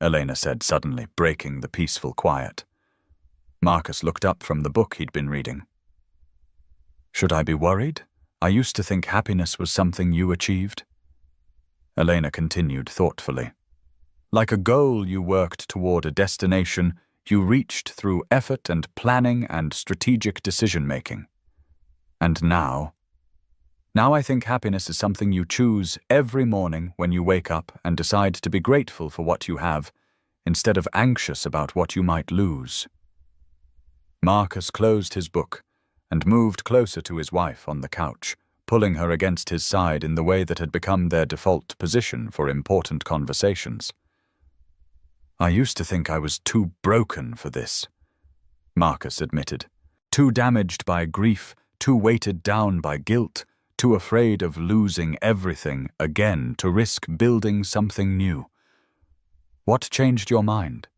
Elena said suddenly, breaking the peaceful quiet. Marcus looked up from the book he'd been reading. Should I be worried? I used to think happiness was something you achieved. Elena continued thoughtfully. Like a goal you worked toward, a destination you reached through effort and planning and strategic decision-making. And now I think happiness is something you choose every morning when you wake up and decide to be grateful for what you have, instead of anxious about what you might lose. Marcus closed his book and moved closer to his wife on the couch, pulling her against his side in the way that had become their default position for important conversations. I used to think I was too broken for this, Marcus admitted. Too damaged by grief, too weighted down by guilt, too afraid of losing everything again to risk building something new. What changed your mind?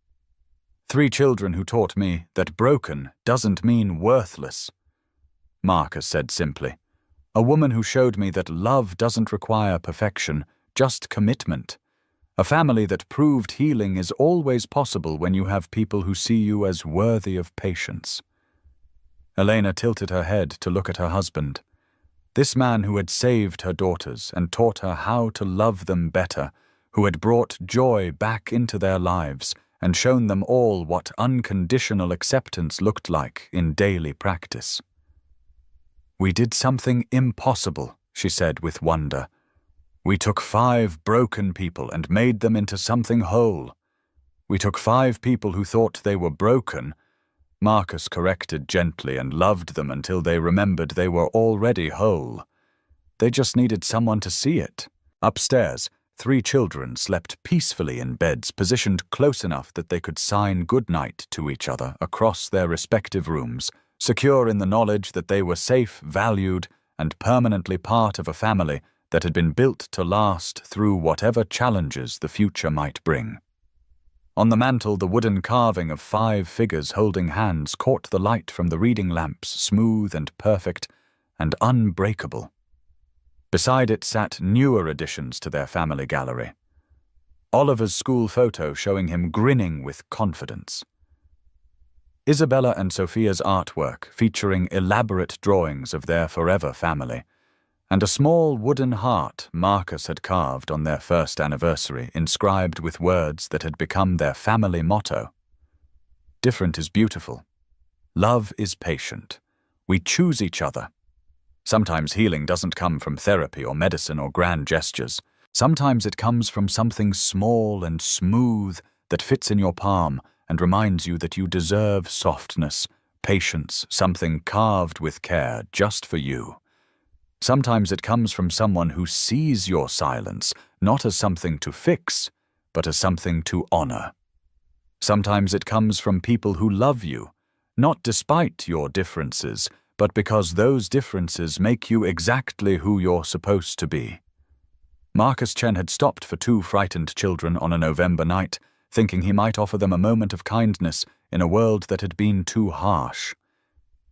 3 children who taught me that broken doesn't mean worthless, Marcus said simply. A woman who showed me that love doesn't require perfection, just commitment. A family that proved healing is always possible when you have people who see you as worthy of patience. Elena tilted her head to look at her husband. This man who had saved her daughters and taught her how to love them better, who had brought joy back into their lives and shown them all what unconditional acceptance looked like in daily practice. We did something impossible, she said with wonder. We took 5 broken people and made them into something whole. We took 5 people who thought they were broken. Marcus corrected gently and loved them until they remembered they were already whole. They just needed someone to see it. Upstairs, 3 children slept peacefully in beds positioned close enough that they could sign goodnight to each other across their respective rooms, secure in the knowledge that they were safe, valued, and permanently part of a family that had been built to last through whatever challenges the future might bring. On the mantel, the wooden carving of 5 figures holding hands caught the light from the reading lamps, smooth and perfect and unbreakable. Beside it sat newer additions to their family gallery. Oliver's school photo showing him grinning with confidence. Isabella and Sophia's artwork featuring elaborate drawings of their forever family, and a small wooden heart Marcus had carved on their first anniversary, inscribed with words that had become their family motto. Different is beautiful. Love is patient. We choose each other. Sometimes healing doesn't come from therapy or medicine or grand gestures. Sometimes it comes from something small and smooth that fits in your palm and reminds you that you deserve softness, patience, something carved with care just for you. Sometimes it comes from someone who sees your silence, not as something to fix, but as something to honor. Sometimes it comes from people who love you, not despite your differences, but because those differences make you exactly who you're supposed to be. Marcus Chen had stopped for 2 frightened children on a November night, thinking he might offer them a moment of kindness in a world that had been too harsh.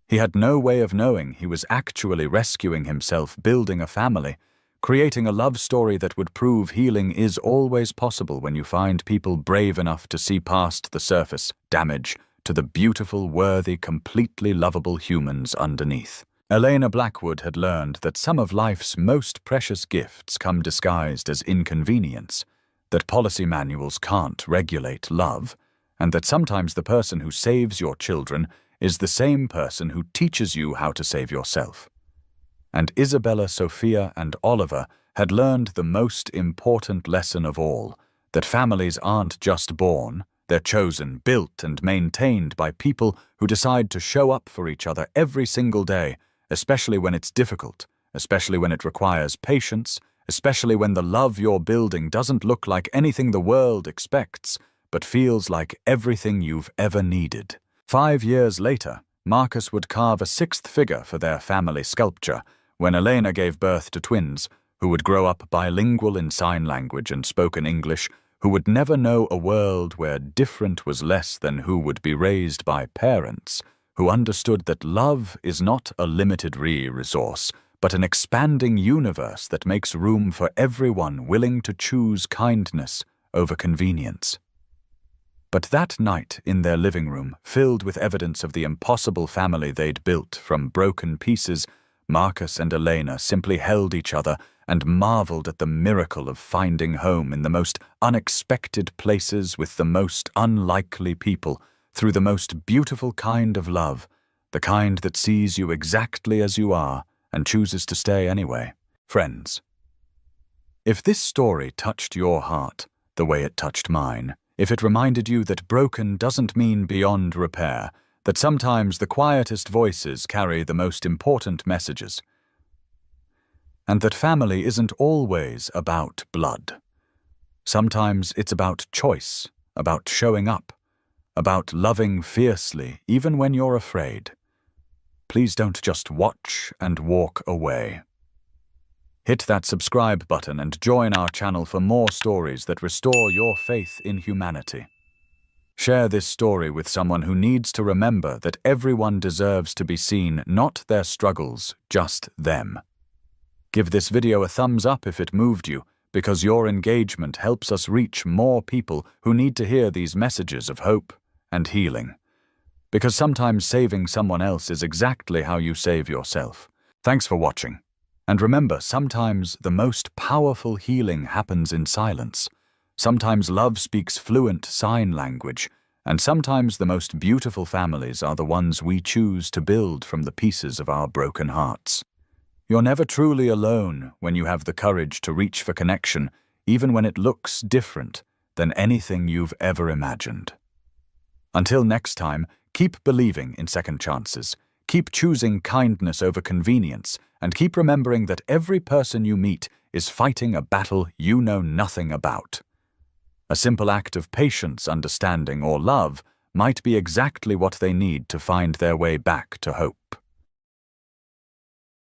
He had no way of knowing he was actually rescuing himself, building a family, creating a love story that would prove healing is always possible when you find people brave enough to see past the surface damage to the beautiful, worthy, completely lovable humans underneath. Elena Blackwood had learned that some of life's most precious gifts come disguised as inconvenience, that policy manuals can't regulate love, and that sometimes the person who saves your children is the same person who teaches you how to save yourself. And Isabella, Sophia, and Oliver had learned the most important lesson of all, that families aren't just born, they're chosen, built, and maintained by people who decide to show up for each other every single day, especially when it's difficult, especially when it requires patience, especially when the love you're building doesn't look like anything the world expects, but feels like everything you've ever needed. 5 years later, Marcus would carve a 6th figure for their family sculpture when Elena gave birth to twins who would grow up bilingual in sign language and spoken English, who would never know a world where different was less than who would be raised by parents, who understood that love is not a limited resource, but an expanding universe that makes room for everyone willing to choose kindness over convenience. But that night in their living room, filled with evidence of the impossible family they'd built from broken pieces, Marcus and Elena simply held each other and marveled at the miracle of finding home in the most unexpected places with the most unlikely people, through the most beautiful kind of love, the kind that sees you exactly as you are and chooses to stay anyway. Friends, if this story touched your heart the way it touched mine, if it reminded you that broken doesn't mean beyond repair, that sometimes the quietest voices carry the most important messages, and that family isn't always about blood. Sometimes it's about choice, about showing up, about loving fiercely even when you're afraid. Please don't just watch and walk away. Hit that subscribe button and join our channel for more stories that restore your faith in humanity. Share this story with someone who needs to remember that everyone deserves to be seen, not their struggles, just them. Give this video a thumbs up if it moved you, because your engagement helps us reach more people who need to hear these messages of hope and healing. Because sometimes saving someone else is exactly how you save yourself. Thanks for watching. And remember, sometimes the most powerful healing happens in silence. Sometimes love speaks fluent sign language, and sometimes the most beautiful families are the ones we choose to build from the pieces of our broken hearts. You're never truly alone when you have the courage to reach for connection, even when it looks different than anything you've ever imagined. Until next time, Keep believing in second chances. Keep choosing kindness over convenience, and keep remembering that every person you meet is fighting a battle you know nothing about. A simple act of patience, understanding, or love might be exactly what they need to find their way back to hope.